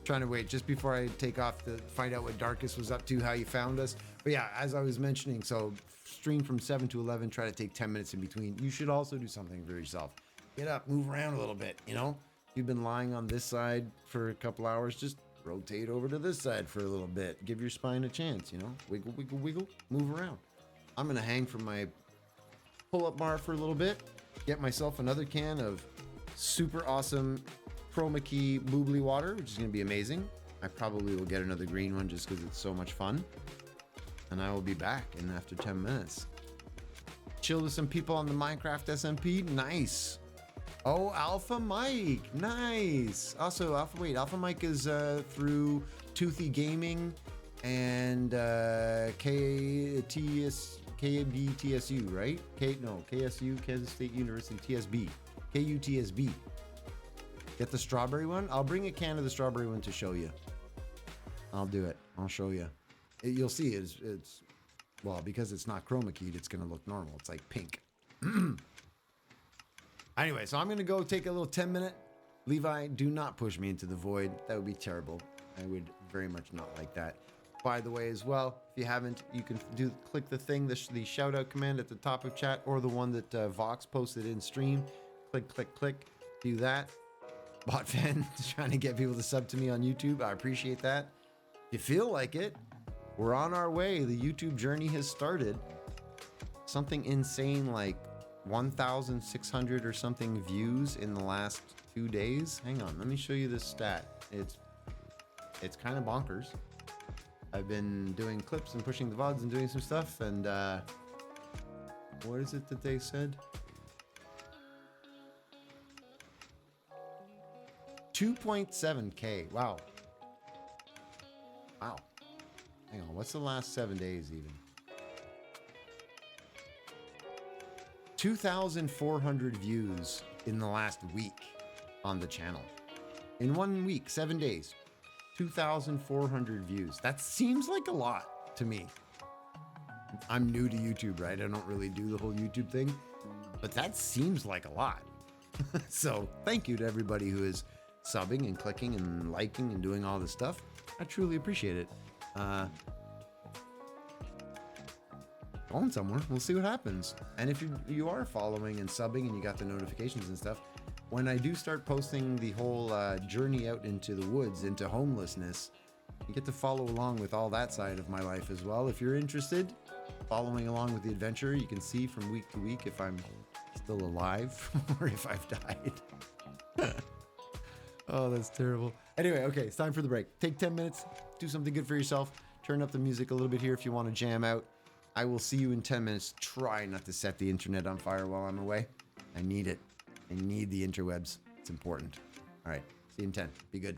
Trying to wait just before I take off to find out what Darkus was up to, how you found us. But yeah, as I was mentioning, so stream from 7 to 11, try to take 10 minutes in between. You should also do something for yourself. Get up, move around a little bit, you know? You've been lying on this side for a couple hours, just rotate over to this side for a little bit. Give your spine a chance, you know? Wiggle, wiggle, wiggle, move around. I'm gonna hang from my pull-up bar for a little bit, get myself another can of super awesome Chroma Key Boobly water, which is going to be amazing. I probably will get another green one just because it's so much fun. And I will be back in after 10 minutes. Chill with some people on the Minecraft SMP. Nice. Oh, Alpha Mike. Nice. Also, Alpha Mike is through Toothy Gaming and KBTSU, right? KSU, Kansas State University, TSB. KUTSB. Get the strawberry one. I'll bring a can of the strawberry one to show you. I'll do it. I'll show you. You'll see it's well, because it's not chroma keyed, it's going to look normal. It's like pink. Anyway, so I'm going to go take a little 10-minute. Levi, do not push me into the void. That would be terrible. I would very much not like that. By the way, as well, if you haven't, you can click the thing, the shout out command at the top of chat, or the one that Vox posted in stream. Click, click, click. Do that. Bot fan trying to get people to sub to me on YouTube. I appreciate that. If you feel like it, we're on our way. The YouTube journey has started. Something insane like 1,600 or something views in the last 2 days. Hang on, let me show you this stat. It's kind of bonkers. I've been doing clips and pushing the VODs and doing some stuff, and what is it that they said? 2.7K. Wow. Wow. Hang on, what's the last 7 days even? 2,400 views in the last week on the channel. In 1 week, 7 days. 2,400 views. That seems like a lot to me. I'm new to YouTube, right? I don't really do the whole YouTube thing, but that seems like a lot. So thank you to everybody who is subbing and clicking and liking and doing all this stuff. I truly appreciate it. Going somewhere. We'll see what happens. And if you are following and subbing and you got the notifications and stuff, when I do start posting the whole journey out into the woods, into homelessness, you get to follow along with all that side of my life as well. If you're interested, following along with the adventure, you can see from week to week if I'm still alive or if I've died. Oh, that's terrible. Anyway, okay, it's time for the break. Take 10 minutes, do something good for yourself. Turn up the music a little bit here if you want to jam out. I will see you in 10 minutes. Try not to set the internet on fire while I'm away. I need it. I need the interwebs. It's important. All right, see you in 10. Be good.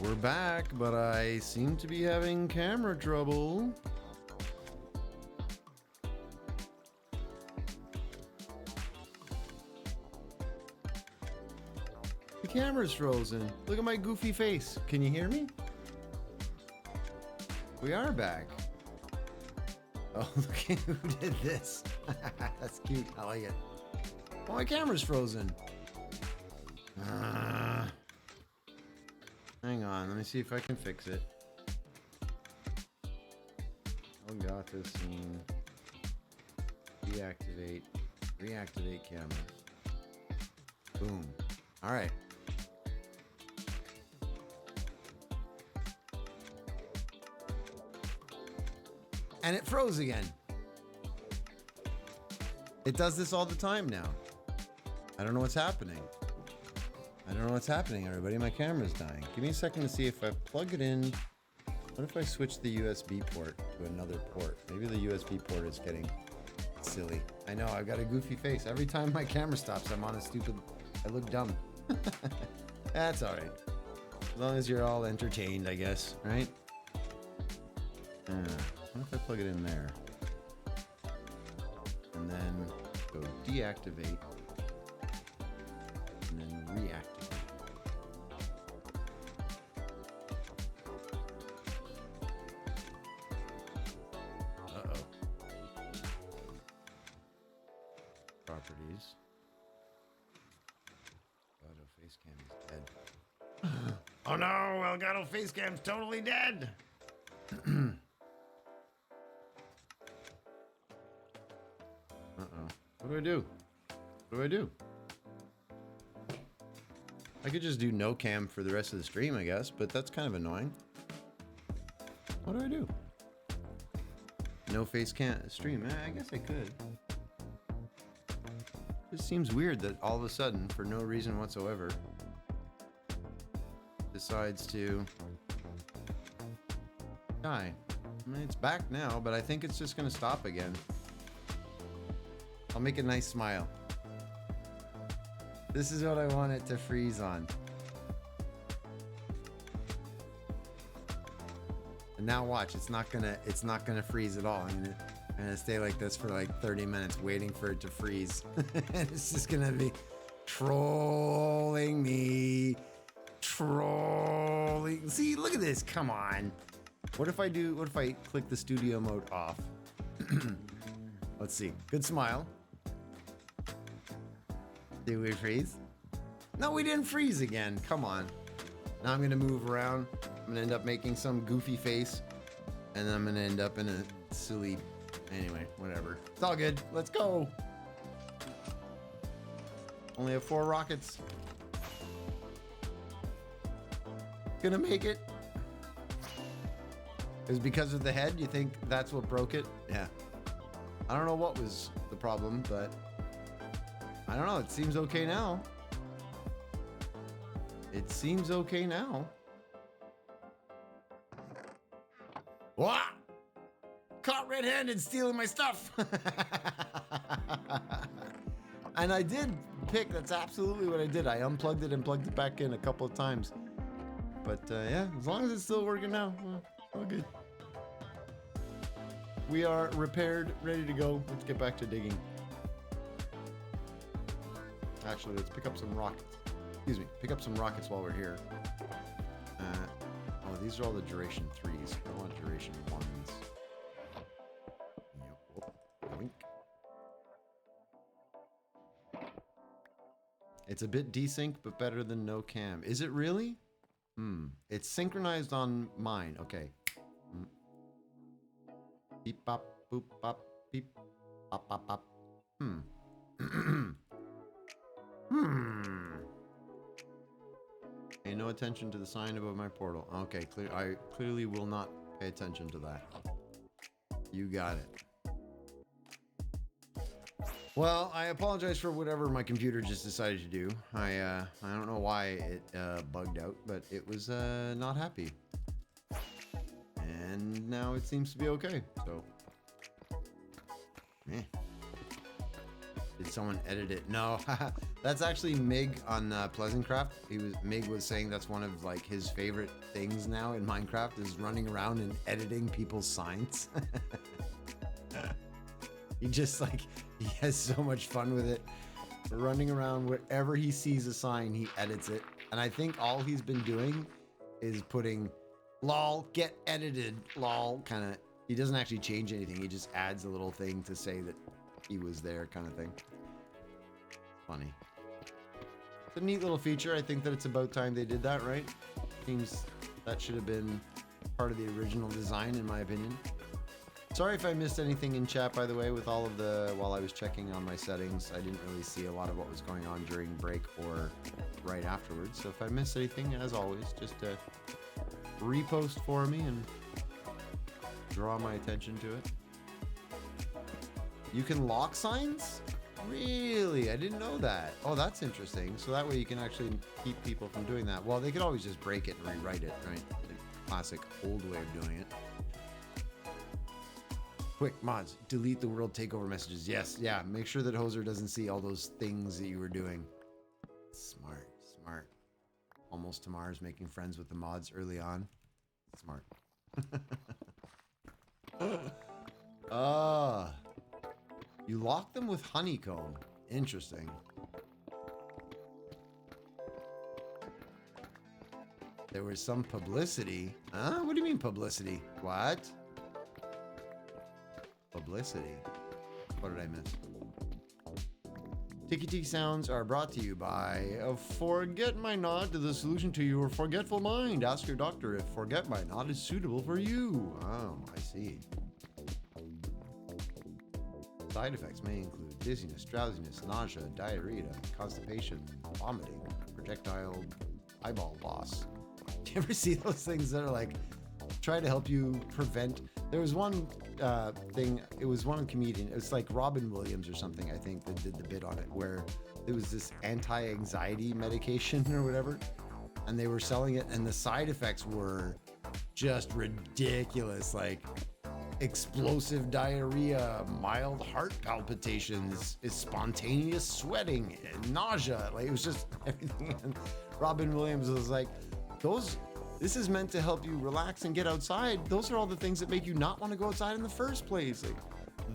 We're back, but I seem to be having camera trouble. The camera's frozen. Look at my goofy face. Can you hear me? We are back. Oh, look at who did this. That's cute. I like it. Oh, my camera's frozen. Hang on. Let me see if I can fix it. Oh, got this scene. Deactivate. Reactivate camera. Boom. All right. And it froze again. It does this all the time now. I don't know what's happening. I don't know what's happening, everybody. My camera's dying. Give me a second to see if I plug it in. What if I switch the USB port to another port? Maybe the USB port is getting silly. I know, I've got a goofy face. Every time my camera stops, I'm on a stupid... I look dumb. That's all right. As long as you're all entertained, I guess, right? What if I plug it in there? And then go deactivate. And then reactivate. Uh-oh. Properties. Elgato Facecam is dead. Oh no, Elgato Facecam's totally dead! What do I do? What do I do? I could just do no cam for the rest of the stream, I guess, but that's kind of annoying. What do I do? No face cam stream. I guess I could. It seems weird that all of a sudden, for no reason whatsoever, decides to die. I mean, it's back now, but I think it's just gonna stop again. I'll make a nice smile. This is what I want it to freeze on. And now watch, it's not gonna freeze at all. I'm gonna stay like this for like 30 minutes waiting for it to freeze. And it's just gonna be trolling me. Trolling. See, look at this, come on. What if I click the studio mode off? Let's see, good smile. Did we freeze? No, we didn't freeze again. Come on. Now I'm gonna move around. I'm gonna end up making some goofy face. And then I'm gonna end up in a silly... Anyway, whatever. It's all good. Let's go. Only have 4 rockets. Gonna make it. Is it because of the head? You think that's what broke it? Yeah. I don't know what was the problem, but... I don't know, it seems okay now. It seems okay now. What? Caught red-handed stealing my stuff. And I did pick, that's absolutely what I did. I unplugged it and plugged it back in a couple of times. But yeah, as long as it's still working now, all good. We are repaired, ready to go. Let's get back to digging. Actually, let's pick up some rockets. Excuse me, pick up some rockets while we're here. Oh, these are all the duration 3s. I want duration 1s. Yep. Wink. It's a bit desync, but better than no cam. Is it really? It's synchronized on mine. Okay. Beep bop boop bop beep bop bop bop. Pay no attention to the sign above my portal. Okay, I clearly will not pay attention to that. You got it. Well, I apologize for whatever my computer just decided to do. I don't know why it bugged out, but it was not happy. And now it seems to be okay. So, Did someone edit it? No, that's actually Mig on Pleasantcraft. Mig was saying that's one of like his favorite things now in Minecraft is running around and editing people's signs. He has so much fun with it. Running around wherever he sees a sign, he edits it. And I think all he's been doing is putting lol, get edited, lol, kind of. He doesn't actually change anything. He just adds a little thing to say that he was there, kind of thing. Funny. It's a neat little feature. I think that it's about time they did that, right? Seems that should have been part of the original design, in my opinion. Sorry if I missed anything in chat, by the way, with all of the, while I was checking on my settings, I didn't really see a lot of what was going on during break or right afterwards. So if I missed anything, as always, just repost for me and draw my attention to it. You can lock signs? Really? I didn't know that. Oh, that's interesting. So that way you can actually keep people from doing that. Well, they could always just break it and rewrite it, right? The classic old way of doing it. Quick, mods, delete the world takeover messages. Yes, yeah, make sure that Hoser doesn't see all those things that you were doing. Smart, smart. Almost to Mars, making friends with the mods early on. Smart. You lock them with honeycomb. Interesting. There was some publicity. Huh? What do you mean publicity? What? Publicity. What did I miss? Tiki Tiki sounds are brought to you by Forget My Not to the solution to your forgetful mind. Ask your doctor if Forget My Not is suitable for you. Oh, I see. Side effects may include dizziness, drowsiness, nausea, diarrhea, constipation, vomiting, projectile eyeball loss. Do you ever see those things that are like try to help you prevent? There was one thing, it was one comedian, it was like Robin Williams or something, I think, that did the bit on it, where it was this anti-anxiety medication or whatever, and they were selling it, and the side effects were just ridiculous, like explosive diarrhea, mild heart palpitations, spontaneous sweating, and nausea. Like, it was just everything. And Robin Williams was like, this is meant to help you relax and get outside. Those are all the things that make you not want to go outside in the first place. Like,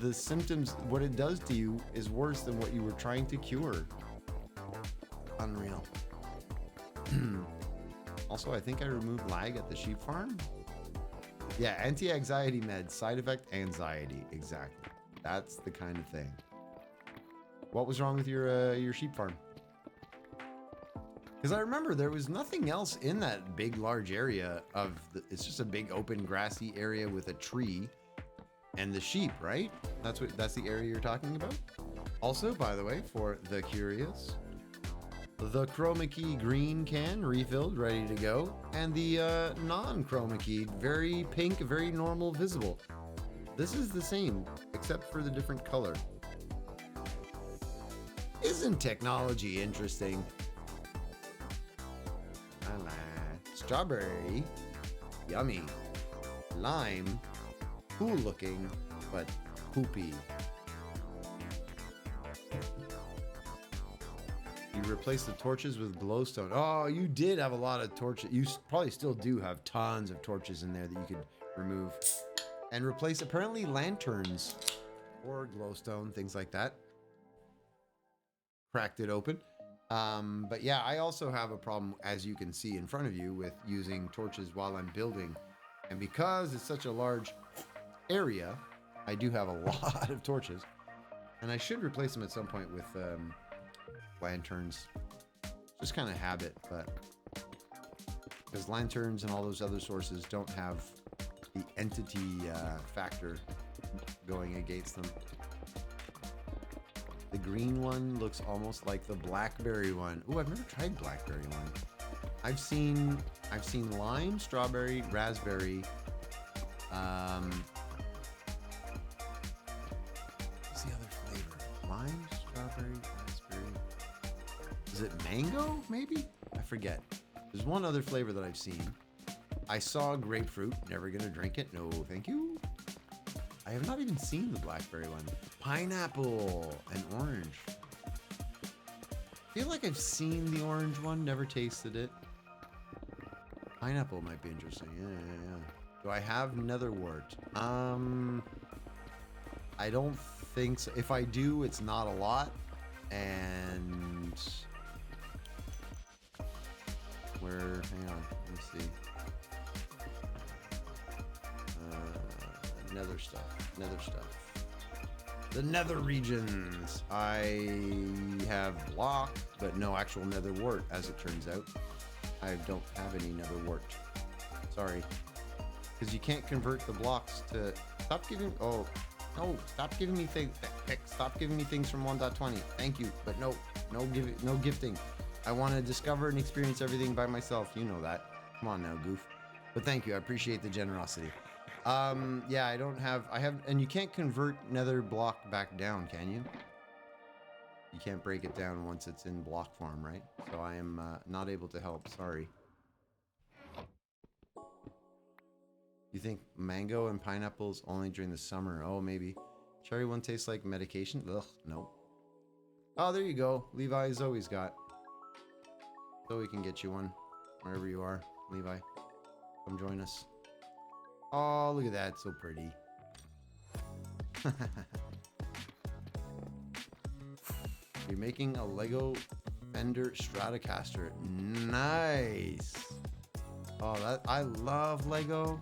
the symptoms, what it does to you is worse than what you were trying to cure. Unreal. Also, I think I removed lag at the sheep farm. Yeah, anti-anxiety meds, side effect, anxiety. Exactly. That's the kind of thing. What was wrong with your sheep farm? Because I remember there was nothing else in that big, large area of it's just a big, open, grassy area with a tree and the sheep, right? That's the area you're talking about? Also, by the way, for the curious, the chroma key green can refilled, ready to go, and the non-chroma keyed, very pink, very normal, visible. This is the same, except for the different color. Isn't technology interesting? Strawberry, yummy. Lime, cool looking, but poopy. You replace the torches with glowstone. Oh, you did have a lot of torches. You probably still do have tons of torches in there that you could remove and replace apparently lanterns or glowstone, things like that. Cracked it open. But yeah, I also have a problem, as you can see in front of you, with using torches while I'm building. And because it's such a large area, I do have a lot of torches. And I should replace them at some point with lanterns. Just kind of habit, but because lanterns and all those other sources don't have the entity factor going against them. The green one looks almost like the blackberry one. Ooh, I've never tried blackberry one. I've seen lime, strawberry, raspberry. What's the other flavor? Lime, strawberry, raspberry. Is it mango, maybe? I forget. There's one other flavor that I've seen. I saw grapefruit. Never gonna drink it. No, thank you. I have not even seen the blackberry one. Pineapple and orange. feel like I've seen the orange one, never tasted it. Pineapple might be interesting. Yeah. Do I have netherwort? I don't think so. If I do, it's not a lot. And where? Hang on. Let me see. Nether stuff. The nether regions. I have block, but no actual nether wart, as it turns out. I don't have any nether wart. Sorry. Because you can't convert the blocks to... Stop giving... Oh, no. Stop giving me things. Stop giving me things from 1.20. Thank you. But no gifting. I want to discover and experience everything by myself. You know that. Come on now, goof. But thank you. I appreciate the generosity. Yeah, I have, and you can't convert nether block back down, can you? You can't break it down once it's in block form, right? So I am not able to help, sorry. You think mango and pineapples only during the summer? Oh, maybe. Cherry one tastes like medication? Ugh, no. Oh, there you go. Levi Zoe's got. Zoe can get you one, wherever you are. Levi, come join us. Oh, look at that. So pretty. You're making a Lego Fender Stratocaster. Nice. Oh, I love Lego.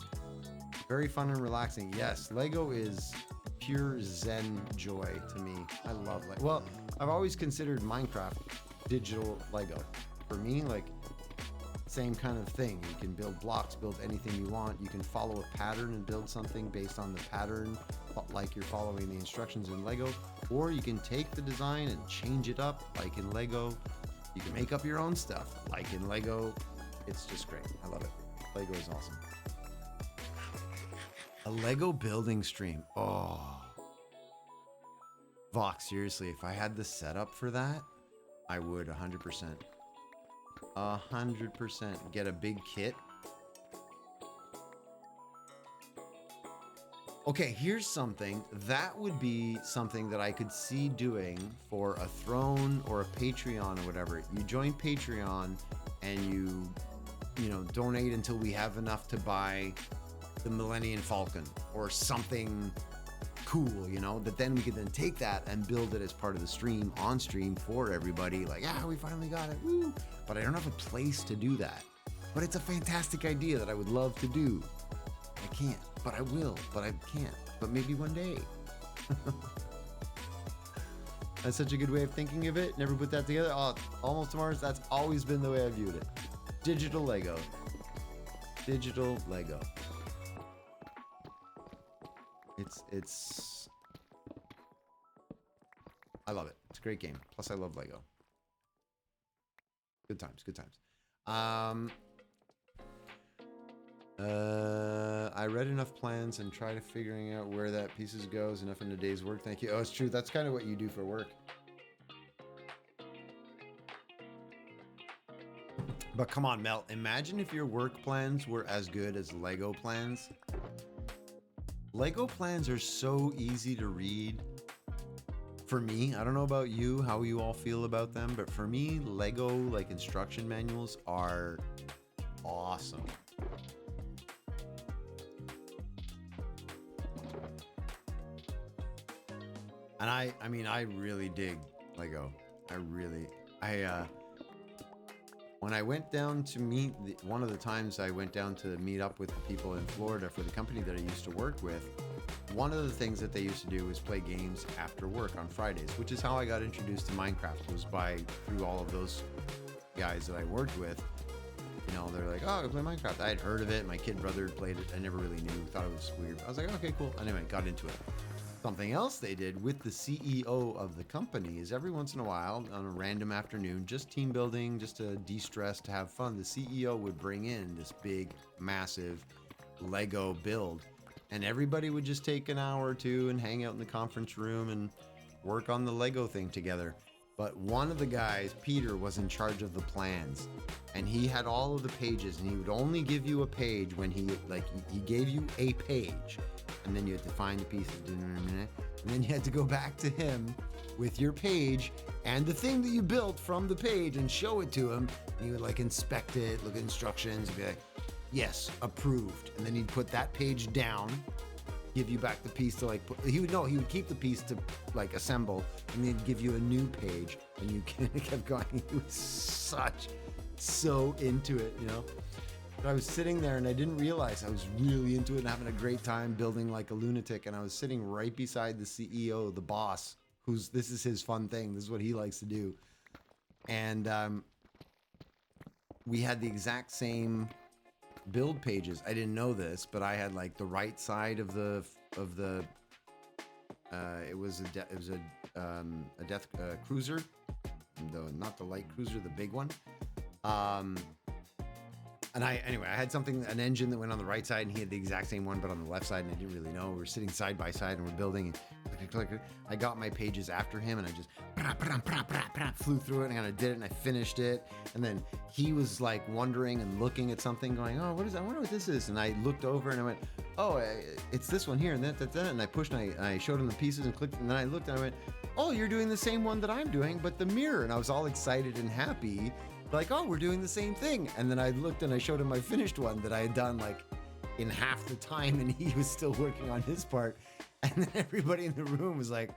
Very fun and relaxing. Yes, Lego is pure Zen joy to me. I love Lego. Well, I've always considered Minecraft digital Lego. For me, like, same kind of thing. You can build blocks, build anything you want. You can follow a pattern and build something based on the pattern, like you're following the instructions in Lego. Or you can take the design and change it up, like in Lego. You can make up your own stuff, like in Lego. It's just great. I love it. Lego is awesome. A Lego building stream. Oh. Vox, seriously, if I had the setup for that, I would 100%. 100%. Get a big kit. Okay, here's something. That would be something that I could see doing for a throne or a Patreon or whatever. You join Patreon and you know, donate until we have enough to buy the Millennium Falcon or something cool, you know, that then we could then take that and build it as part of the stream, on stream for everybody. Like, yeah, we finally got it. Woo! But I don't have a place to do that. But it's a fantastic idea that I would love to do. I can't, but I will, but I can't. But maybe one day. That's such a good way of thinking of it. Never put that together. Oh, Almost Mars, that's always been the way I viewed it. Digital Lego. Digital Lego. It's I love it. It's a great game. Plus I love Lego. Good times, good times. I read enough plans and tried figuring out where that pieces goes enough in a day's work. Thank you. Oh, it's true. That's kind of what you do for work. But come on, Mel. Imagine if your work plans were as good as Lego plans. Lego plans are so easy to read. For me, I don't know about you, how you all feel about them, but for me, Lego like instruction manuals are awesome. And I mean, I really dig Lego. When I went down to meet, one of the times I went down to meet up with the people in Florida for the company that I used to work with, one of the things that they used to do was play games after work on Fridays, which is how I got introduced to Minecraft, was through all of those guys that I worked with. You know, they're like, oh, I play Minecraft. I had heard of it. My kid brother played it. I never really knew, thought it was weird. I was like, okay, cool. Anyway, got into it. Something else they did with the CEO of the company is every once in a while, on a random afternoon, just team building, just to de-stress, to have fun, the CEO would bring in this big, massive Lego build. And everybody would just take an hour or two and hang out in the conference room and work on the Lego thing together. But one of the guys, Peter, was in charge of the plans. And he had all of the pages, and he would only give you a page when he gave you a page. And then you had to find the pieces, and then you had to go back to him with your page and the thing that you built from the page and show it to him. And he would like inspect it, look at instructions, and be like, yes, approved. And then he'd put that page down, give you back the piece to like he would keep the piece to like assemble, and then give you a new page, and you kept going. He was so into it, you know. But I was sitting there and I didn't realize I was really into it and having a great time building like a lunatic. And I was sitting right beside the CEO, the boss, this is his fun thing. This is what he likes to do. And we had the exact same build pages. I didn't know this, but I had like the right side of the it was a death cruiser, not the light cruiser, the big one. And I had an engine that went on the right side, and he had the exact same one, but on the left side, and I didn't really know. We were sitting side by side, and we're building, and I got my pages after him, and I just flew through it, and I kind of did it, and I finished it. And then he was like wondering and looking at something, going, "Oh, what is that? I wonder what this is." And I looked over, and I went, "Oh, it's this one here," and that. And I pushed, and I showed him the pieces and clicked, and then I looked, and I went, "Oh, you're doing the same one that I'm doing, but the mirror." And I was all excited and happy. Like, oh, we're doing the same thing. And then I looked and I showed him my finished one that I had done like in half the time, and he was still working on his part. And then everybody in the room was like,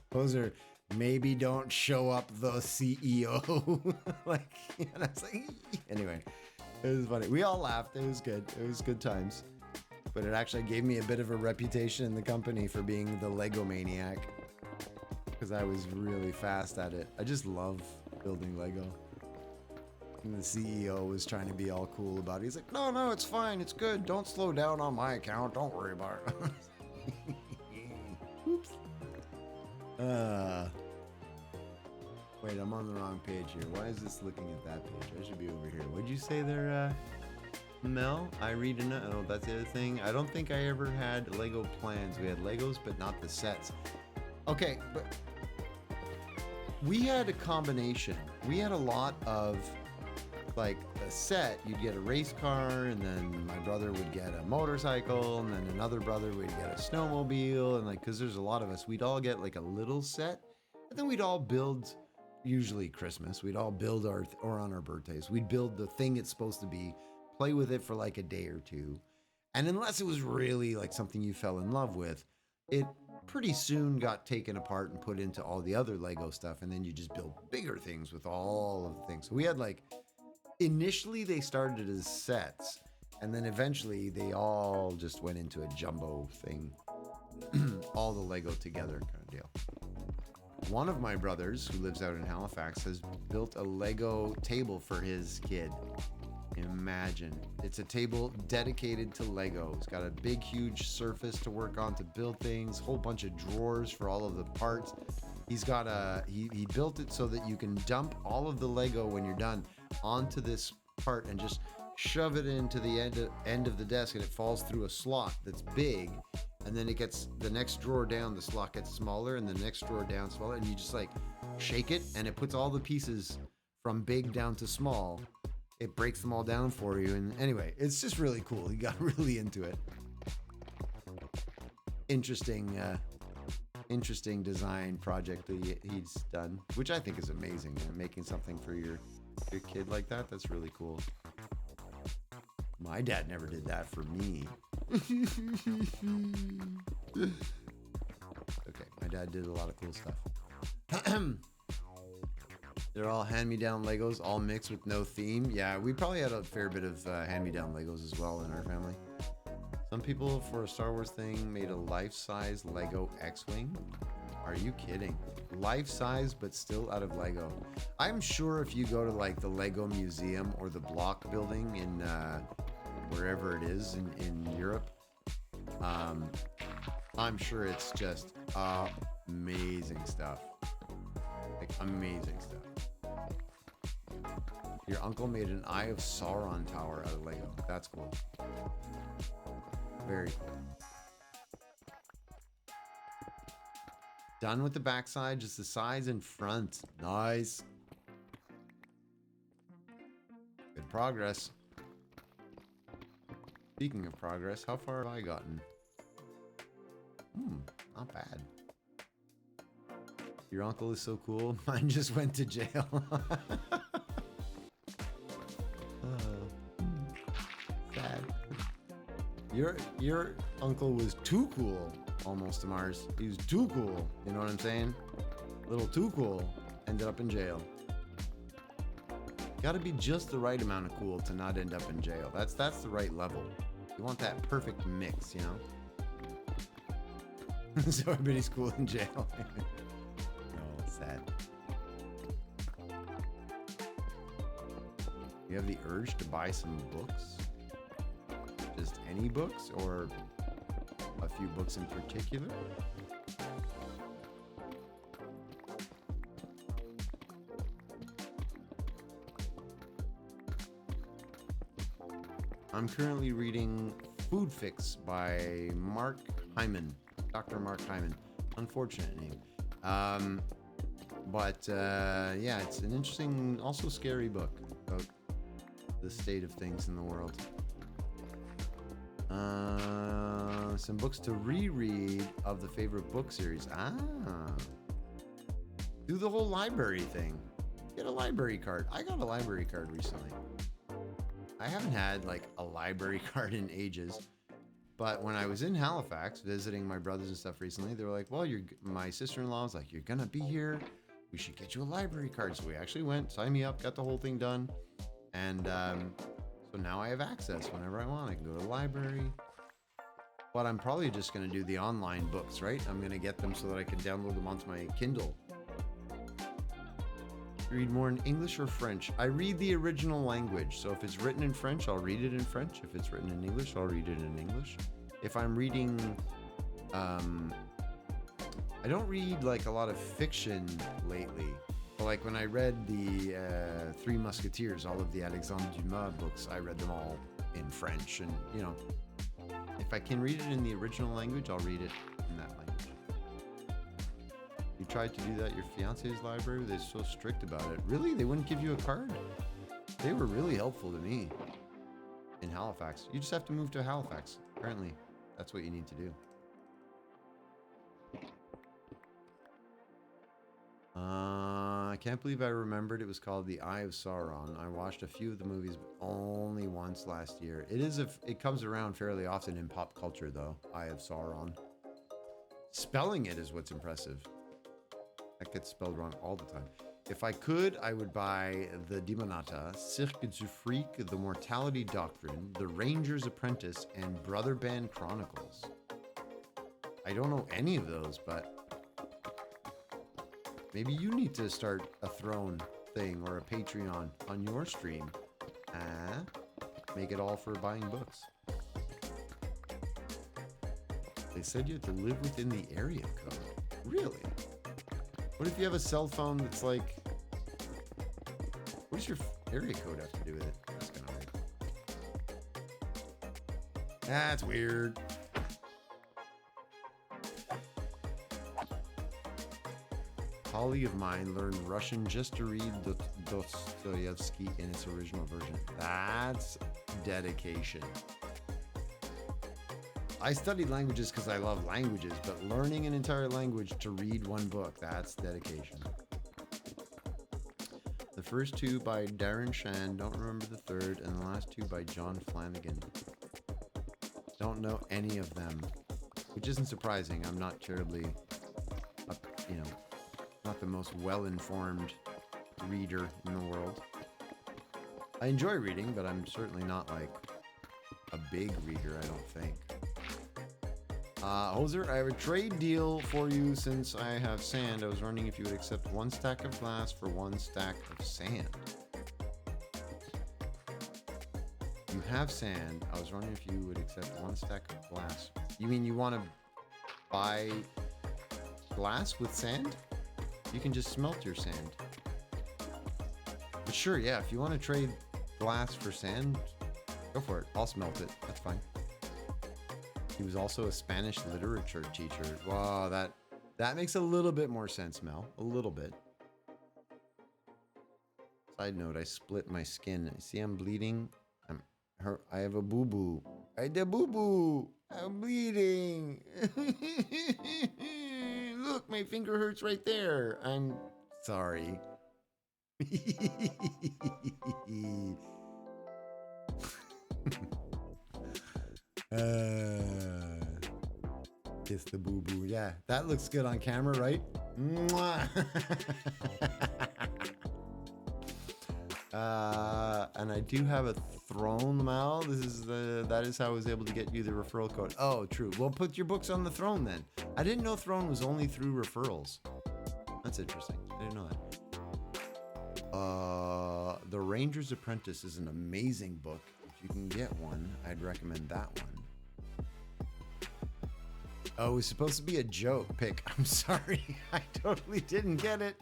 Poser, maybe don't show up the CEO. Like, and I was like, anyway, it was funny. We all laughed. It was good. It was good times. But it actually gave me a bit of a reputation in the company for being the Lego maniac, because I was really fast at it. I just love building Lego. And the CEO was trying to be all cool about it. He's like, no, it's fine. It's good. Don't slow down on my account. Don't worry about it. Oops. Wait, I'm on the wrong page here. Why is this looking at that page? I should be over here. What'd you say there, Mel? I read oh, that's the other thing. I don't think I ever had Lego plans. We had Legos, but not the sets. Okay, but we had a combination. We had a lot of like a set. You'd get a race car, and then my brother would get a motorcycle, and then another brother would get a snowmobile, and like, because there's a lot of us, we'd all get like a little set, and then we'd all build, usually Christmas, we'd all build or on our birthdays, we'd build the thing it's supposed to be, play with it for like a day or two, and unless it was really like something you fell in love with, it pretty soon got taken apart and put into all the other Lego stuff, and then you just build bigger things with all of the things. So we had like, initially they started as sets, and then eventually they all just went into a jumbo thing. All the Lego together kind of deal. One of my brothers, who lives out in Halifax, has built a Lego table for his kid. Imagine. It's a table dedicated to Lego. It's got a big, huge surface to work on to build things, whole bunch of drawers for all of the parts. He's got he built it so that you can dump all of the Lego when you're done onto this part and just shove it into the end of the desk, and it falls through a slot that's big, and then it gets, the next drawer down, the slot gets smaller, and the next drawer down smaller, and you just like shake it, and it puts all the pieces from big down to small. It breaks them all down for you. And anyway, it's just really cool. He got really into it. Interesting design project that he's done, which I think is amazing. Making something for your kid like that, that's really cool. My dad never did that for me. Okay, my dad did a lot of cool stuff. They're all hand-me-down Legos, all mixed with no theme. Yeah, we probably had a fair bit of hand-me-down Legos as well in our family. Some people, for a Star Wars thing, made a life-size Lego X-Wing. Are you kidding? Life-size, but still out of Lego. I'm sure if you go to like the Lego Museum or the Block Building in wherever it is in Europe, I'm sure it's just amazing stuff. Like amazing stuff. Your uncle made an Eye of Sauron tower out of Lego. That's cool. Very cool. Done with the backside, just the sides and front. Nice. Good progress. Speaking of progress, how far have I gotten? Not bad. Your uncle is so cool. Mine just went to jail. Sad. Your uncle was too cool almost to Mars. He was too cool. You know what I'm saying? A little too cool. Ended up in jail. Got to be just the right amount of cool to not end up in jail. That's the right level. You want that perfect mix, you know? So everybody's cool in jail. No, sad. You have the urge to buy some books? Just any books or a few books in particular? I'm currently reading Food Fix by Mark Hyman. Dr. Mark Hyman. Unfortunate name. Yeah, it's an interesting, also scary book about the state of things in the world. Some books to reread of the favorite book series. Do the whole library thing. Get a library card. I got a library card recently. I haven't had like a library card in ages. But when I was in Halifax visiting my brothers and stuff recently, they were like, well, my sister-in-law was like, you're going to be here. We should get you a library card. So we actually went, signed me up, got the whole thing done. And so now I have access whenever I want. I can go to the library. But I'm probably just going to do the online books, right? I'm going to get them so that I can download them onto my Kindle. Read more in English or French? I read the original language. So if it's written in French, I'll read it in French. If it's written in English, I'll read it in English. If I'm reading, I don't read like a lot of fiction lately. But like when I read the Three Musketeers, all of the Alexandre Dumas books, I read them all in French. And, you know, if I can read it in the original language, I'll read it in that language. You tried to do that at your fiance's library? They're so strict about it. Really? They wouldn't give you a card? They were really helpful to me in Halifax. You just have to move to Halifax. Apparently, that's what you need to do. I can't believe I remembered it was called The Eye of Sauron. I watched a few of the movies, but only once last year. It comes around fairly often in pop culture, though. Eye of Sauron. Spelling it is what's impressive. That gets spelled wrong all the time. If I could, I would buy The Demonata, Cirque du Freak, The Mortality Doctrine, The Ranger's Apprentice, and Brother Band Chronicles. I don't know any of those, but maybe you need to start a Throne thing or a Patreon on your stream. Make it all for buying books. They said you have to live within the area code. Really? What if you have a cell phone that's like... What does your area code have to do with it? That's kind of weird. That's weird. A colleague of mine learned Russian just to read Dostoevsky in its original version. That's dedication. I studied languages because I love languages, but learning an entire language to read one book, that's dedication. The first two by Darren Shan, don't remember the third, and the last two by John Flanagan. Don't know any of them, which isn't surprising. I'm not terribly, not the most well-informed reader in the world. I enjoy reading, but I'm certainly not like a big reader, I don't think. Hoser, I have a trade deal for you since I have sand. I was wondering if you would accept 1 stack of glass for 1 stack of sand. You have sand. I was wondering if you would accept 1 stack of glass. You mean you want to buy glass with sand? You can just smelt your sand. But sure, yeah, if you want to trade glass for sand, go for it. I'll smelt it. That's fine. He was also a Spanish literature teacher. Wow, that makes a little bit more sense, Mel. A little bit. Side note, I split my skin. See, I'm bleeding. I have a boo-boo. I had a boo-boo. I'm bleeding. Look. look, my finger hurts right there. I'm sorry. Kiss the boo-boo. Yeah, that looks good on camera, right? Mwah. And I do have a throne, Mal. That is how I was able to get you the referral code. Oh, true. Well, put your books on the throne then. I didn't know Throne was only through referrals. That's interesting. I didn't know that. The Ranger's Apprentice is an amazing book. If you can get one, I'd recommend that one. Oh, it was supposed to be a joke, Pick. I'm sorry. I totally didn't get it.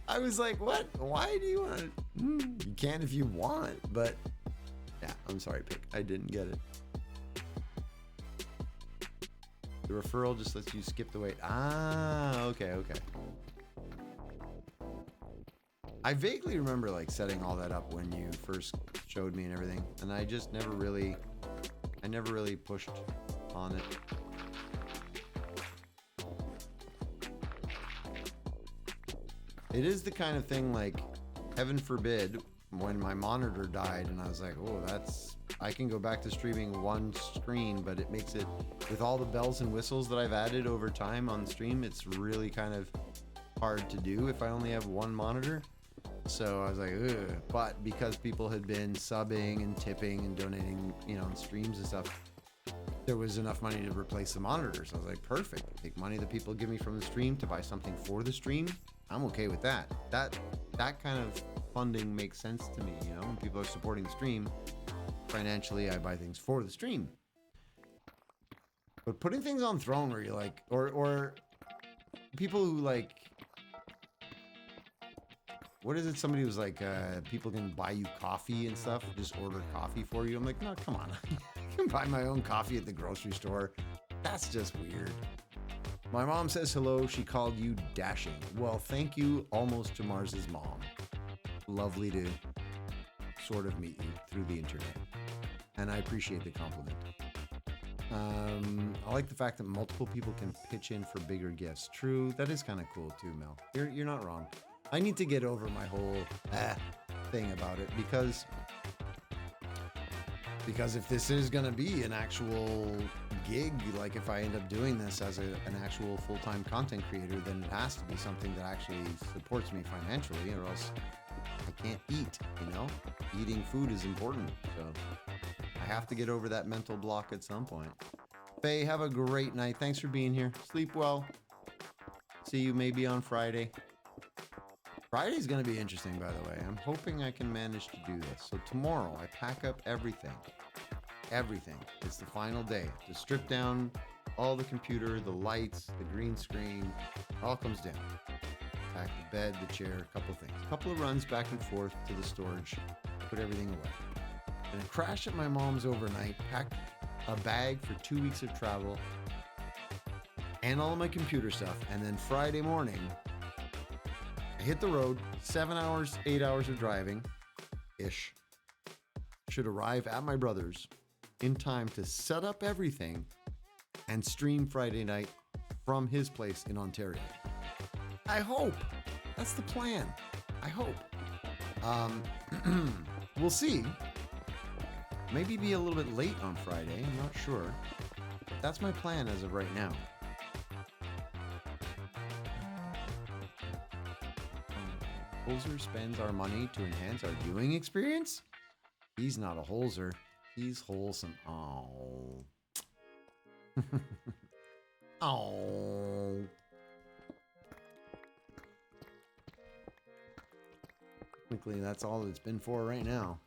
I was like, what? Why do you want it? You can if you want, but yeah, I'm sorry, Pick. I didn't get it. The referral just lets you skip the wait. Ah, okay. I vaguely remember like setting all that up when you first showed me and everything, and I just never really pushed on it. It is the kind of thing like, heaven forbid, when my monitor died and I was like, oh, I can go back to streaming one screen, but it makes it, with all the bells and whistles that I've added over time on the stream, it's really kind of hard to do if I only have one monitor. So I was like, ugh. But because people had been subbing and tipping and donating, on streams and stuff, there was enough money to replace the monitors. I was like, perfect. Take money that people give me from the stream to buy something for the stream. I'm okay with that. That kind of funding makes sense to me, when people are supporting the stream. Financially, I buy things for the stream. But putting things on Throne where you're like, or people who like, what is it? Somebody was like, people can buy you coffee and stuff, just order coffee for you. I'm like, no, come on. I can buy my own coffee at the grocery store. That's just weird. My mom says hello. She called you dashing. Well, thank you almost to Mars's mom. Lovely to sort of meet you through the internet. And I appreciate the compliment. I like the fact that multiple people can pitch in for bigger gifts. True, that is kind of cool too, Mel. You're not wrong. I need to get over my whole thing about it because if this is going to be an actual gig, like if I end up doing this as an actual full-time content creator, then it has to be something that actually supports me financially, or else I can't eat, Eating food is important, so I have to get over that mental block at some point. Faye, have a great night. Thanks for being here. Sleep well. See you maybe on Friday. Friday's going to be interesting, by the way. I'm hoping I can manage to do this. So tomorrow, I pack up everything. Everything. It's the final day. To strip down all the computer, the lights, the green screen, all comes down. Pack the bed, the chair, a couple things. A couple of runs back and forth to the storage, put everything away. Then I crash at my mom's overnight, pack a bag for 2 weeks of travel, and all of my computer stuff. And then Friday morning, I hit the road, 7 hours, 8 hours of driving-ish. Should arrive at my brother's in time to set up everything and stream Friday night from his place in Ontario. I hope. That's the plan. I hope. We'll see. Maybe be a little bit late on Friday. I'm not sure. But that's my plan as of right now. Holzer spends our money to enhance our viewing experience? He's not a Holzer. He's wholesome. Oh. Oh. Technically, that's all it's been for right now.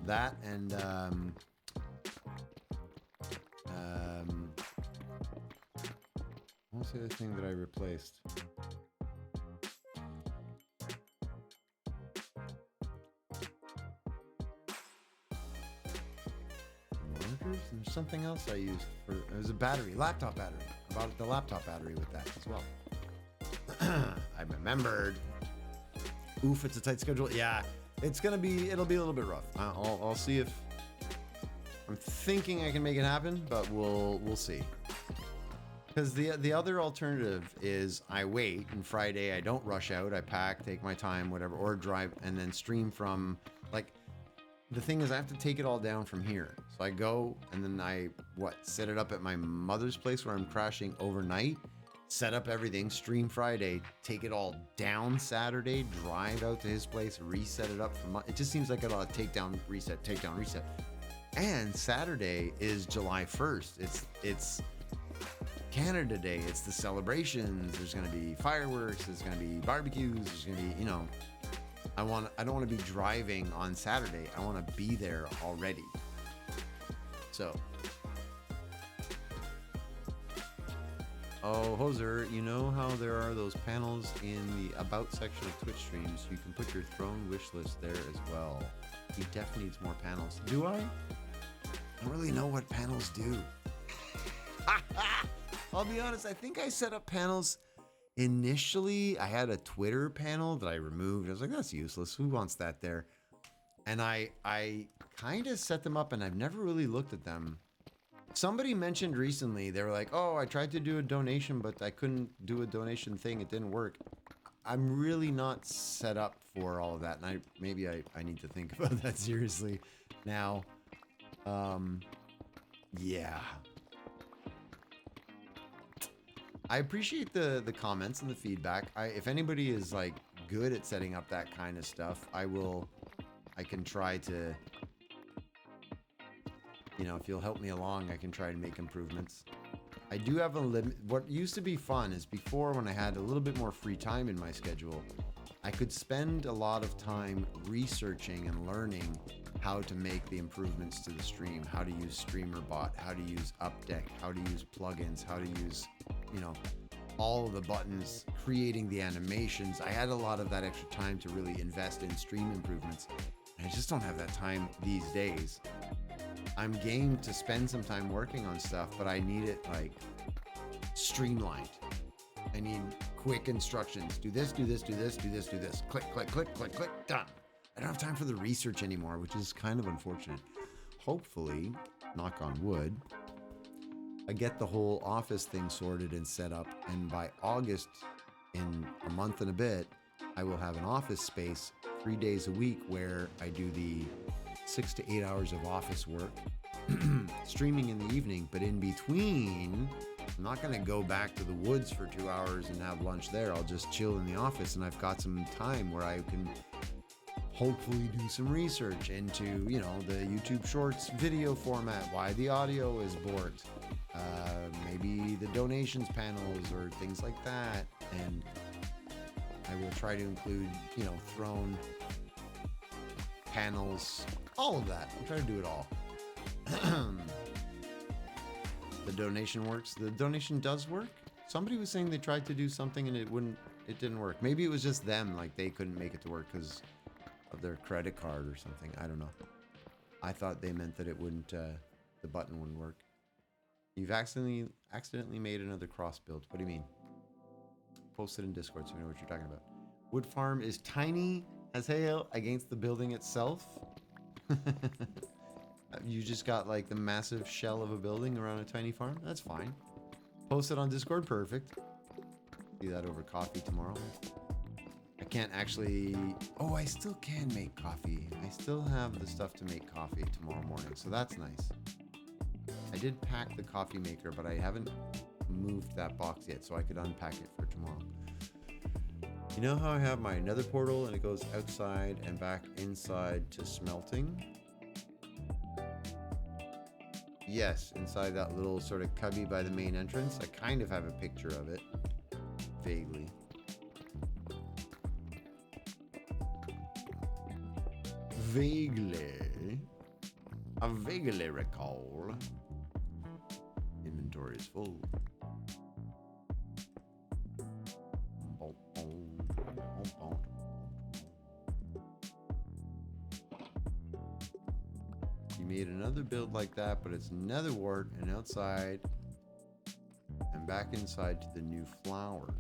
That and what's the other thing that I replaced? Monitors? And there's something else I used for. It was a battery, laptop battery. I bought the laptop battery with that as well. I remembered. Oof, it's a tight schedule. Yeah, it'll be a little bit rough. I'll see if I'm thinking I can make it happen, but we'll see. Because the other alternative is I wait, and Friday I don't rush out. I pack, take my time, whatever, or drive and then stream from, like, the thing is I have to take it all down from here. So I go and then I set it up at my mother's place where I'm crashing overnight, set up everything, stream Friday, take it all down Saturday, drive out to his place, reset it up for it just seems like a lot of takedown, reset. And Saturday is July 1st. It's Canada Day. It's the celebrations. There's going to be fireworks. There's going to be barbecues. There's going to be, I don't want to be driving on Saturday. I want to be there already. So. Oh, Hoser, you know how there are those panels in the About section of Twitch streams? You can put your throne wish list there as well. He definitely needs more panels. Do I? I don't really know what panels do. I'll be honest, I think I set up panels initially. I had a Twitter panel that I removed. I was like, that's useless. Who wants that there? And I kind of set them up and I've never really looked at them. Somebody mentioned recently, they were like, oh, I tried to do a donation, but I couldn't do a donation thing. It didn't work. I'm really not set up for all of that. And maybe I need to think about that seriously now. Yeah. I appreciate the comments and the feedback. If anybody is like good at setting up that kind of stuff, I can try to, if you'll help me along, I can try to make improvements. I do have a limit. What used to be fun is before, when I had a little bit more free time in my schedule, I could spend a lot of time researching and learning how to make the improvements to the stream, how to use StreamerBot, how to use Updeck, how to use plugins, how to use, all of the buttons, creating the animations. I had a lot of that extra time to really invest in stream improvements. And I just don't have that time these days. I'm game to spend some time working on stuff, but I need it like streamlined. I need quick instructions. Do this, do this, do this, do this, do this. Click, click, click, click, click, done. I don't have time for the research anymore, which is kind of unfortunate. Hopefully, knock on wood, I get the whole office thing sorted and set up, and by August, in a month and a bit, I will have an office space 3 days a week where I do the 6 to 8 hours of office work, streaming in the evening, but in between, I'm not going to go back to the woods for 2 hours and have lunch there. I'll just chill in the office, and I've got some time where I can hopefully do some research into, the YouTube Shorts video format, why the audio is borked, maybe the donations panels or things like that. And I will try to include, throne panels, all of that. I'll try to do it all. The donation works. The donation does work. Somebody was saying they tried to do something and it didn't work. Maybe it was just them, like they couldn't make it to work because of their credit card or something. I don't know. I thought they meant that it wouldn't, the button wouldn't work. You've accidentally made another cross build. What do you mean? Post it in Discord so we know what you're talking about. Wood farm is tiny as hell against the building itself. You just got like the massive shell of a building around a tiny farm. That's fine. Post it on Discord. Perfect. Do that over coffee tomorrow. I can't actually... Oh, I still can make coffee. I still have the stuff to make coffee tomorrow morning, so that's nice. I did pack the coffee maker, but I haven't moved that box yet, so I could unpack it for tomorrow. You know how I have my nether portal and it goes outside and back inside to smelting? Yes, inside that little sort of cubby by the main entrance. I kind of have a picture of it, vaguely. I vaguely recall. Inventory is full. You made another build like that, but it's nether wart and outside and back inside to the new flowers.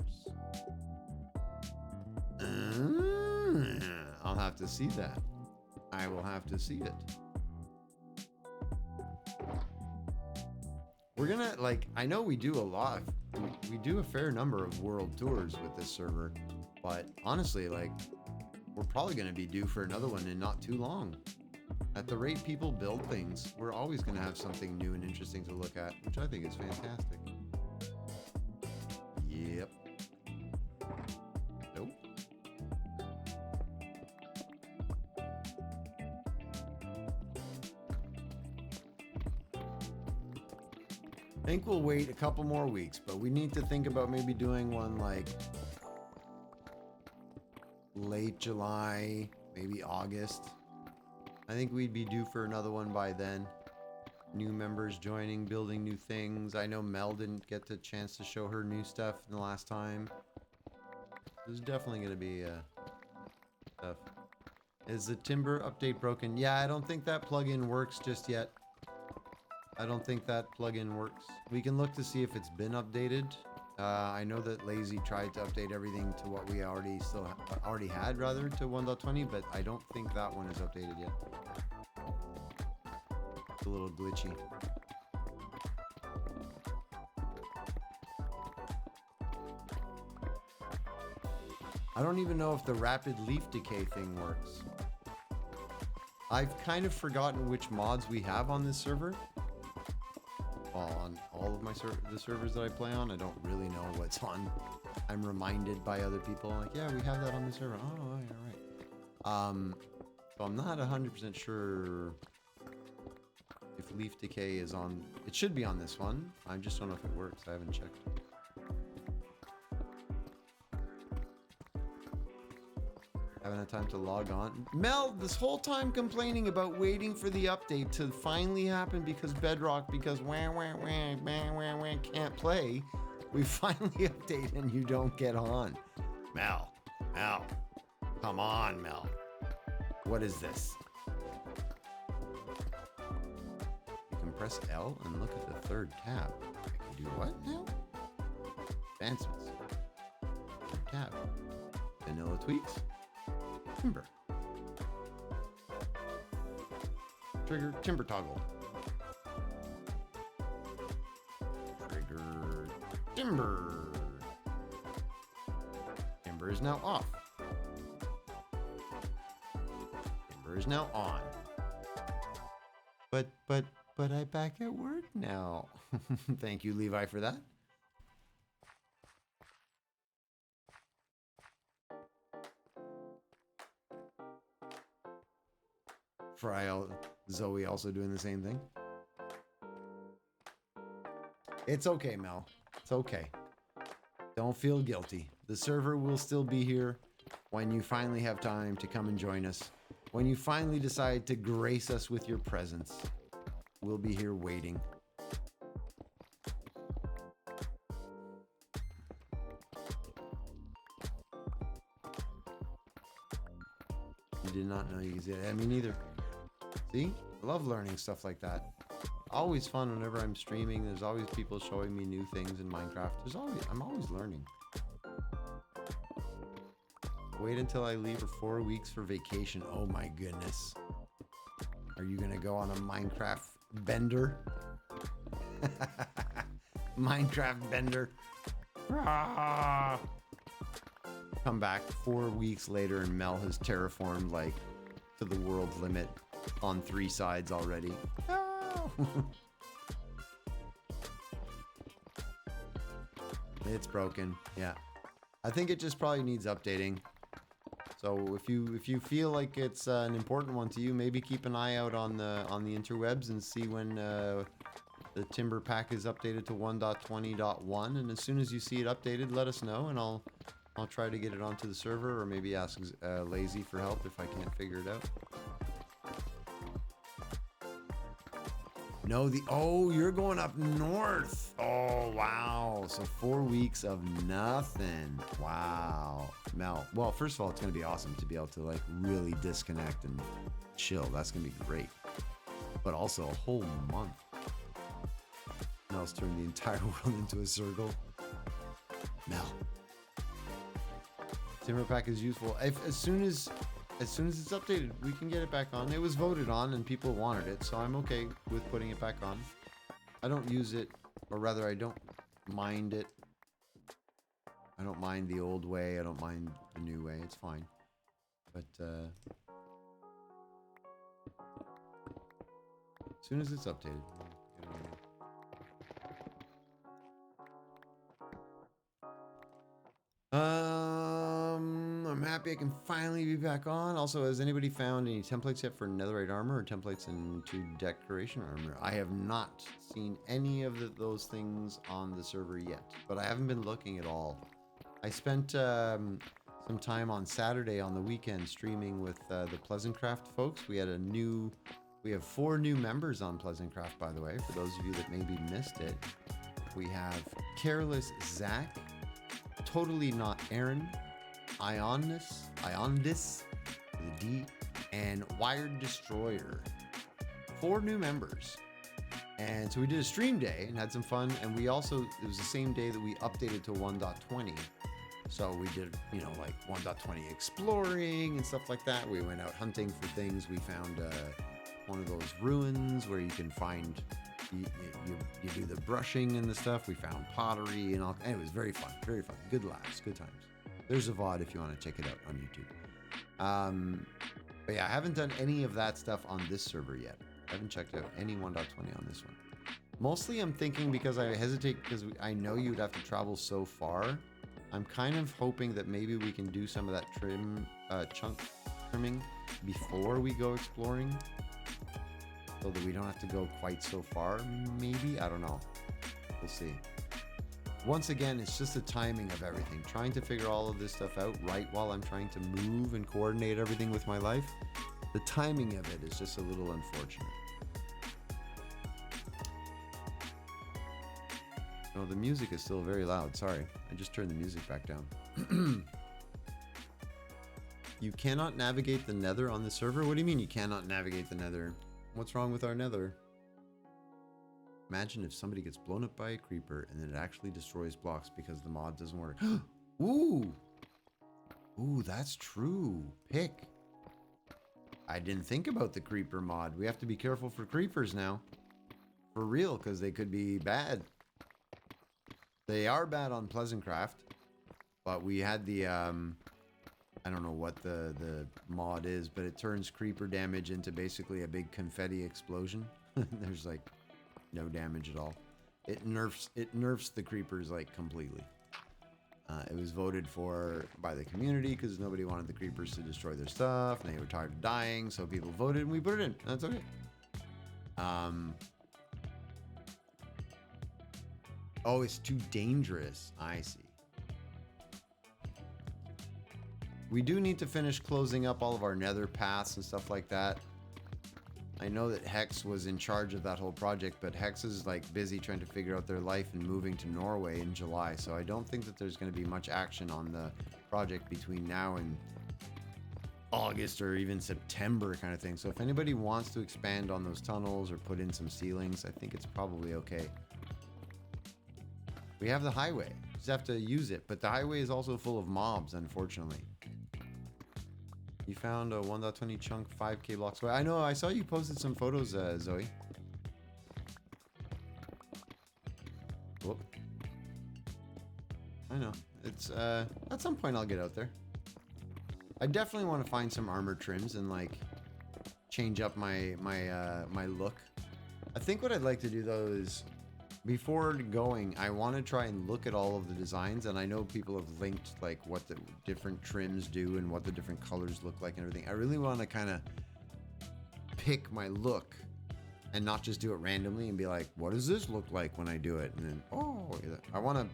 I'll have to see that. I will have to see it. We're gonna, like, I know we do a lot. We do a fair number of world tours with this server, but honestly, like, we're probably gonna be due for another one in not too long. At the rate people build things, we're always gonna have something new and interesting to look at, which I think is fantastic. Yep. Nope. I think we'll wait a couple more weeks, but we need to think about maybe doing one like late July, maybe August. I think we'd be due for another one by then. New members joining, building new things. I know Mel didn't get the chance to show her new stuff in the last time. There's definitely going to be stuff. Is the Timber update broken? Yeah, I don't think that plugin works just yet. I don't think that plugin works. We can look to see if it's been updated. I know that Lazy tried to update everything to what we already had rather to 1.20, but I don't think that one is updated yet. It's a little glitchy. I don't even know if the rapid leaf decay thing works. I've kind of forgotten which mods we have on this server. Well, on all of my the servers that I play on, I don't really know what's on. I'm reminded by other people, like, yeah, we have that on the server. Oh, yeah, right. So I'm not 100% sure if leaf decay is on. It should be on this one. I just don't know if it works. I haven't checked. Haven't had time to log on. Mel, this whole time complaining about waiting for the update to finally happen because Bedrock, because can't play. We finally update and you don't get on. Mel, come on, Mel. What is this? You can press L and look at the third tab. I can do what now? Advancements. Third tab. Vanilla tweaks. Timber. Trigger timber toggle. Trigger timber. Timber is now off. Timber is now on. But I'm back at work now. Thank you, Levi, for that. Zoe also doing the same thing. It's okay, Mel. It's okay. Don't feel guilty. The server will still be here when you finally have time to come and join us. When you finally decide to grace us with your presence, we'll be here waiting. You did not know you could see it. Me neither. See? I love learning stuff like that. Always fun whenever I'm streaming. There's always people showing me new things in Minecraft. I'm always learning. Wait until I leave for 4 weeks for vacation. Oh my goodness. Are you gonna go on a Minecraft bender? Minecraft bender. Ah! Come back 4 weeks later and Mel has terraformed like to the world limit on 3 sides already. No! It's broken. Yeah. I think it just probably needs updating. So if you feel like it's an important one to you, maybe keep an eye out on the interwebs and see when the Timber pack is updated to 1.20.1, and as soon as you see it updated, let us know and I'll try to get it onto the server, or maybe ask Lazy for help if I can't figure it out. No, you're going up north. Oh, wow. So 4 weeks of nothing. Wow. Mel, well, first of all, it's going to be awesome to be able to like really disconnect and chill. That's going to be great. But also a whole month. Mel's turned the entire world into a circle. Mel. Timber pack is useful. As soon as it's updated, we can get it back on. It was voted on and people wanted it, so I'm okay with putting it back on. I don't use it Or rather, I don't mind it. I don't mind the old way. I don't mind the new way. It's fine. But, as soon as it's updated. Get it on there. I'm happy I can finally be back on. Also, has anybody found any templates yet for netherite armor or templates into decoration armor? I have not seen any of those things on the server yet, but I haven't been looking at all. I spent some time on Saturday on the weekend streaming with the Pleasantcraft folks. We have 4 new members on Pleasantcraft, by the way, for those of you that maybe missed it. We have Careless Zach, Totally Not Aaron, Iondis, with a D, and Wired Destroyer. 4 new members. And so we did a stream day and had some fun. And we also, it was the same day that we updated to 1.20. So we did, you know, like 1.20 exploring and stuff like that. We went out hunting for things. We found one of those ruins where you can find, you do the brushing and the stuff. We found pottery and all. And it was very fun, very fun. Good laughs, good times. There's a VOD if you want to check it out on YouTube. But yeah, I haven't done any of that stuff on this server yet. I haven't checked out any 1.20 on this one. Mostly I'm thinking because I hesitate because I know you'd have to travel so far. I'm kind of hoping that maybe we can do some of that chunk trimming before we go exploring, so that we don't have to go quite so far. Maybe, I don't know. We'll see. Once again, it's just the timing of everything. Trying to figure all of this stuff out right while I'm trying to move and coordinate everything with my life. The timing of it is just a little unfortunate. No, the music is still very loud. Sorry. I just turned the music back down. You cannot navigate the nether on the server? What do you mean you cannot navigate the nether? What's wrong with our nether? Imagine if somebody gets blown up by a creeper and then it actually destroys blocks because the mod doesn't work. Ooh! Ooh, that's true. Pick. I didn't think about the creeper mod. We have to be careful for creepers now. For real, because they could be bad. They are bad on Pleasantcraft. But we had the, I don't know what the mod is, but it turns creeper damage into basically a big confetti explosion. There's like no damage at all. It nerfs the creepers like completely. It was voted for by the community because nobody wanted the creepers to destroy their stuff and they were tired of dying, so people voted and we put it in. That's okay. Oh, it's too dangerous. I see. We do need to finish closing up all of our nether paths and stuff like that. I know that Hex was in charge of that whole project, but Hex is like busy trying to figure out their life and moving to Norway in July. So I don't think that there's going to be much action on the project between now and August or even September kind of thing. So if anybody wants to expand on those tunnels or put in some ceilings, I think it's probably okay. We have the highway. Just have to use it. But the highway is also full of mobs, unfortunately. You found a 1.20 chunk 5k blocks away. I know, I saw you posted some photos, Zoe. Whoop. I know. It's, at some point I'll get out there. I definitely want to find some armor trims and, like, change up my look. I think what I'd like to do, though, is before going, I want to try and look at all of the designs, and I know people have linked like what the different trims do and what the different colors look like and everything. I really want to kind of pick my look and not just do it randomly and be like, what does this look like when I do it? And then, oh, I want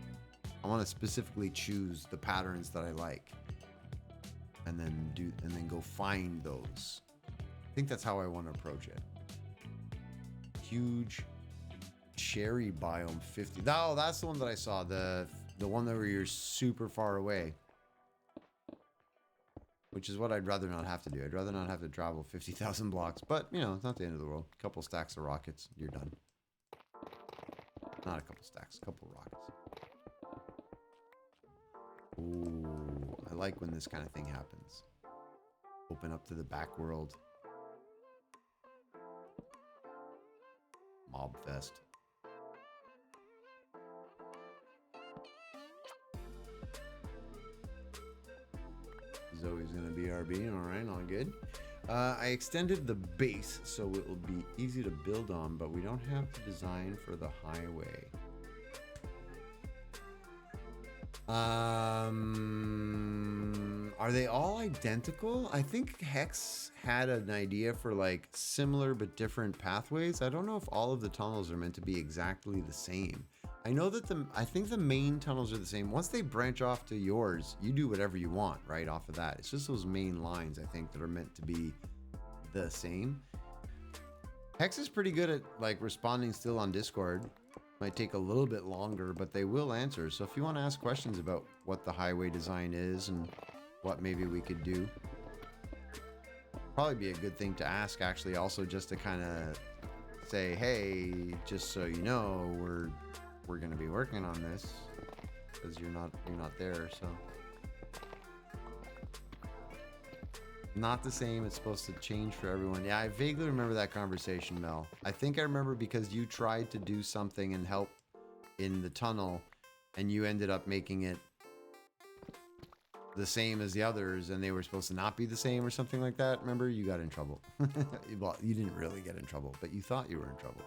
to specifically choose the patterns that I like and then go find those. I think that's how I want to approach it. Huge cherry biome 50. Oh, that's the one that I saw. The one that where you're super far away. Which is what I'd rather not have to do. I'd rather not have to travel 50,000 blocks. But, you know, it's not the end of the world. A couple stacks of rockets. You're done. Not a couple stacks. A couple rockets. Ooh, I like when this kind of thing happens. Open up to the back world. Mob fest. is always going to be RB. All right, all good. I extended the base so it will be easy to build on, but we don't have to design for the highway. Are they all identical? I think Hex had an idea for like similar but different pathways. I don't know if all of the tunnels are meant to be exactly the same. I know that I think the main tunnels are the same. Once they branch off to yours, you do whatever you want right off of that. It's just those main lines, I think, that are meant to be the same. Hex is pretty good at like responding still on Discord. Might take a little bit longer, but they will answer. So if you want to ask questions about what the highway design is and what maybe we could do, probably be a good thing to ask actually, also just to kind of say, hey, just so you know, we're going to be working on this, because you're not there. So not the same. It's supposed to change for everyone. Yeah, I vaguely remember that conversation, Mel. I think I remember because you tried to do something and help in the tunnel, and you ended up making it the same as the others, and they were supposed to not be the same or something like that. Remember, you got in trouble. Well, you didn't really get in trouble, but you thought you were in trouble.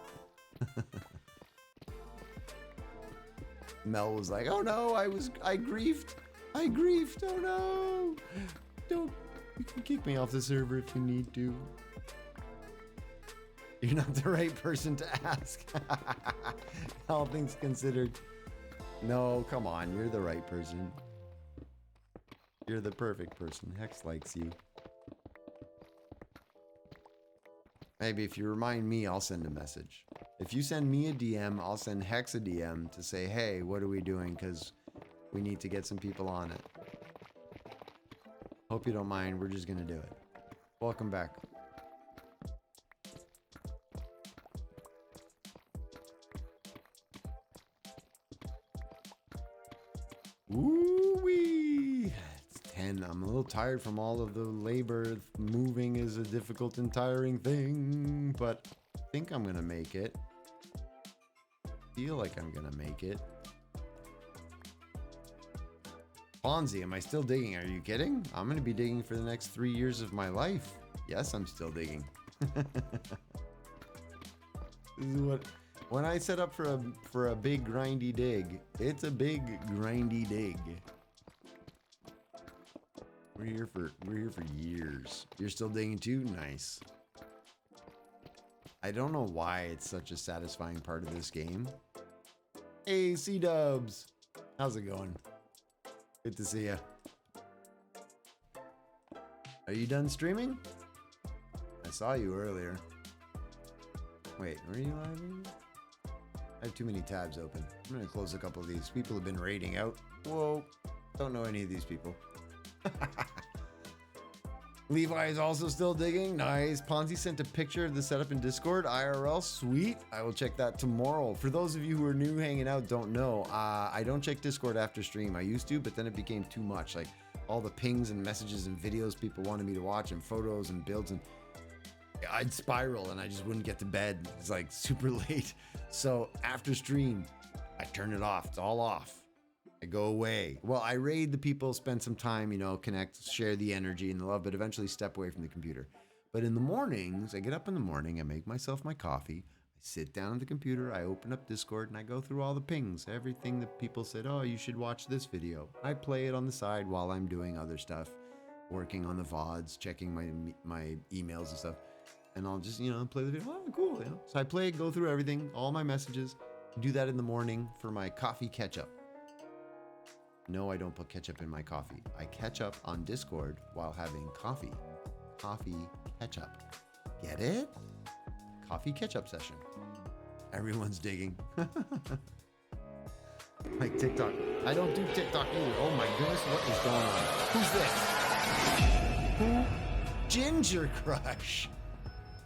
Mel was like, oh no, I griefed. Oh no. You can kick me off the server if you need to. You're not the right person to ask. All things considered. No, come on. You're the right person. You're the perfect person. Hex likes you. Maybe if you remind me, I'll send a message. If you send me a DM, I'll send Hex a DM to say, hey, what are we doing? Because we need to get some people on it. Hope you don't mind. We're just going to do it. Welcome back. Ooh-wee. It's 10. I'm a little tired from all of the labor. Moving is a difficult and tiring thing, but I think I'm going to make it. Feel like I'm going to make it. Ponzi, am I still digging? Are you kidding? I'm going to be digging for the next 3 years of my life. Yes, I'm still digging. This is what, when I set up for a big grindy dig, it's a big grindy dig. We're here for years. You're still digging too? Nice. I don't know why it's such a satisfying part of this game. Hey, C-Dubs. How's it going? Good to see you. Are you done streaming? I saw you earlier. Wait, were you live? I have too many tabs open. I'm gonna close a couple of these. People have been raiding out. Whoa, don't know any of these people. Levi is also still digging. Nice. Ponzi sent a picture of the setup in Discord. IRL, sweet. I will check that tomorrow. For those of you who are new hanging out, don't know, I don't check Discord after stream. I used to, but then it became too much. Like all the pings and messages and videos people wanted me to watch and photos and builds, and I'd spiral and I just wouldn't get to bed. It's like super late. So after stream, I turn it off. It's all off. I go away. Well, I raid the people, spend some time, you know, connect, share the energy and the love, but eventually step away from the computer. But in the mornings, I get up in the morning, I make myself my coffee, I sit down at the computer, I open up Discord, and I go through all the pings, everything that people said, oh, you should watch this video. I play it on the side while I'm doing other stuff, working on the VODs, checking my emails and stuff. And I'll just, you know, play the video. Oh, cool, you know. So I play, go through everything, all my messages, do that in the morning for my coffee catch-up. No, I don't put ketchup in my coffee. I catch up on Discord while having coffee. Coffee ketchup. Get it? Coffee catch-up session. Everyone's digging. Like TikTok. I don't do TikTok either. Oh my goodness, what is going on? Who's this? Who? Ginger Crush.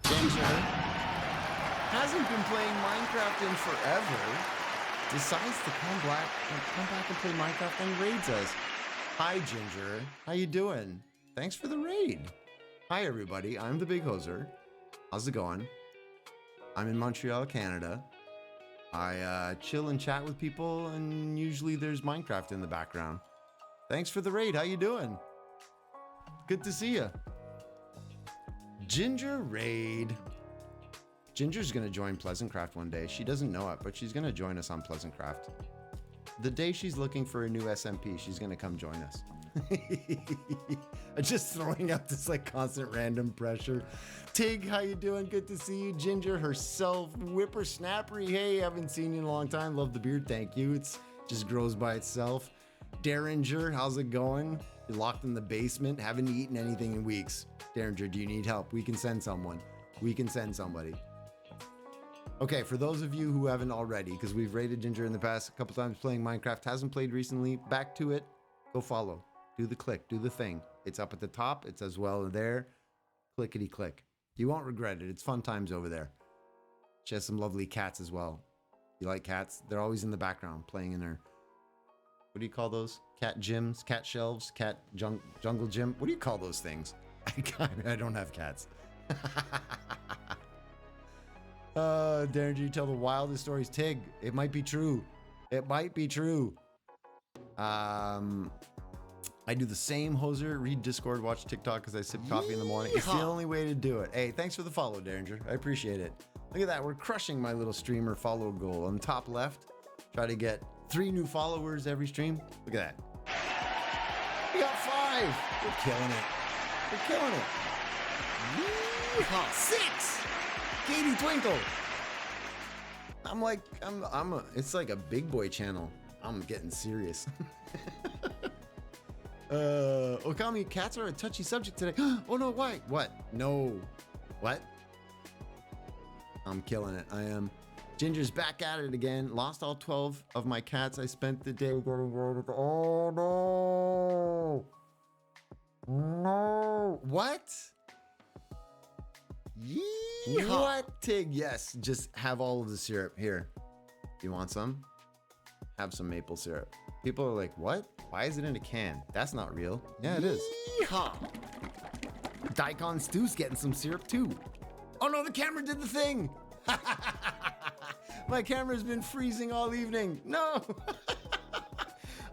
Ginger hasn't been playing Minecraft in forever. Decides to come back and play Minecraft and raids us. Hi, Ginger. How you doing? Thanks for the raid. Hi, everybody. I'm the Big Hoser. How's it going? I'm in Montreal, Canada. I chill and chat with people, and usually there's Minecraft in the background. Thanks for the raid. How you doing? Good to see you. Ginger Raid. Ginger's gonna join Pleasantcraft one day. She doesn't know it, but she's gonna join us on Pleasantcraft. The day she's looking for a new SMP, she's gonna come join us. Just throwing out this like constant random pressure. Tig, how you doing? Good to see you. Ginger herself, Whippersnappery. Hey, haven't seen you in a long time. Love the beard, thank you. It's just grows by itself. Derringer, how's it going? You're locked in the basement, haven't eaten anything in weeks. Derringer, do you need help? We can send someone. We can send somebody. Okay, for those of you who haven't already, because we've rated Ginger in the past a couple times playing Minecraft, hasn't played recently, back to it, go follow. Do the click, do the thing. It's up at the top, it's as well there. Clickety click. You won't regret it. It's fun times over there. She has some lovely cats as well. You like cats? They're always in the background playing in her, what do you call those? Cat gyms, cat shelves, cat jungle gym. What do you call those things? I don't have cats. Darren, you tell the wildest stories. Tig, it might be true. It might be true. I do the same, Hoser. Read Discord, watch TikTok because I sip coffee in the morning. It's the only way to do it. Hey, thanks for the follow, Derringer. I appreciate it. Look at that. We're crushing my little streamer follow goal. On the top left, try to get 3 new followers every stream. Look at that. We got 5. We're killing it. We're killing it. Yeehaw. 6. Katie Twinkle. It's like a big boy channel. I'm getting serious. Okami, cats are a touchy subject today. Oh no, why? What? No. What? I'm killing it. I am. Ginger's back at it again. Lost all 12 of my cats. I spent the day getting rid of. Oh no. No. What? Yeehaw. What, Tig? Yes, just have all of the syrup. Here. You want some? Have some maple syrup. People are like, what? Why is it in a can? That's not real. Yeah, it is. Yeehaw. Daikon Stew's getting some syrup too. Oh no, the camera did the thing. My camera's been freezing all evening. No.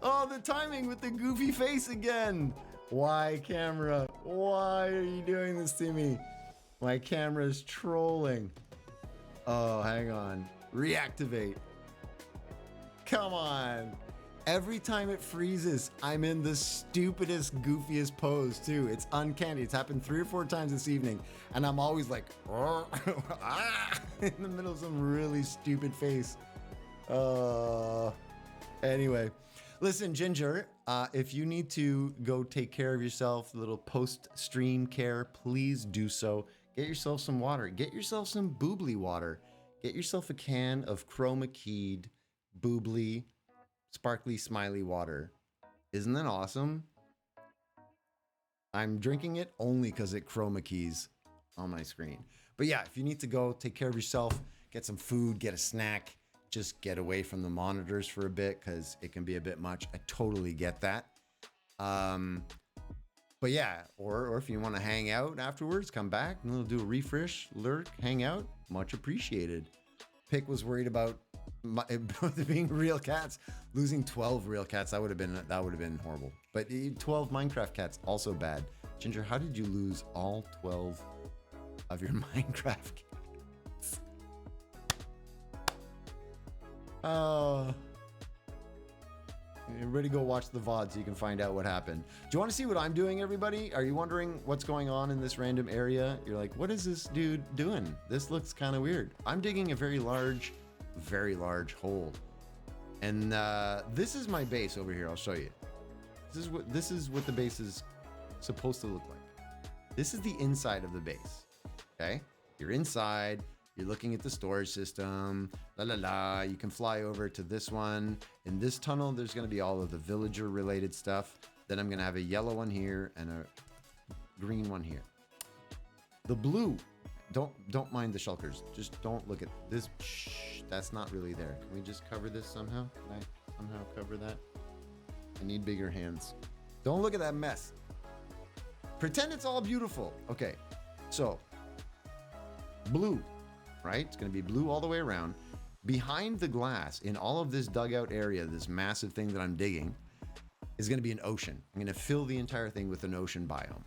Oh, the timing with the goofy face again. Why, camera? Why are you doing this to me? My camera's trolling. Oh, hang on. Reactivate. Come on. Every time it freezes, I'm in the stupidest, goofiest pose too. It's uncanny. It's happened 3 or 4 times this evening. And I'm always like, in the middle of some really stupid face. Anyway, listen, Ginger, if you need to go take care of yourself, a little post-stream care, please do so. Get yourself some water. Get yourself some boobly water. Get yourself a can of chroma keyed boobly sparkly smiley water. Isn't that awesome? I'm drinking it only because it chroma keys on my screen. But yeah, if you need to go take care of yourself, get some food, get a snack, just get away from the monitors for a bit because it can be a bit much. I totally get that. But yeah, or if you want to hang out afterwards, come back and we'll do a refresh, lurk, hang out. Much appreciated. Pick was worried about being real cats, losing 12 real cats. That would have been horrible. But 12 Minecraft cats also bad. Ginger, how did you lose all 12 of your Minecraft cats? Everybody go watch the VOD so you can find out what happened. Do you want to see what I'm doing, everybody? Are you wondering what's going on in this random area? You're like, what is this dude doing? This looks kind of weird. I'm digging a very large hole. And this is my base over here. I'll show you. This is what the base is supposed to look like. This is the inside of the base. Okay? You're inside. You're looking at the storage system. You can fly over to this one. In this tunnel, there's going to be all of the villager related stuff. Then I'm going to have a yellow one here and a green one here. The blue, don't mind the shulkers. Just don't look at this. Shh, that's not really there. Can we just cover this somehow? Can I somehow cover that? I need bigger hands. Don't look at that mess. Pretend it's all beautiful. Okay, so blue. Right? It's going to be blue all the way around. Behind the glass, in all of this dugout area, this massive thing that I'm digging, is going to be an ocean. I'm going to fill the entire thing with an ocean biome.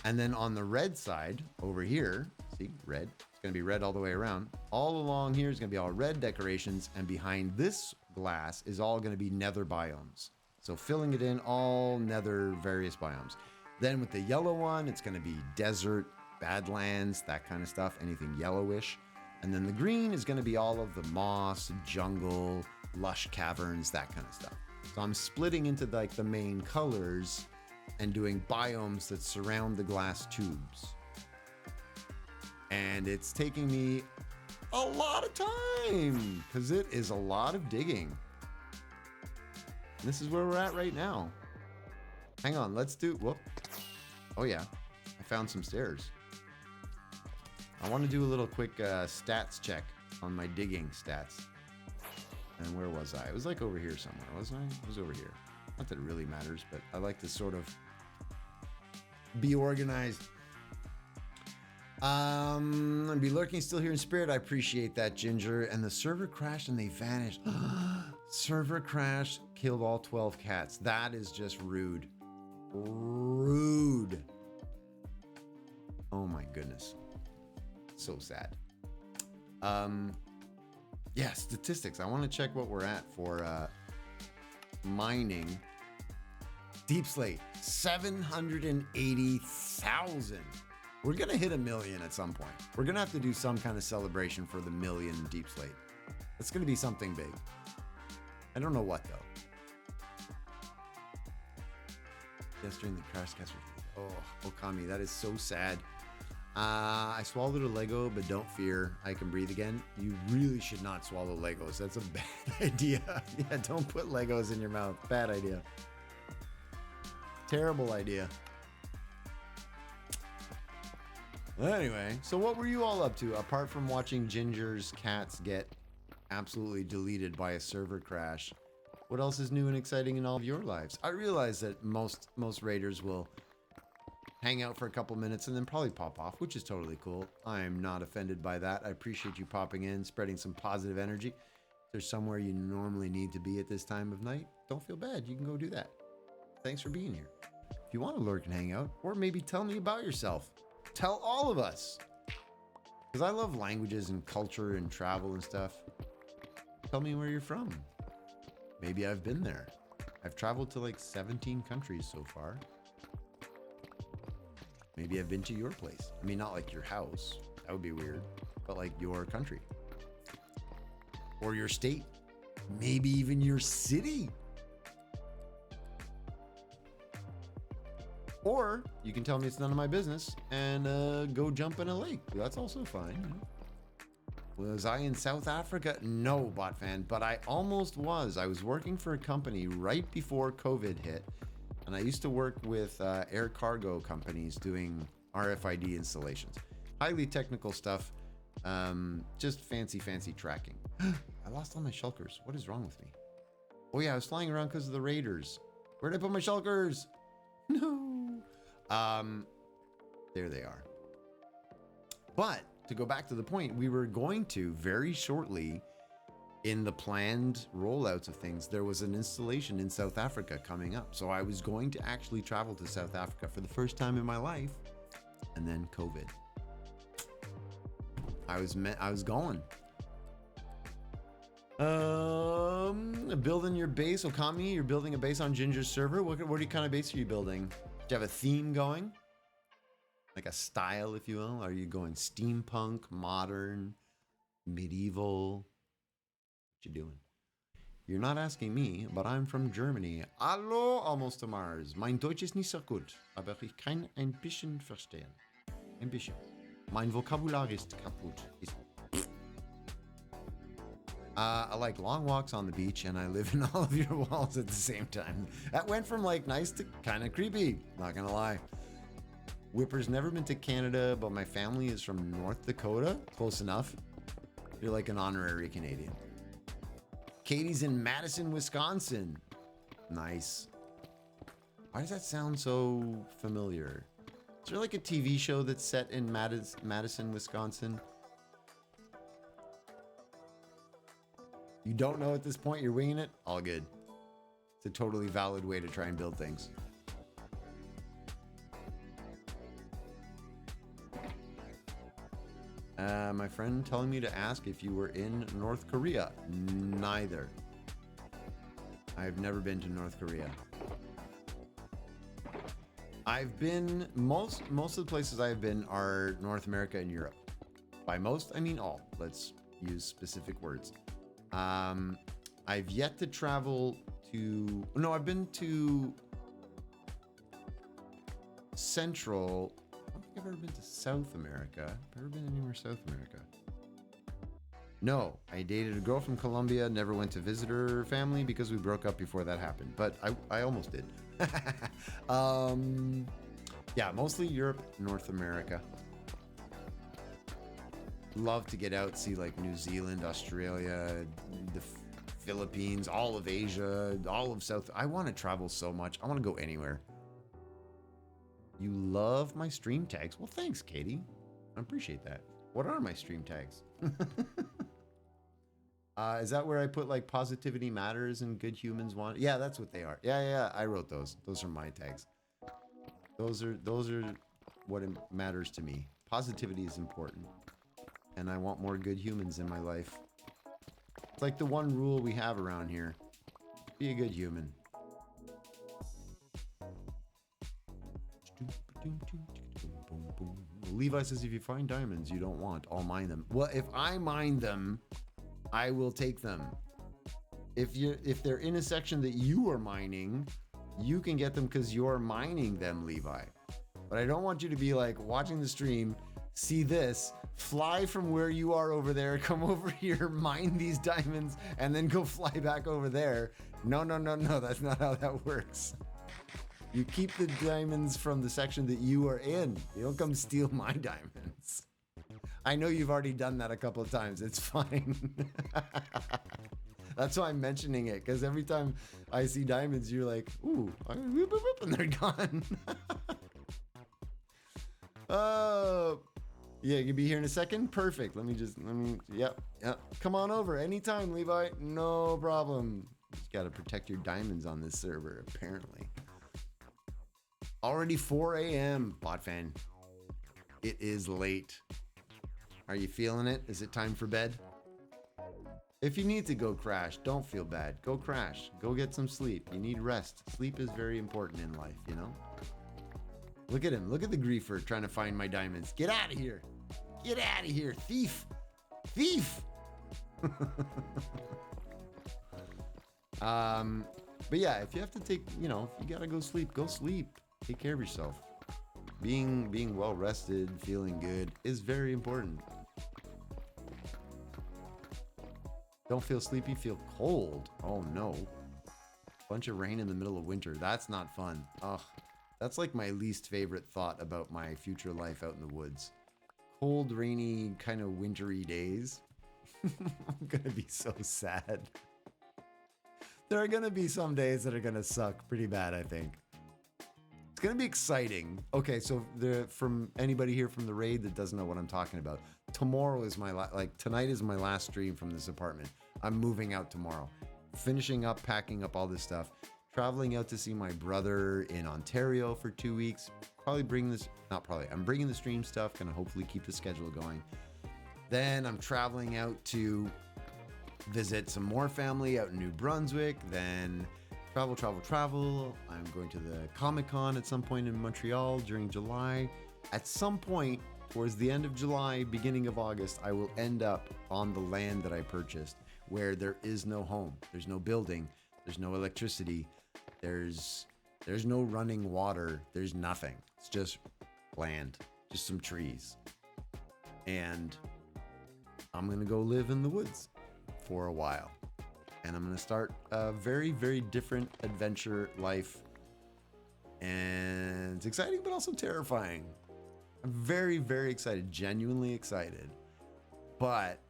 And then on the red side over here, see, red, it's going to be red all the way around. All along here is going to be all red decorations. And behind this glass is all going to be nether biomes. So filling it in, all nether various biomes. Then with the yellow one, it's going to be desert, badlands, that kind of stuff, anything yellowish. And then the green is going to be all of the moss, jungle, lush caverns, that kind of stuff. So I'm splitting into like the main colors and doing biomes that surround the glass tubes. And it's taking me a lot of time because it is a lot of digging. And this is where we're at right now. Hang on, let's do, whoop. Oh yeah, I found some stairs. I want to do a little quick stats check on my digging stats. And where was I? It was like over here somewhere, wasn't I? It was over here. Not that it really matters, but I like to sort of be organized. And be lurking still here in spirit. I appreciate that, Ginger. And the server crashed and they vanished. Server crash, killed all 12 cats. That is just rude. Rude. Oh my goodness. So sad. Yeah, statistics. I want to check what we're at for mining. Deep Slate, 780,000. We're going to hit 1 million at some point. We're going to have to do some kind of celebration for the 1 million Deep Slate. It's going to be something big. I don't know what, though. Just during the crash cast. Oh, Okami, that is so sad. I swallowed a Lego, but don't fear, I can breathe again. You really should not swallow Legos. That's a bad idea. Yeah, don't put Legos in your mouth. Bad idea. Terrible idea. Anyway, so what were you all up to apart from watching Ginger's cats get absolutely deleted by a server crash? What else is new and exciting in all of your lives? I realize that most raiders will hang out for a couple minutes and then probably pop off, which is totally cool. I am not offended by that. I appreciate you popping in, spreading some positive energy. If there's somewhere you normally need to be at this time of night, don't feel bad. You can go do that. Thanks for being here. If you want to lurk and hang out, or maybe tell me about yourself. Tell all of us. Because I love languages and culture and travel and stuff. Tell me where you're from. Maybe I've been there. I've traveled to like 17 countries so far. Maybe I've been to your place. I mean, not like your house. That would be weird. But like your country. Or your state. Maybe even your city. Or you can tell me it's none of my business and go jump in a lake. That's also fine. Was I in South Africa? No, BotFan, but I almost was. I was working for a company right before COVID hit. And I used to work with air cargo companies doing RFID installations. Highly technical stuff. Just fancy tracking. I lost all my shulkers. What is wrong with me? Oh yeah, I was flying around because of the raiders. Where'd I put my shulkers? No. There they are. But to go back to the point, we were going to very shortly in the planned rollouts of things, there was an installation in South Africa coming up. So I was going to actually travel to South Africa for the first time in my life. And then COVID. I was going. Building your base, Okami, you're building a base on Ginger's server. What kind of base are you building? Do you have a theme going? Like a style, if you will? Are you going steampunk, modern, medieval? What you doing? You're not asking me, but I'm from Germany. Hallo, almost to Mars. Mein Deutsch ist nicht so gut, aber ich kann ein bisschen verstehen. Ein bisschen. Mein Vokabular ist kaputt. I like long walks on the beach, and I live in all of your walls at the same time. That went from like nice to kind of creepy, not gonna lie. Whipper's never been to Canada, but my family is from North Dakota. Close enough. You're like an honorary Canadian. Katie's in Madison, Wisconsin. Nice. Why does that sound so familiar? Is there like a TV show that's set in Madison, Wisconsin? You don't know at this point, you're winging it? All good. It's a totally valid way to try and build things. My friend telling me to ask if you were in North Korea. Neither. I've never been to North Korea. I've been most of the places I've been are North America and Europe. By most, I mean all. Let's use specific words. I've yet to travel to. No, I've been to Central. I don't think I've ever been to South America. Have I ever been anywhere South America? No, I dated a girl from Colombia, never went to visit her family because we broke up before that happened, but I almost did. Yeah, mostly Europe, North America. Love to get out, see like New Zealand, Australia, the Philippines, all of Asia, all of South. I want to travel so much. I want to go anywhere. You love my stream tags? Well, thanks, Katie. I appreciate that. What are my stream tags? Is that where I put like positivity matters and good humans want? Yeah, that's what they are. Yeah. I wrote those. Those are my tags. Those are what it matters to me. Positivity is important, and I want more good humans in my life. It's like the one rule we have around here: be a good human. Levi says, if you find diamonds you don't want, I'll mine them. Well, if I mine them, I will take them. If they're in a section that you are mining, you can get them because you're mining them, Levi. But I don't want you to be like watching the stream, see this, fly from where you are over there, come over here, mine these diamonds, and then go fly back over there. No, that's not how that works. You keep the diamonds from the section that you are in. You don't come steal my diamonds. I know you've already done that a couple of times. It's fine. That's why I'm mentioning it, because every time I see diamonds, you're like, ooh, and they're gone. Yeah, you can be here in a second? Perfect. Yep. Come on over anytime, Levi. No problem. You got to protect your diamonds on this server, apparently. Already 4 a.m., bot fan. It is late. Are you feeling it? Is it time for bed? If you need to go crash, don't feel bad. Go crash. Go get some sleep. You need rest. Sleep is very important in life, you know? Look at him. Look at the griefer trying to find my diamonds. Get out of here. Get out of here, thief. Thief. But yeah, if you have to take, if you gotta go sleep, go sleep. Take care of yourself. Being well rested, feeling good is very important. Don't feel sleepy, feel cold. Oh no. Bunch of rain in the middle of winter. That's not fun. Ugh. That's like my least favorite thought about my future life out in the woods. Cold, rainy, kind of wintry days. I'm gonna be so sad. There are gonna be some days that are gonna suck pretty bad, I think. It's gonna be exciting. Okay, so from anybody here from the raid that doesn't know what I'm talking about, tomorrow is tonight is my last stream from this apartment. I'm moving out tomorrow, finishing up, packing up all this stuff, traveling out to see my brother in Ontario for 2 weeks. I'm bringing the stream stuff, gonna hopefully keep the schedule going. Then I'm traveling out to visit some more family out in New Brunswick. Then travel. I'm going to the Comic-Con at some point in Montreal during July. At some point towards the end of July, beginning of August, I will end up on the land that I purchased, where there is no home. There's no building. There's no electricity. There's no running water. There's nothing. It's just land, just some trees. And I'm going to go live in the woods for a while. And I'm going to start a very, very different adventure life. And it's exciting, but also terrifying. I'm very, very excited, genuinely excited. But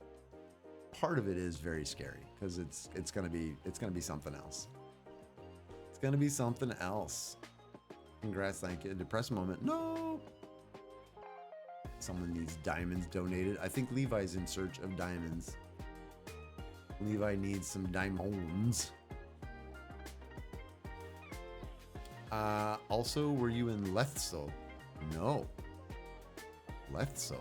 part of it is very scary because it's going to be something else. It's going to be something else. Congrats, thank you. Depressed moment. No. Someone needs diamonds donated. I think Levi's in search of diamonds. Levi needs some diamonds. Also, were you in Lethso? No. Lethso?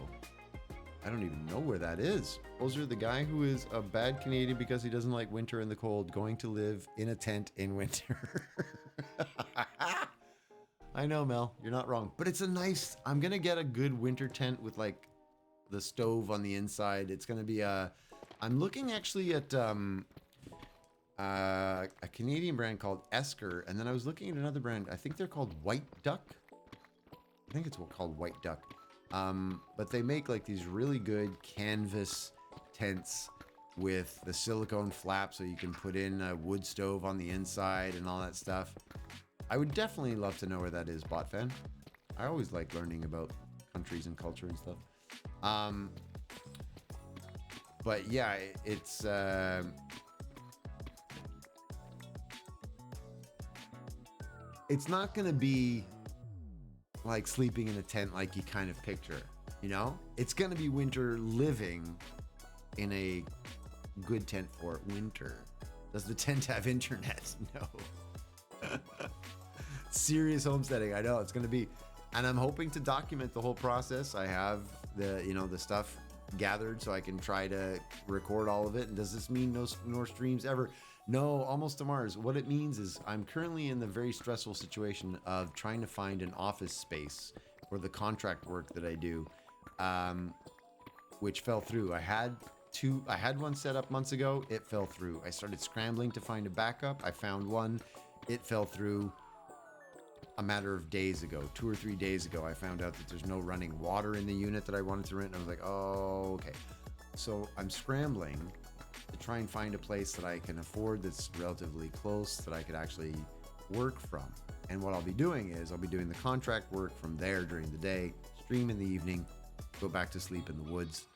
I don't even know where that is. Poser, the guy who is a bad Canadian because he doesn't like winter and the cold, going to live in a tent in winter. I know, Mel, you're not wrong. But it's a nice, I'm going to get a good winter tent with like the stove on the inside. It's going to be I'm looking actually at a Canadian brand called Esker. And then I was looking at another brand. I think they're called White Duck. I think it's called White Duck. But they make like these really good canvas tents with the silicone flap so you can put in a wood stove on the inside and all that stuff. I would definitely love to know where that is, BotFan. I always like learning about countries and culture and stuff. But yeah, it's not gonna be like sleeping in a tent like you kind of picture, you know? It's gonna be winter living in a good tent for winter. Does the tent have internet? No. Serious homesteading. I know it's gonna be, and I'm hoping to document the whole process. I have the stuff gathered so I can try to record all of it. And does this mean no streams ever? No, almost to Mars. What it means is I'm currently in the very stressful situation of trying to find an office space for the contract work that I do, which fell through. I had one set up months ago. It fell through. I started scrambling to find a backup. I found one. It fell through a matter of days ago. 2 or 3 days ago, I found out that there's no running water in the unit that I wanted to rent. And I was like, oh, okay. So I'm scrambling to try and find a place that I can afford that's relatively close that I could actually work from. And what I'll be doing is I'll be doing the contract work from there during the day, stream in the evening, go back to sleep in the woods.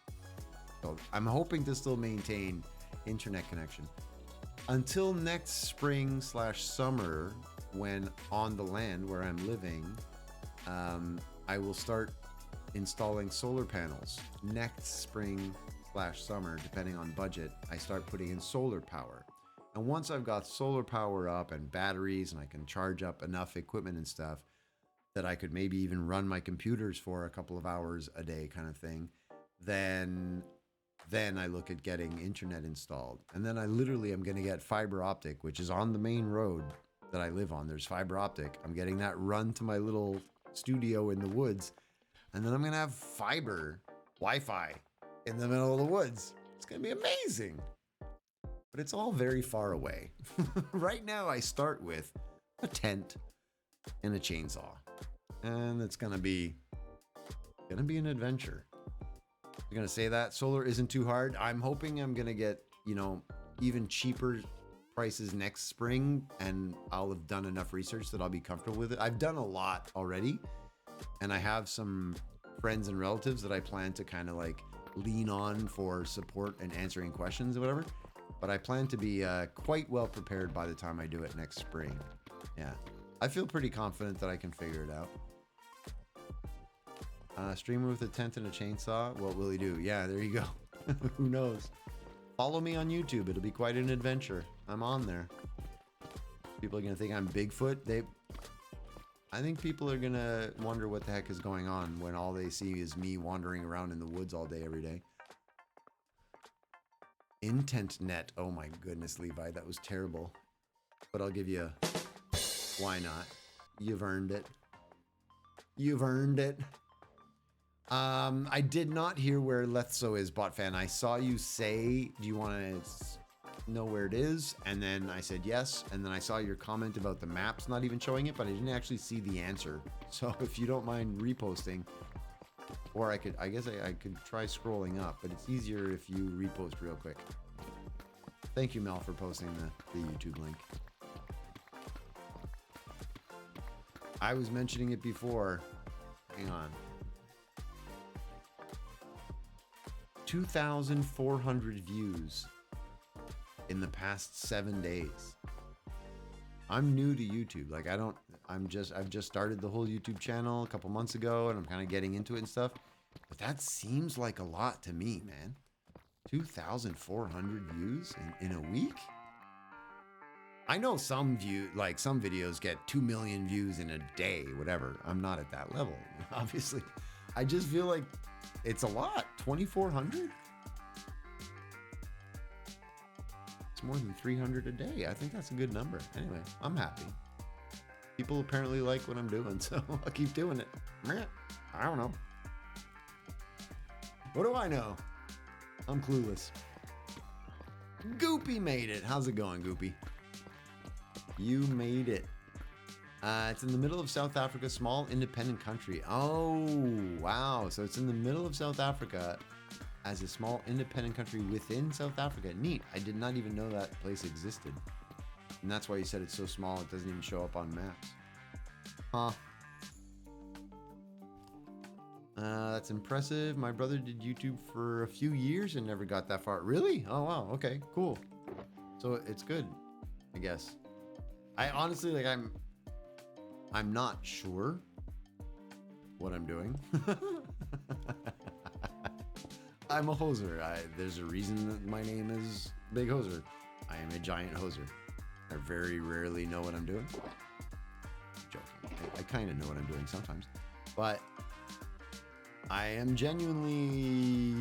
So I'm hoping to still maintain internet connection until next spring/summer, when on the land where I'm living, I will start installing solar panels. Next spring/summer, depending on budget, I start putting in solar power. And once I've got solar power up and batteries and I can charge up enough equipment and stuff that I could maybe even run my computers for a couple of hours a day kind of thing, then I look at getting internet installed. And then I literally am going to get fiber optic, which is on the main road that I live on. There's fiber optic. I'm getting that run to my little studio in the woods. And then I'm going to have fiber Wi-Fi in the middle of the woods. It's going to be amazing. But it's all very far away. Right now, I start with a tent and a chainsaw. And it's going to be an adventure. I'm going to say that solar isn't too hard. I'm hoping I'm going to get, even cheaper prices next spring, and I'll have done enough research that I'll be comfortable with it. I've done a lot already, and I have some friends and relatives that I plan to kind of like lean on for support and answering questions or whatever. But I plan to be quite well prepared by the time I do it next spring. Yeah, I feel pretty confident that I can figure it out. Streamer with a tent and a chainsaw. What will he do? Yeah, there you go. Who knows? Follow me on YouTube. It'll be quite an adventure. I'm on there. People are going to think I'm Bigfoot. I think people are going to wonder what the heck is going on when all they see is me wandering around in the woods all day, every day. Intent net. Oh my goodness, Levi. That was terrible. But I'll give you a... Why not? You've earned it. You've earned it. I did not hear where Lethso is, BotFan. I saw you say, do you want to know where it is? And then I said yes. And then I saw your comment about the maps not even showing it, but I didn't actually see the answer. So if you don't mind reposting, or I guess I could try scrolling up, but it's easier if you repost real quick. Thank you, Mel, for posting the YouTube link. I was mentioning it before. Hang on. 2,400 views in the past 7 days. I'm new to YouTube. Like I've just started the whole YouTube channel a couple months ago, and I'm kind of getting into it and stuff. But that seems like a lot to me, man. 2,400 views in a week? I know some videos get 2 million views in a day, whatever. I'm not at that level, obviously. I just feel like it's a lot. 2,400? It's more than 300 a day. I think that's a good number. Anyway, I'm happy. People apparently like what I'm doing, so I'll keep doing it. I don't know. What do I know? I'm clueless. Goopy made it. How's it going, Goopy? You made it. It's in the middle of South Africa, small independent country. Oh, wow. So it's in the middle of South Africa as a small independent country within South Africa. Neat. I did not even know that place existed. And that's why you said it's so small it doesn't even show up on maps. Huh. That's impressive. My brother did YouTube for a few years and never got that far. Really? Oh, wow. Okay, cool. So it's good, I guess. I honestly, like, I'm not sure what I'm doing. I'm a hoser. There's a reason that my name is Big Hoser. I am a giant hoser. I very rarely know what I'm doing. Joking. I kind of know what I'm doing sometimes. But I am genuinely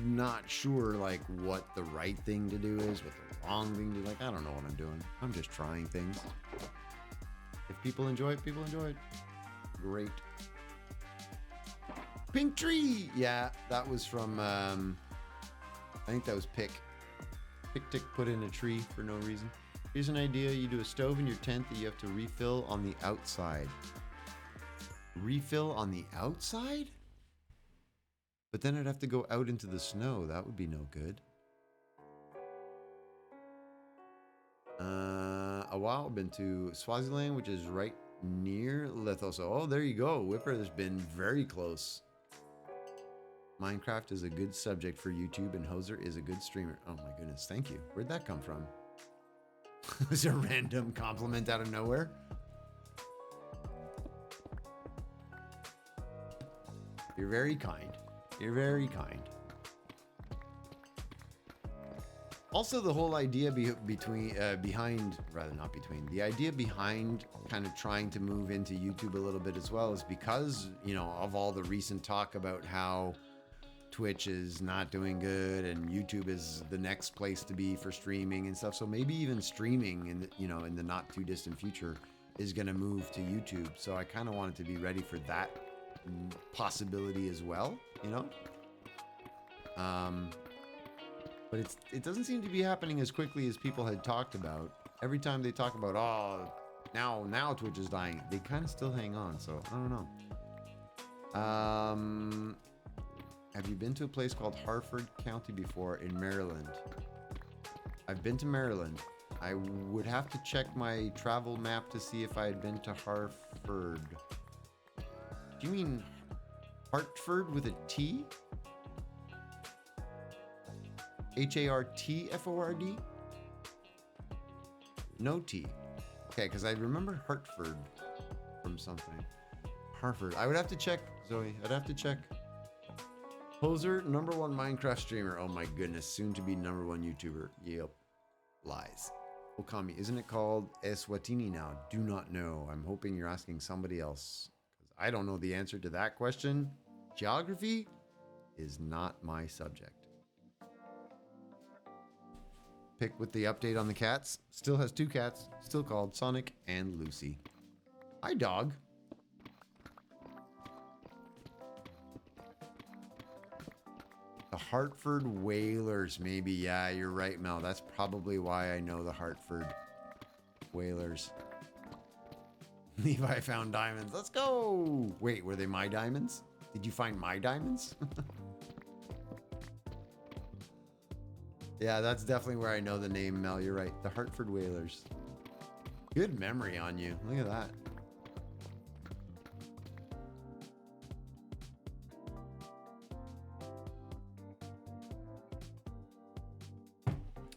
not sure, like, what the right thing to do is, what the wrong thing to do. Like, I don't know what I'm doing. I'm just trying things. If people enjoy it, people enjoy it. Great. Pink tree. Yeah, that was from, I think that was Pick. Pick Tick put in a tree for no reason. Here's an idea. You do a stove in your tent that you have to refill on the outside. Refill on the outside? But then I'd have to go out into the snow. That would be no good. A while been to Swaziland, which is right near Lesotho. Oh, there you go. Whipper has been very close. Minecraft is a good subject for YouTube, and Hoser is a good streamer. Oh my goodness, thank you. Where'd that come from? It was a random compliment out of nowhere. You're very kind. You're very kind. Also, the whole idea behind the idea behind kind of trying to move into YouTube a little bit as well is because, you know, of all the recent talk about how Twitch is not doing good and YouTube is the next place to be for streaming and stuff. So maybe even streaming in the, you know, in the not too distant future is going to move to YouTube. So I kind of wanted to be ready for that possibility as well, you know. But it doesn't seem to be happening as quickly as people had talked about. Every time they talk about, oh, now Twitch is dying, they kind of still hang on. So I don't know. Have you been to a place called Harford County before in Maryland? I've been to Maryland. I would have to check my travel map to see if I had been to Harford. Do you mean Hartford with a T? Hartford? No T. Okay, because I remember Hartford from something. Harford. I would have to check, Zoe. I'd have to check. Hoser, #1 Minecraft streamer. Oh my goodness. Soon to be #1 YouTuber. Yep. Lies. Okami. Isn't it called Eswatini now? Do not know. I'm hoping you're asking somebody else. Because I don't know the answer to that question. Geography is not my subject. Pick with the update on the cats. Still has 2 cats. Still called Sonic and Lucy. Hi, dog. The Hartford Whalers, maybe. Yeah, you're right, Mel. That's probably why I know the Hartford Whalers. Levi found diamonds. Let's go. Wait, were they my diamonds? Did you find my diamonds? Yeah, that's definitely where I know the name, Mel. You're right. The Hartford Whalers. Good memory on you. Look at that.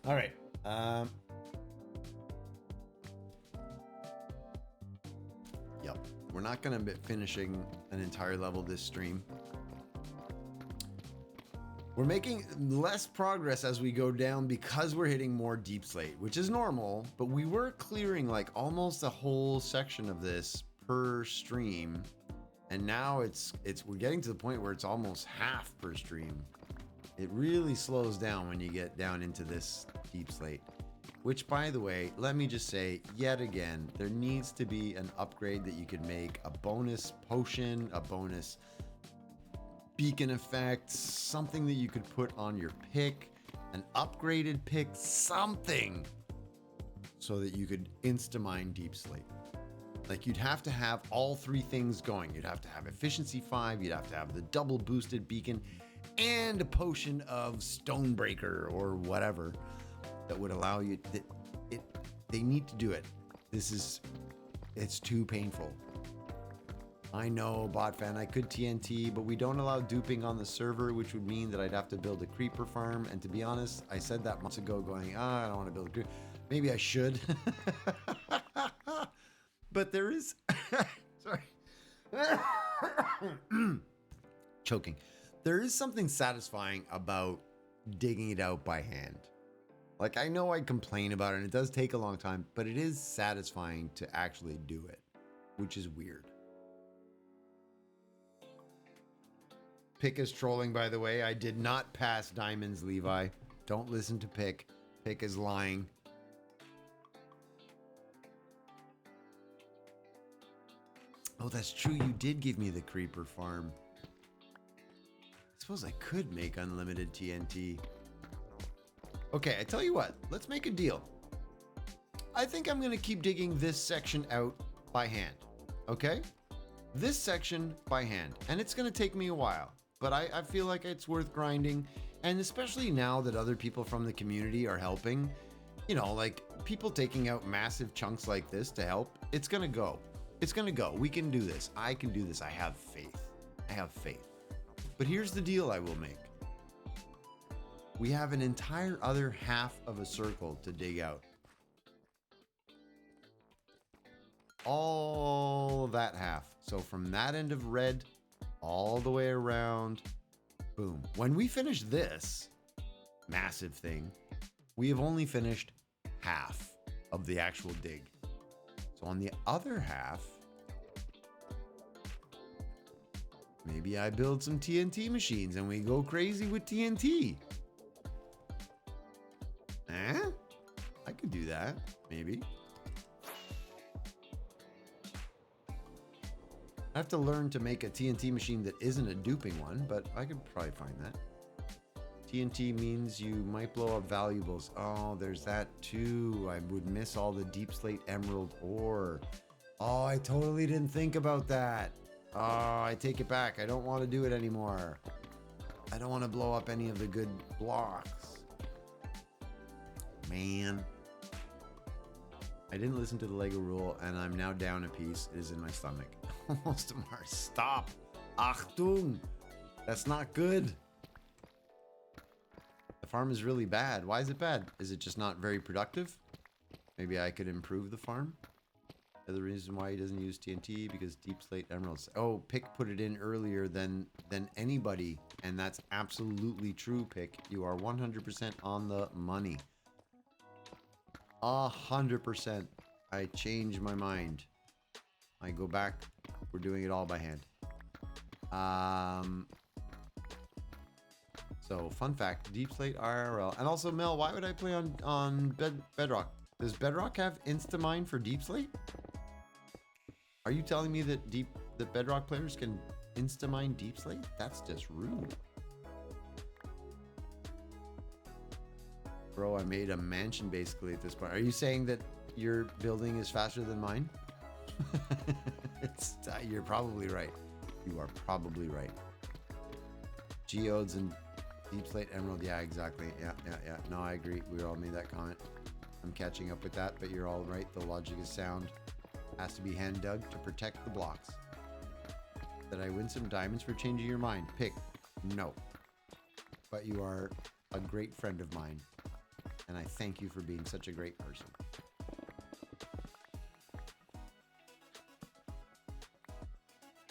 All right. Yep. We're not going to be finishing an entire level this stream. We're making less progress as we go down because we're hitting more deep slate, which is normal, but we were clearing like almost a whole section of this per stream And now we're getting to the point where it's almost half per stream. It really slows down when you get down into this deep slate. Which, by the way, let me just say, yet again, there needs to be an upgrade that you could make, a bonus potion, a bonus beacon effect, something that you could put on your pick, an upgraded pick, something, so that you could insta-mine deep slate. Like, you'd have to have all three things going. You'd have to have efficiency 5, you'd have to have the double boosted beacon, and a potion of Stonebreaker or whatever that would allow you. They need to do it. It's too painful. I know, bot fan, I could TNT, but we don't allow duping on the server, which would mean that I'd have to build a creeper farm. And to be honest, I said that months ago going, I don't want to build a creeper. Maybe I should. But there is, sorry, choking. There is something satisfying about digging it out by hand. Like, I know I complain about it and it does take a long time, but it is satisfying to actually do it, which is weird. Pick is trolling, by the way. I did not pass diamonds, Levi. Don't listen to Pick. Pick is lying. Oh, that's true. You did give me the creeper farm. I suppose I could make unlimited TNT. Okay, I tell you what. Let's make a deal. I think I'm going to keep digging this section out by hand. Okay? This section by hand. And it's going to take me a while. But I feel like it's worth grinding. And especially now that other people from the community are helping. You know, like people taking out massive chunks like this to help. It's going to go. It's going to go. We can do this. I can do this. I have faith. I have faith. But here's the deal I will make. We have an entire other half of a circle to dig out. All of that half. So from that end of red all the way around, boom. When we finish this massive thing, we have only finished half of the actual dig. So on the other half, maybe I build some TNT machines and we go crazy with TNT. I could do that, maybe. I have to learn to make a TNT machine that isn't a duping one, but I could probably find that. TNT means you might blow up valuables. Oh, there's that too. I would miss all the deep slate emerald ore. Oh, I totally didn't think about that. Oh, I take it back. I don't want to do it anymore. I don't want to blow up any of the good blocks. Man. I didn't listen to the Lego rule and I'm now down a piece. It is in my stomach. Almost a Mars. Stop. Achtung. That's not good. The farm is really bad. Why is it bad? Is it just not very productive? Maybe I could improve the farm. The reason why he doesn't use TNT because deep slate emeralds. Oh, Pick put it in earlier than anybody, and that's absolutely true, Pick. You are 100% on the money. 100%. I change my mind. I go back. We're doing it all by hand. So, fun fact, deep slate IRL. And also, Mel, why would I play on Bedrock? Does Bedrock have Instamine for deep slate? Are you telling me that Bedrock players can Instamine deep slate? That's just rude. Bro, I made a mansion basically at this point. Are you saying that your building is faster than mine? You're probably right. You are probably right. Geodes and deep slate emerald. Yeah, exactly. Yeah. No, I agree. We all made that comment. I'm catching up with that, but you're all right. The logic is sound. Has to be hand dug to protect the blocks. Did I win some diamonds for changing your mind? Pick. No. But you are a great friend of mine. And I thank you for being such a great person.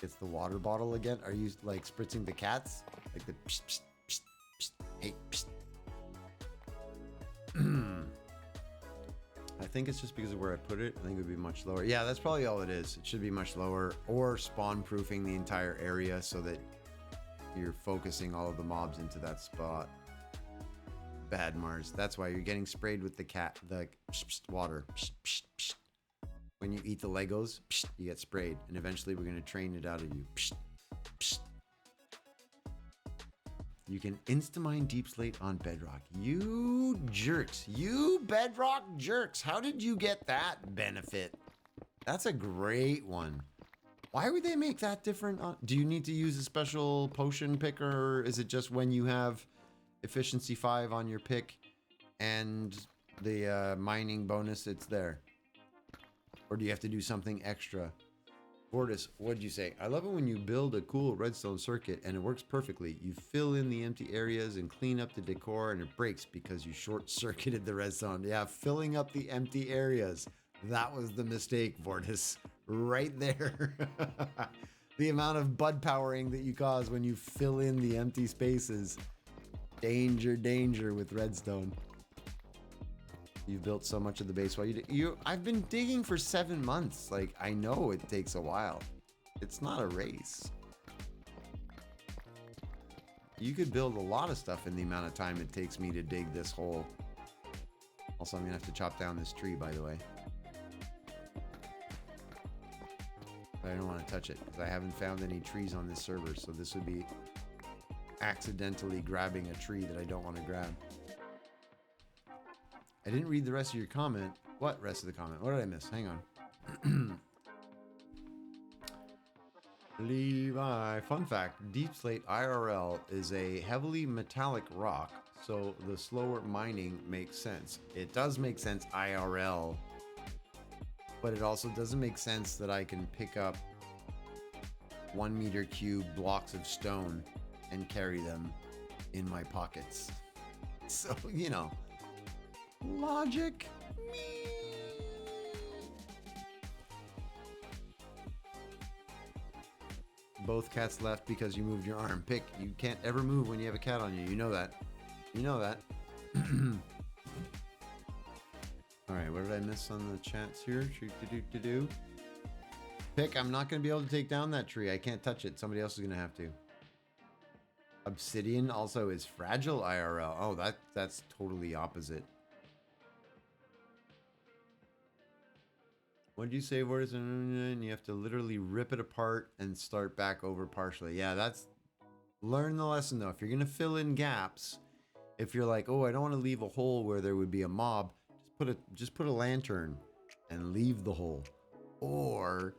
It's the water bottle again? Are you like spritzing the cats? Like the psst, psst, psst, psst, hey, psst. I think it's just because of where I put it. I think it would be much lower. Yeah, that's probably all it is. It should be much lower, or spawn proofing the entire area so that you're focusing all of the mobs into that spot. Bad Mars. That's why you're getting sprayed with the water. When you eat the Legos, you get sprayed, and eventually we're gonna train it out of you. You can insta-mine deep slate on Bedrock. You jerks. You Bedrock jerks. How did you get that benefit? That's a great one. Why would they make that different? Do you need to use a special potion picker, or is it just when you have efficiency 5 on your pick and the mining bonus, it's there? Or do you have to do something extra? Vortis, what'd you say? I love it when you build a cool redstone circuit and it works perfectly. You fill in the empty areas and clean up the decor and it breaks because you short-circuited the redstone. Yeah, filling up the empty areas. That was the mistake, Vortis. Right there. The amount of bud powering that you cause when you fill in the empty spaces. Danger, danger with redstone. You've built so much of the base while I've been digging for 7 months. Like, I know it takes a while. It's not a race. You could build a lot of stuff in the amount of time it takes me to dig this hole. Also, I'm gonna have to chop down this tree, by the way. But I don't want to touch it because I haven't found any trees on this server, so this would be accidentally grabbing a tree that I don't want to grab. I didn't read the rest of your comment. What rest of the comment? What did I miss? Hang on. Levi. Fun fact, Deep Slate IRL is a heavily metallic rock, so the slower mining makes sense. It does make sense IRL, but it also doesn't make sense that I can pick up 1 meter cube blocks of stone and carry them in my pockets. So, you know. Logic. Both cats left because you moved your arm. Pick. You can't ever move when you have a cat on you. You know that. You know that. Alright, what did I miss on the chats here? Pick, I'm not going to be able to take down that tree. I can't touch it. Somebody else is going to have to. Obsidian also is fragile IRL. Oh, that's totally opposite. What did you say, Vortis? And you have to literally rip it apart and start back over partially. Yeah, that's... Learn the lesson, though. If you're going to fill in gaps, if you're like, oh, I don't want to leave a hole where there would be a mob, just put a lantern and leave the hole. Or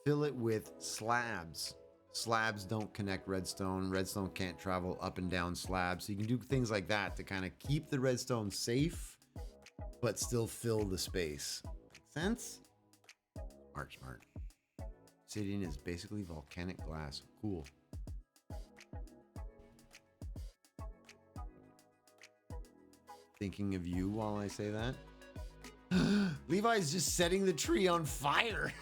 fill it with slabs. Slabs don't connect redstone. Redstone can't travel up and down slabs. So you can do things like that to kind of keep the redstone safe, but still fill the space. Make sense? Smart. Obsidian is basically volcanic glass. Cool. Thinking of you while I say that. Levi's just setting the tree on fire.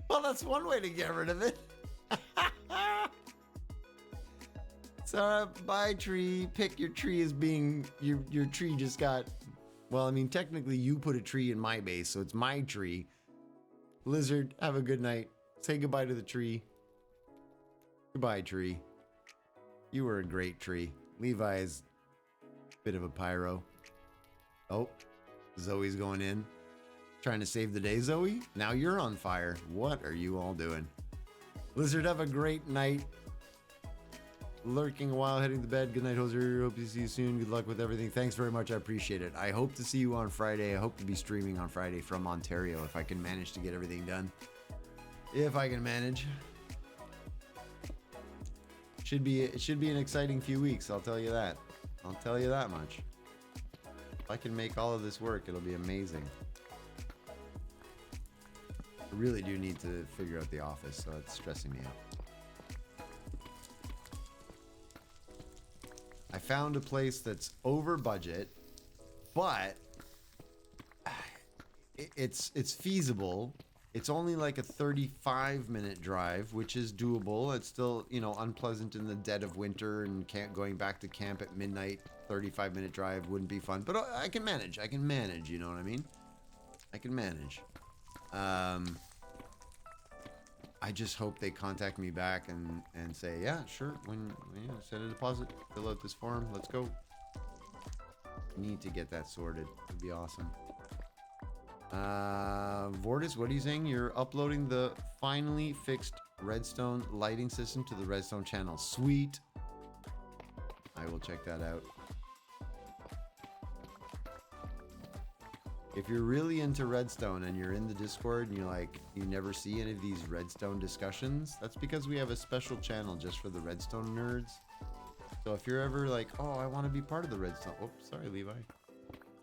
Well, that's one way to get rid of it. So, bye tree. Pick your tree as being... Your tree just got... Well, I mean, technically you put a tree in my base, so it's my tree. Lizard, have a good night. Say goodbye to the tree. Goodbye, tree. You were a great tree. Levi is a bit of a pyro. Oh, Zoe's going in. Trying to save the day, Zoe? Now you're on fire. What are you all doing? Lizard, have a great night. Lurking a while, heading to bed. Good night, Hoser. Hope to see you soon. Good luck with everything. Thanks very much. I appreciate it. I hope to see you on Friday. I hope to be streaming on Friday from Ontario if I can manage to get everything done. If I can manage. It should be an exciting few weeks. I'll tell you that. I'll tell you that much. If I can make all of this work, it'll be amazing. I really do need to figure out the office, so it's stressing me out. I found a place that's over budget, but it's feasible. It's only like a 35-minute drive, which is doable. It's still, you know, unpleasant in the dead of winter and going back to camp at midnight 35-minute drive wouldn't be fun, but I can manage. I can manage, you know what I mean? I can manage. I just hope they contact me back and say, yeah, sure, when you know, send a deposit, fill out this form, let's go. Need to get that sorted. It'd be awesome. Vortis, what are you saying? You're uploading the finally fixed Redstone lighting system to the Redstone channel. Sweet. I will check that out. If you're really into Redstone and you're in the Discord and you're like, you never see any of these Redstone discussions, that's because we have a special channel just for the Redstone nerds. So if you're ever like, oh, I want to be part of the Redstone. Oops, sorry, Levi.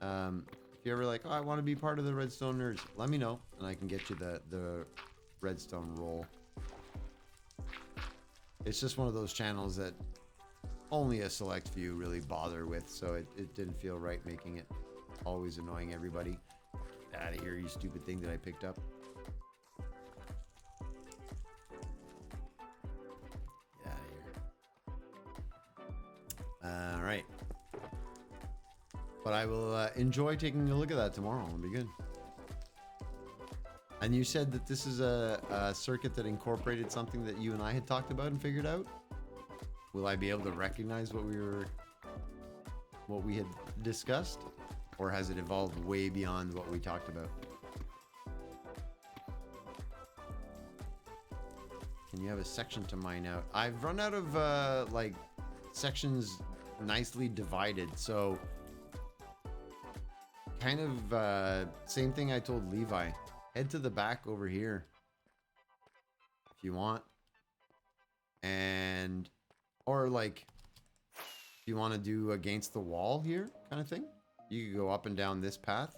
If you're ever like, oh, I want to be part of the Redstone nerds, let me know and I can get you the Redstone role. It's just one of those channels that only a select few really bother with, so it didn't feel right making it always annoying everybody. Get out of here, you stupid thing that I picked up. Get out of here. All right. But I will enjoy taking a look at that tomorrow. It'll be good. And you said that this is a circuit that incorporated something that you and I had talked about and figured out. Will I be able to recognize what we had discussed? Or has it evolved way beyond what we talked about? Can you have a section to mine out? I've run out of like sections nicely divided, so kind of same thing I told Levi. Head to the back over here if you want, and or like if you want to do against the wall here kind of thing. You could go up and down this path.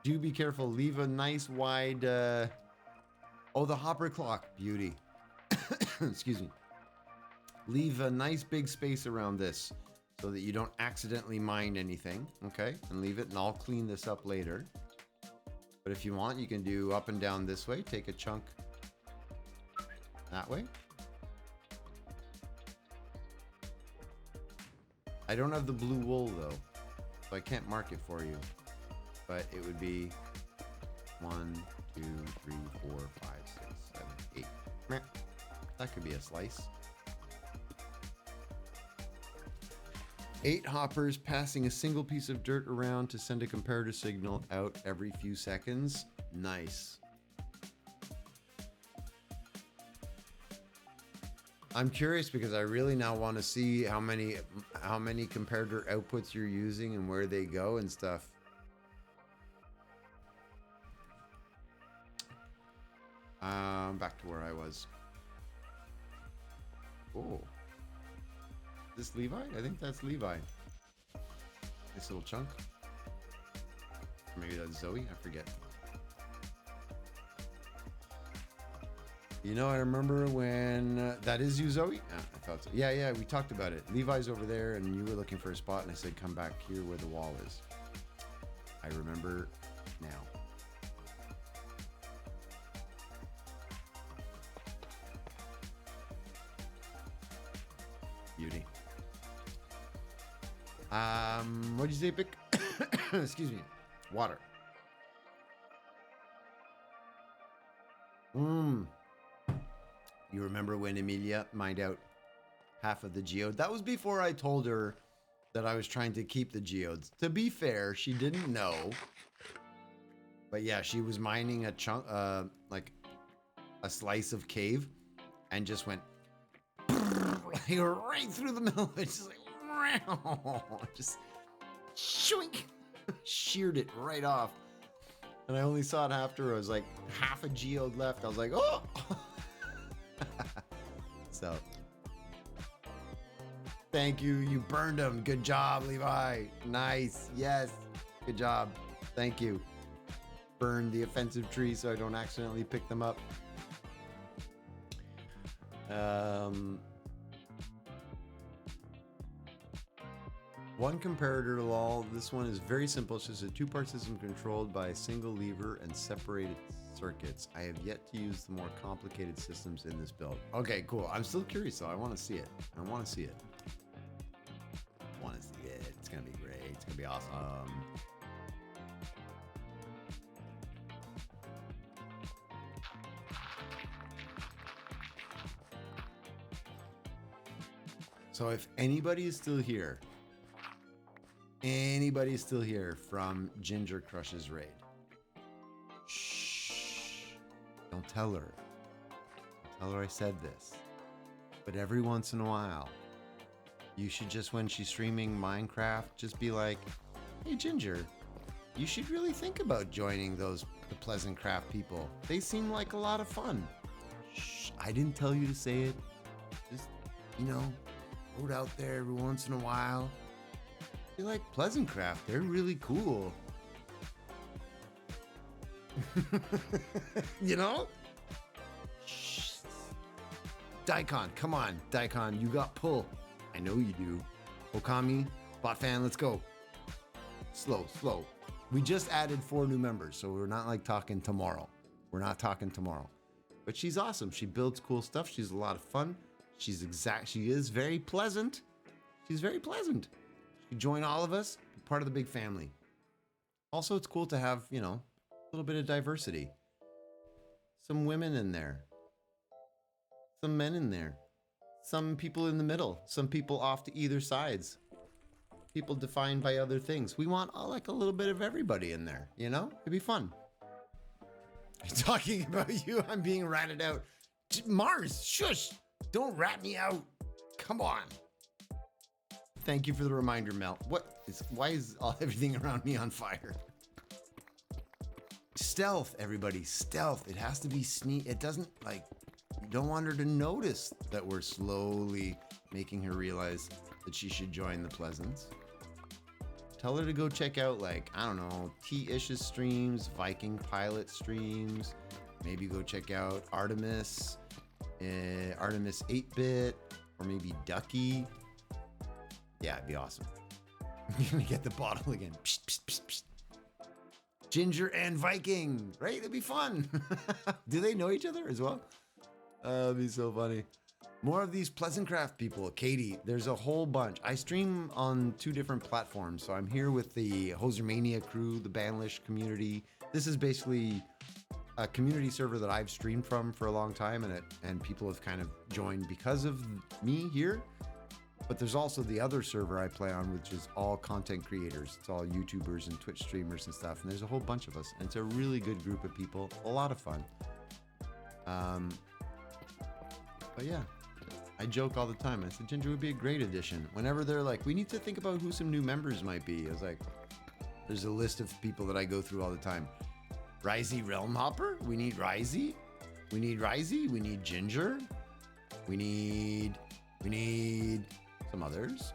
Do be careful. Leave a nice wide... Oh, the hopper clock. Beauty. Excuse me. Leave a nice big space around this so that you don't accidentally mine anything. Okay? And leave it, and I'll clean this up later. But if you want, you can do up and down this way. Take a chunk that way. I don't have the blue wool though, so I can't mark it for you. But it would be 1, 2, 3, 4, 5, 6, 7, 8. Meh. That could be a slice. 8 hoppers passing a single piece of dirt around to send a comparator signal out every few seconds. Nice. I'm curious because I really now want to see how many comparator outputs you're using and where they go and stuff. Back to where I was. Oh, is this Levi? I think that's Levi. This little chunk. Or maybe that's Zoe. I forget. You know, I remember when that is you, Zoe. I thought so. Yeah, we talked about it. Levi's over there, and you were looking for a spot, and I said, "Come back here where the wall is." I remember now. Beauty. What'd you say, Pick? Excuse me. Water. You remember when Emilia mined out half of the geode? That was before I told her that I was trying to keep the geodes. To be fair, she didn't know. But yeah, she was mining a chunk, like a slice of cave, and just went right through the middle of it. Just like, just shwink, sheared it right off. And I only saw it after. I was like half a geode left. I was like, oh. So, thank you. You burned them. Good job, Levi. Nice. Yes. Good job. Thank you. Burn the offensive tree so I don't accidentally pick them up. One comparator, lol. This one is very simple. It's just a two-part system controlled by a single lever and separated circuits. I have yet to use the more complicated systems in this build. Okay, cool. I'm still curious though. I want to see it. I want to see it. want to see it. It's going to be great. It's going to be awesome. So if anybody is still here from Ginger Crush's raid, shh, don't tell her. Don't tell her I said this. But every once in a while, you should just, when she's streaming Minecraft, just be like, hey Ginger, you should really think about joining the Pleasant Craft people. They seem like a lot of fun. Shh, I didn't tell you to say it. Just, put out there every once in a while. They like Pleasant Craft. They're really cool. Shh. Daikon, come on, Daikon, you got pull. I know you do. Okami, Botfan, let's go. Slow. We just added 4 new members, so we're not like talking tomorrow. But she's awesome. She builds cool stuff. She's a lot of fun. She is very pleasant. She's very pleasant. She can join all of us, be part of the big family. Also, it's cool to have, a little bit of diversity. Some women in there. Some men in there. Some people in the middle. Some people off to either sides. People defined by other things. We want a little bit of everybody in there, It'd be fun. I'm talking about you. I'm being ratted out. Mars, shush. Don't rat me out. Come on. Thank you for the reminder, Mel. Why is everything around me on fire? Stealth, everybody. Stealth. It has to be sneak. It doesn't you don't want her to notice that we're slowly making her realize that she should join the Pleasants. Tell her to go check out T-Ish's streams, Viking Pilot streams. Maybe go check out Artemis 8-bit, or maybe Ducky. Yeah, it'd be awesome. I'm gonna get the bottle again. Psst, psst, psst, psst. Ginger and Viking, right? It'd be fun. Do they know each other as well? That'd be so funny. More of these Pleasant Craft people. Katie, there's a whole bunch. I stream on 2 different platforms. So I'm here with the Hosermania crew, the Banlish community. This is basically a community server that I've streamed from for a long time, and people have kind of joined because of me here. But there's also the other server I play on, which is all content creators. It's all YouTubers and Twitch streamers and stuff. And there's a whole bunch of us. And it's a really good group of people. A lot of fun. But yeah, I joke all the time. I said, Ginger would be a great addition. Whenever they're like, we need to think about who some new members might be. I was like, there's a list of people that I go through all the time. Risey Realmhopper? We need Risey. We need Ginger. We need some others.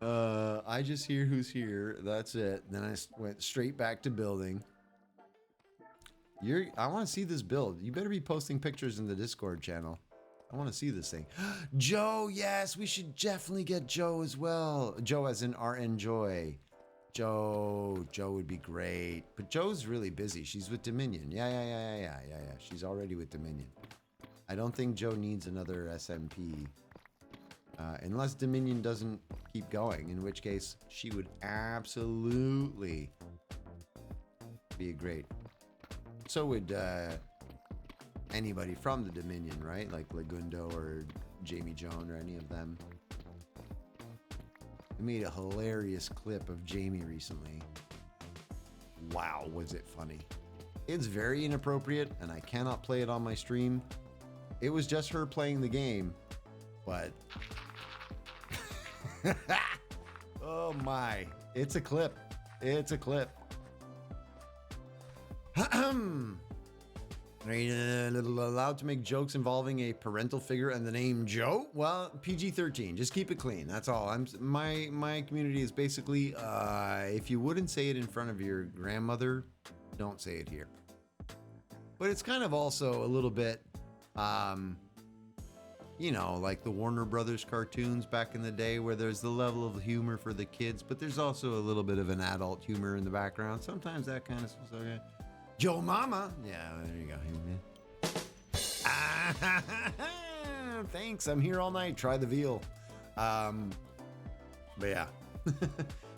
I just hear who's here. That's it. Then I went straight back to building. I want to see this build. You better be posting pictures in the Discord channel. I want to see this thing. Joe, yes, we should definitely get Joe as well. Joe as in RN Joy. Joe would be great. But Joe's really busy. She's with Dominion. Yeah. She's already with Dominion. I don't think Joe needs another SMP. Unless Dominion doesn't keep going, in which case she would absolutely be great. So would anybody from the Dominion, right? Like Lagundo or Jamie Joan or any of them. I made a hilarious clip of Jamie recently. Wow, was it funny. It's very inappropriate and I cannot play it on my stream. It was just her playing the game, but oh my, it's a clip. Are you allowed to make jokes involving a parental figure and the name Joe? Well, PG-13. Just keep it clean. That's all. My community is basically, if you wouldn't say it in front of your grandmother, don't say it here. But it's kind of also a little bit, like the Warner Brothers cartoons back in the day where there's the level of humor for the kids, but there's also a little bit of an adult humor in the background. Sometimes that kind of stuff's okay. Joe Mama. Yeah, there you go. Thanks. I'm here all night. Try the veal. Um, but yeah.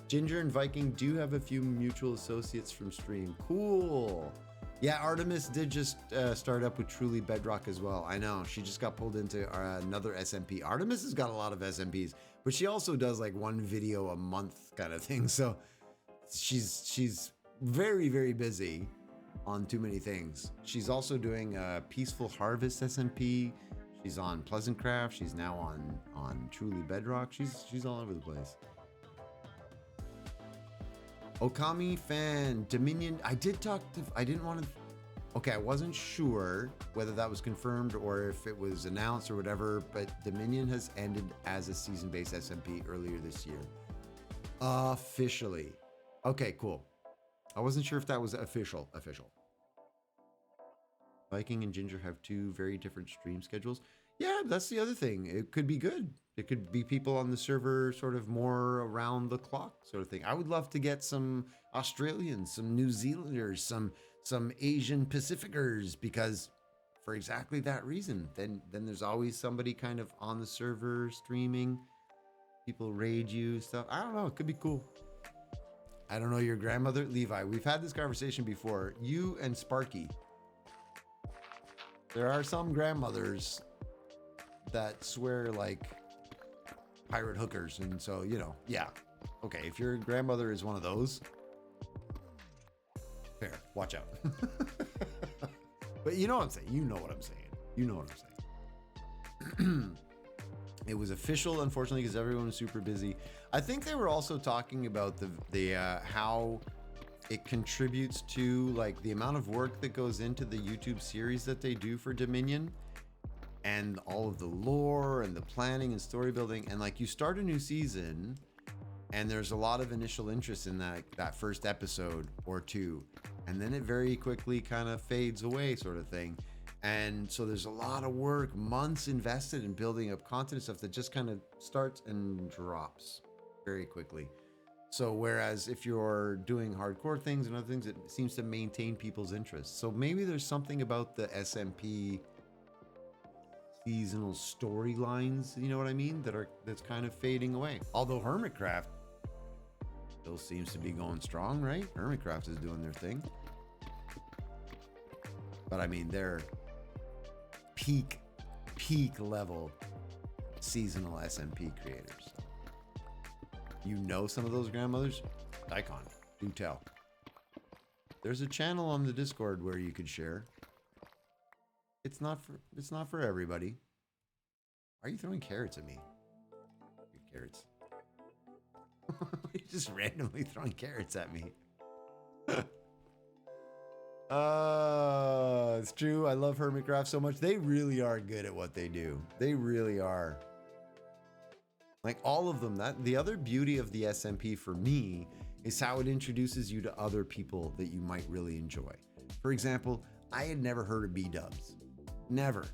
Ginger and Viking do have a few mutual associates from stream. Cool. Yeah, Artemis did just start up with Truly Bedrock as well. I know. She just got pulled into another SMP. Artemis has got a lot of SMPs, but she also does like one video a month kind of thing. So she's very, very busy on too many things. She's also doing Peaceful Harvest SMP. She's on Pleasant Craft. She's now on Truly Bedrock. She's all over the place. Okami fan, Dominion. I didn't want to. Okay, I wasn't sure whether that was confirmed or if it was announced or whatever, but Dominion has ended as a season-based SMP earlier this year. Officially. Okay, cool. I wasn't sure if that was official. Viking and Ginger have two very different stream schedules. Yeah, that's the other thing. It could be good. It could be people on the server sort of more around the clock sort of thing. I would love to get some Australians, some New Zealanders, some Asian Pacificers, because for exactly that reason. Then there's always somebody kind of on the server streaming. People raid you, stuff. I don't know. It could be cool. I don't know your grandmother, Levi. We've had this conversation before. You and Sparky. There are some grandmothers that swear like pirate hookers, and so, you know, yeah. Okay, if your grandmother is one of those, fair, watch out. But you know what I'm saying. You know what I'm saying. It was official, unfortunately, because everyone was super busy. I think they were also talking about the how it contributes to like the amount of work that goes into the YouTube series that they do for Dominion, and all of the lore and the planning and story building. And like, you start a new season and there's a lot of initial interest in that first episode or two, and then it very quickly kind of fades away, sort of thing. And so there's a lot of work, months invested in building up content and stuff that just kind of starts and drops very quickly. So whereas if you're doing hardcore things and other things, it seems to maintain people's interest. So maybe there's something about the SMP seasonal storylines, you know what I mean, that's kind of fading away. Although Hermitcraft still seems to be going strong, right? Hermitcraft is doing their thing. But I mean, they're peak level seasonal SMP creators. You know some of those grandmothers? Daikon, do tell. There's a channel on the Discord where you could share. It's not for everybody. Why are you throwing carrots at me? Carrots. You're just randomly throwing carrots at me. It's true. I love Hermitcraft so much. They really are good at what they do. They really are. Like all of them. That the other beauty of the SMP for me is how it introduces you to other people that you might really enjoy. For example, I had never heard of B-dubs. Never.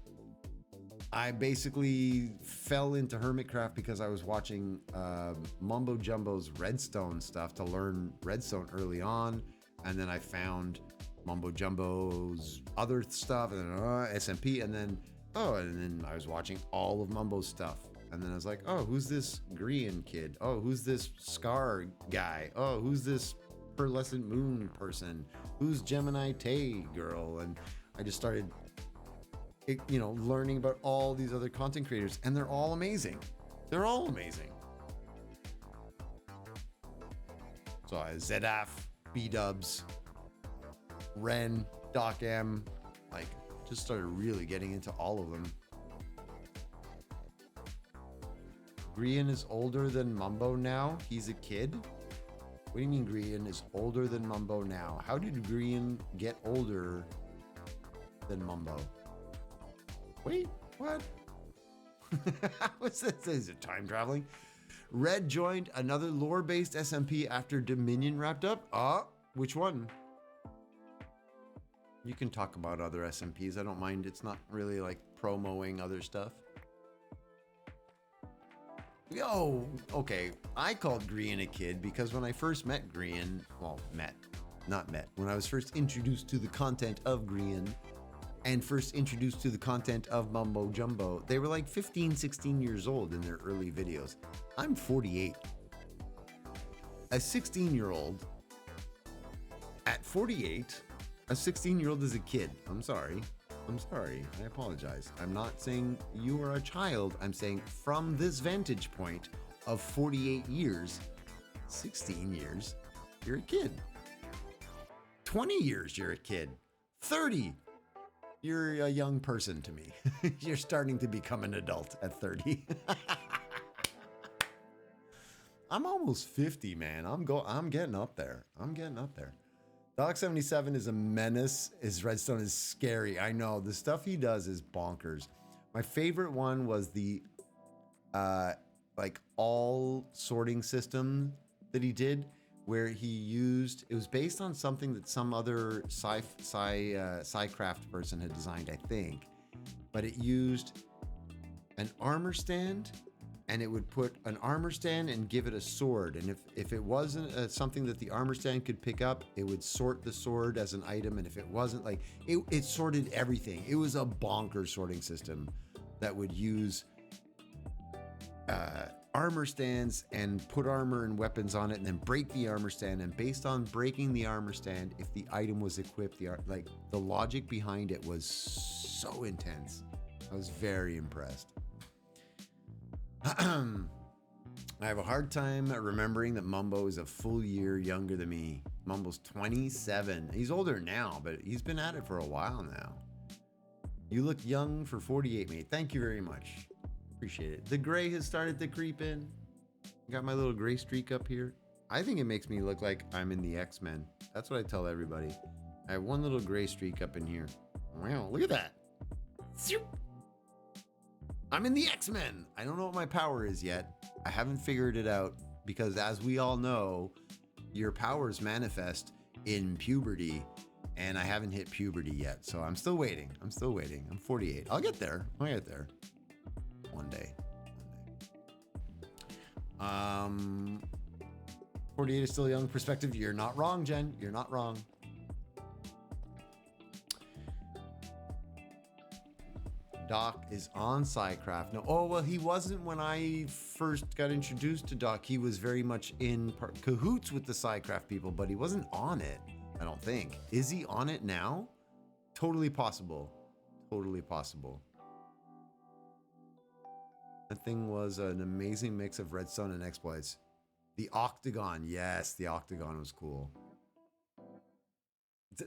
I basically fell into Hermitcraft because I was watching Mumbo Jumbo's Redstone stuff to learn Redstone early on, and then I found Mumbo Jumbo's other stuff, and then SMP, and then I was watching all of Mumbo's stuff, and then I was like, oh, who's this Grian kid? Oh, who's this Scar guy? Oh, who's this Pearlescent Moon person? Who's Gemini Tay girl? And I just started, learning about all these other content creators, and they're all amazing. They're all amazing. So Zedaf, B-dubs, Ren, Doc M, like, just started really getting into all of them. Grian is older than Mumbo now. He's a kid. What do you mean Grian is older than Mumbo now? How did Grian get older than Mumbo? Wait, what? What's this? Is it time traveling? Red joined another lore-based SMP after Dominion wrapped up. Which one? You can talk about other SMPs. I don't mind. It's not really like promoing other stuff. Yo, okay. I called Grian a kid because when I first met Grian, when I was first introduced to the content of Grian, and first introduced to the content of Mumbo Jumbo, they were like 15, 16 years old in their early videos. I'm 48. A 16-year-old, at 48, a 16-year-old is a kid. I'm sorry. I apologize. I'm not saying you are a child. I'm saying from this vantage point of 48 years, 16 years, you're a kid. 20 years, you're a kid. 30, you're a young person to me. You're starting to become an adult at 30. I'm almost 50, man. I'm getting up there. Doc 77 is a menace. His redstone is scary. I know. The stuff he does is bonkers. My favorite one was the like all sorting system that he did, where he used, it was based on something that some other SciCraft person had designed, I think, but it used an armor stand, and it would put an armor stand and give it a sword, and if it wasn't something that the armor stand could pick up, it would sort the sword as an item, and if it wasn't, like, it sorted everything. It was a bonkers sorting system that would use armor stands and put armor and weapons on it, and then break the armor stand, and based on breaking the armor stand, if the item was equipped, like the logic behind it was so intense. I was very impressed. I have a hard time remembering that Mumbo is a full year younger than me. Mumbo's 27. He's older now, but he's been at it for a while now. You look young for 48, mate. Thank you very much. Appreciate it. The gray has started to creep in. Got my little gray streak up here. I think it makes me look like I'm in the X-Men. That's what I tell everybody. I have one little gray streak up in here. Wow, look at that. I'm in the X-Men. I don't know what my power is yet. I haven't figured it out because, as we all know, your powers manifest in puberty, and I haven't hit puberty yet. So I'm still waiting. I'm 48. I'll get there. One day. 48 is still a young perspective. You're not wrong, Jen. You're not wrong. Doc is on SciCraft. No, oh, well, he wasn't when I first got introduced to Doc. He was very much in cahoots with the SciCraft people, but he wasn't on it, I don't think. Is he on it now? Totally possible. That thing was an amazing mix of redstone and exploits. The Octagon, yes, the Octagon was cool.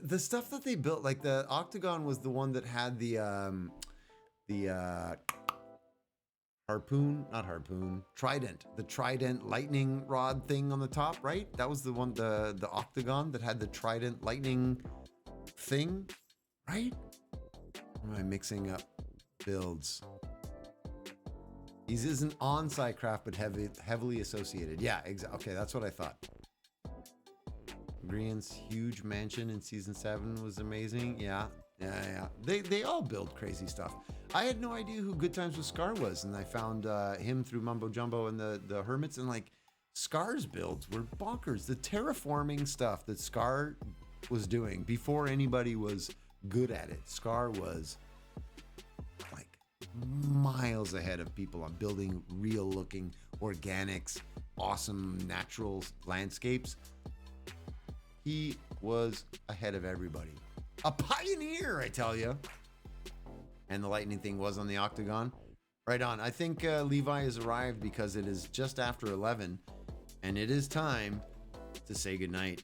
The stuff that they built, like the Octagon was the one that had the trident, the trident lightning rod thing on the top, right? That was the one, the Octagon that had the trident lightning thing, right? Am I mixing up builds? He isn't on SciCraft, but heavily associated. Yeah, exactly. Okay, that's what I thought. Grian's huge mansion in season 7 was amazing. Yeah. They all build crazy stuff. I had no idea who Good Times with Scar was, and I found him through Mumbo Jumbo and the Hermits, and like Scar's builds were bonkers. The terraforming stuff that Scar was doing before anybody was good at it. Scar was like miles ahead of people on building real looking organics, awesome natural landscapes. He was ahead of everybody. A pioneer, I tell you. And the lightning thing was on the Octagon. Right on. I think Levi has arrived because it is just after 11 and it is time to say goodnight.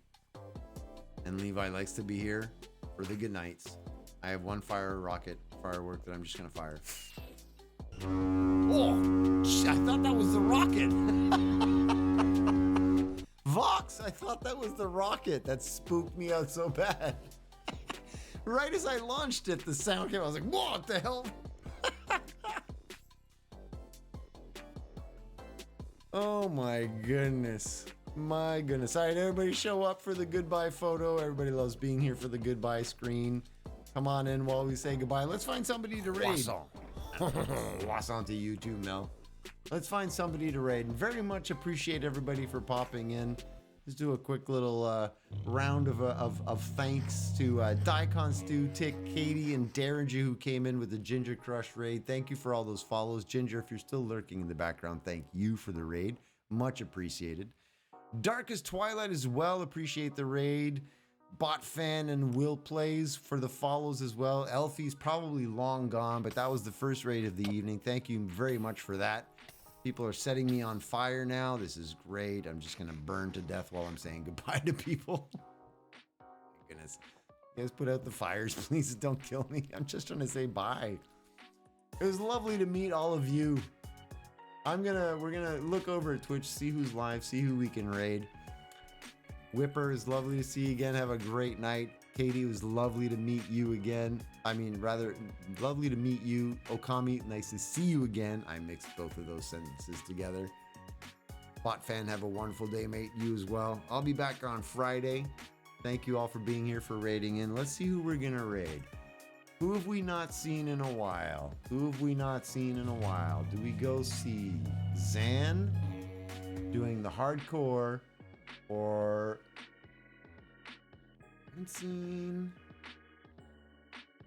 And Levi likes to be here for the good nights. I have one firework that I'm just going to fire. Oh, I thought that was the rocket. Vox, I thought that was the rocket. That spooked me out so bad. Right as I launched it, the sound came. I was like, what the hell? Oh my goodness. My goodness. All right, everybody show up for the goodbye photo. Everybody loves being here for the goodbye screen. Come on in while we say goodbye. Let's find somebody to raid. Wasson to you too, Mel. Let's find somebody to raid. Very much appreciate everybody for popping in. Let's do a quick little round of thanks to Daikon Stu, Tick, Katie, and Derringer who came in with the Ginger Crush raid. Thank you for all those follows. Ginger, if you're still lurking in the background, thank you for the raid. Much appreciated. Darkest Twilight as well, appreciate the raid. Botfan and Will Plays for the follows as well. Elfie's probably long gone, but that was the first raid of the evening. Thank you very much for that. People are setting me on fire now. This is great. I'm just going to burn to death while I'm saying goodbye to people. My goodness. You guys put out the fires, please. Don't kill me. I'm just trying to say bye. It was lovely to meet all of you. We're gonna look over at Twitch, see who's live, see who we can raid. Whipper is lovely to see you again. Have a great night. Katie, it was lovely to meet you again. I mean, rather, lovely to meet you. Okami, nice to see you again. I mixed both of those sentences together. Botfan, have a wonderful day, mate. You as well. I'll be back on Friday. Thank you all for being here, for raiding in. Let's see who we're gonna raid. Who have we not seen in a while? Who have we not seen in a while? Do we go see Zan doing the hardcore, or I haven't seen...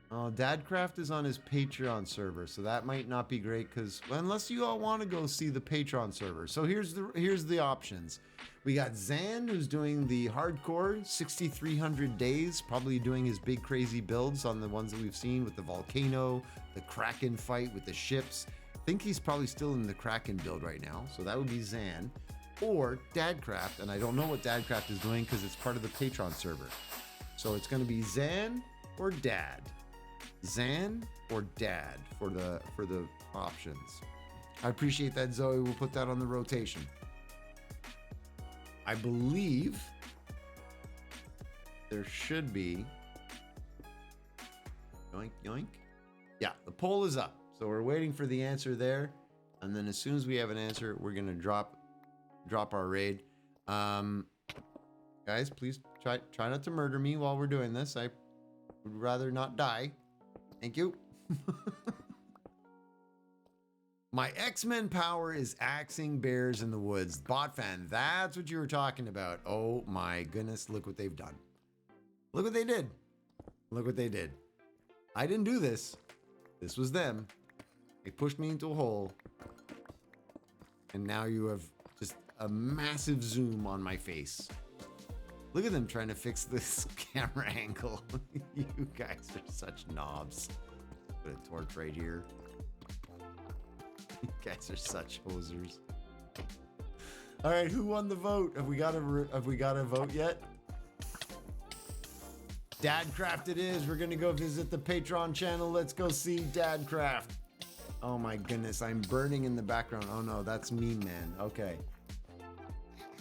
Oh, Dadcraft is on his Patreon server, so that might not be great because unless you all want to go see the Patreon server. So here's the options. We got Zan, who's doing the hardcore 6,300 days, probably doing his big crazy builds on the ones that we've seen with the volcano, the Kraken fight with the ships. I think he's probably still in the Kraken build right now, so that would be Zan. Or Dadcraft, and I don't know what Dadcraft is doing because it's part of the Patreon server. So it's going to be Zan or Dad. Zan or Dad for the options. I appreciate that, Zoe. We'll put that on the rotation. I believe there should be yoink yoink. Yeah, the poll is up. So we're waiting for the answer there. And then as soon as we have an answer, we're gonna drop our raid. Guys, please try not to murder me while we're doing this. I would rather not die. Thank you. My X-Men power is axing bears in the woods. Botfan, that's what you were talking about. Oh my goodness, look what they've done. Look what they did. Look what they did. I didn't do this. This was them. They pushed me into a hole. And now you have just a massive zoom on my face. Look at them trying to fix this camera angle. You guys are such knobs. Put a torch right here. You guys are such hosers. All right, who won the vote? Have we got a vote yet? Dadcraft it is. We're gonna go visit the Patreon channel. Let's go see Dadcraft. Oh my goodness, I'm burning in the background. Oh no, that's Meme Man. Okay.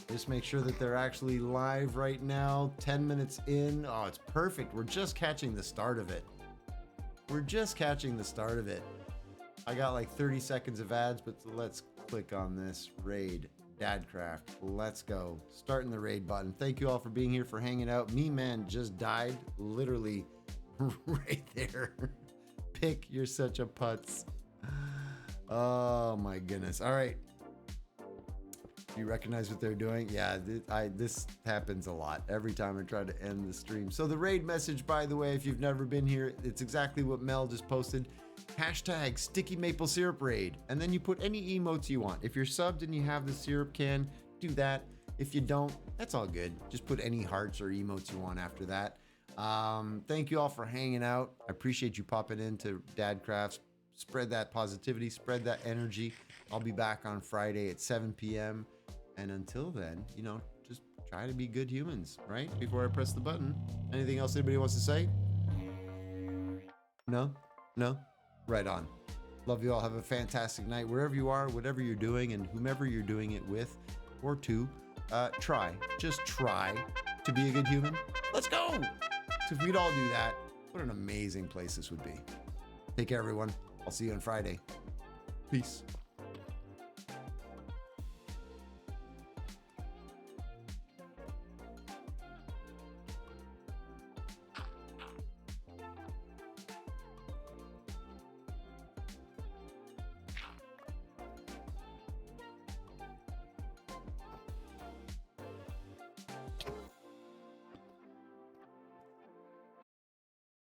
Just make sure that they're actually live right now. 10 minutes in. Oh, it's perfect. We're just catching the start of it. We're just catching the start of it. I got like 30 seconds of ads, but let's click on this raid. Dadcraft. Let's go. Starting the raid button. Thank you all for being here, for hanging out. Me Man just died. Literally right there. Pick, you're such a putz. Oh my goodness. All right. You recognize what they're doing? Yeah, this happens a lot every time I try to end the stream. So the raid message, by the way, if you've never been here, it's exactly what Mel just posted. Hashtag sticky maple syrup raid. And then you put any emotes you want. If you're subbed and you have the syrup can, do that. If you don't, that's all good. Just put any hearts or emotes you want after that. Thank you all for hanging out. I appreciate you popping into Dadcrafts. Spread that positivity, spread that energy. I'll be back on Friday at 7 p.m. And until then, you know, just try to be good humans, right? Before I press the button. Anything else anybody wants to say? No? No? Right on. Love you all. Have a fantastic night. Wherever you are, whatever you're doing, and whomever you're doing it with or to, try. Just try to be a good human. Let's go! So if we'd all do that, what an amazing place this would be. Take care, everyone. I'll see you on Friday. Peace.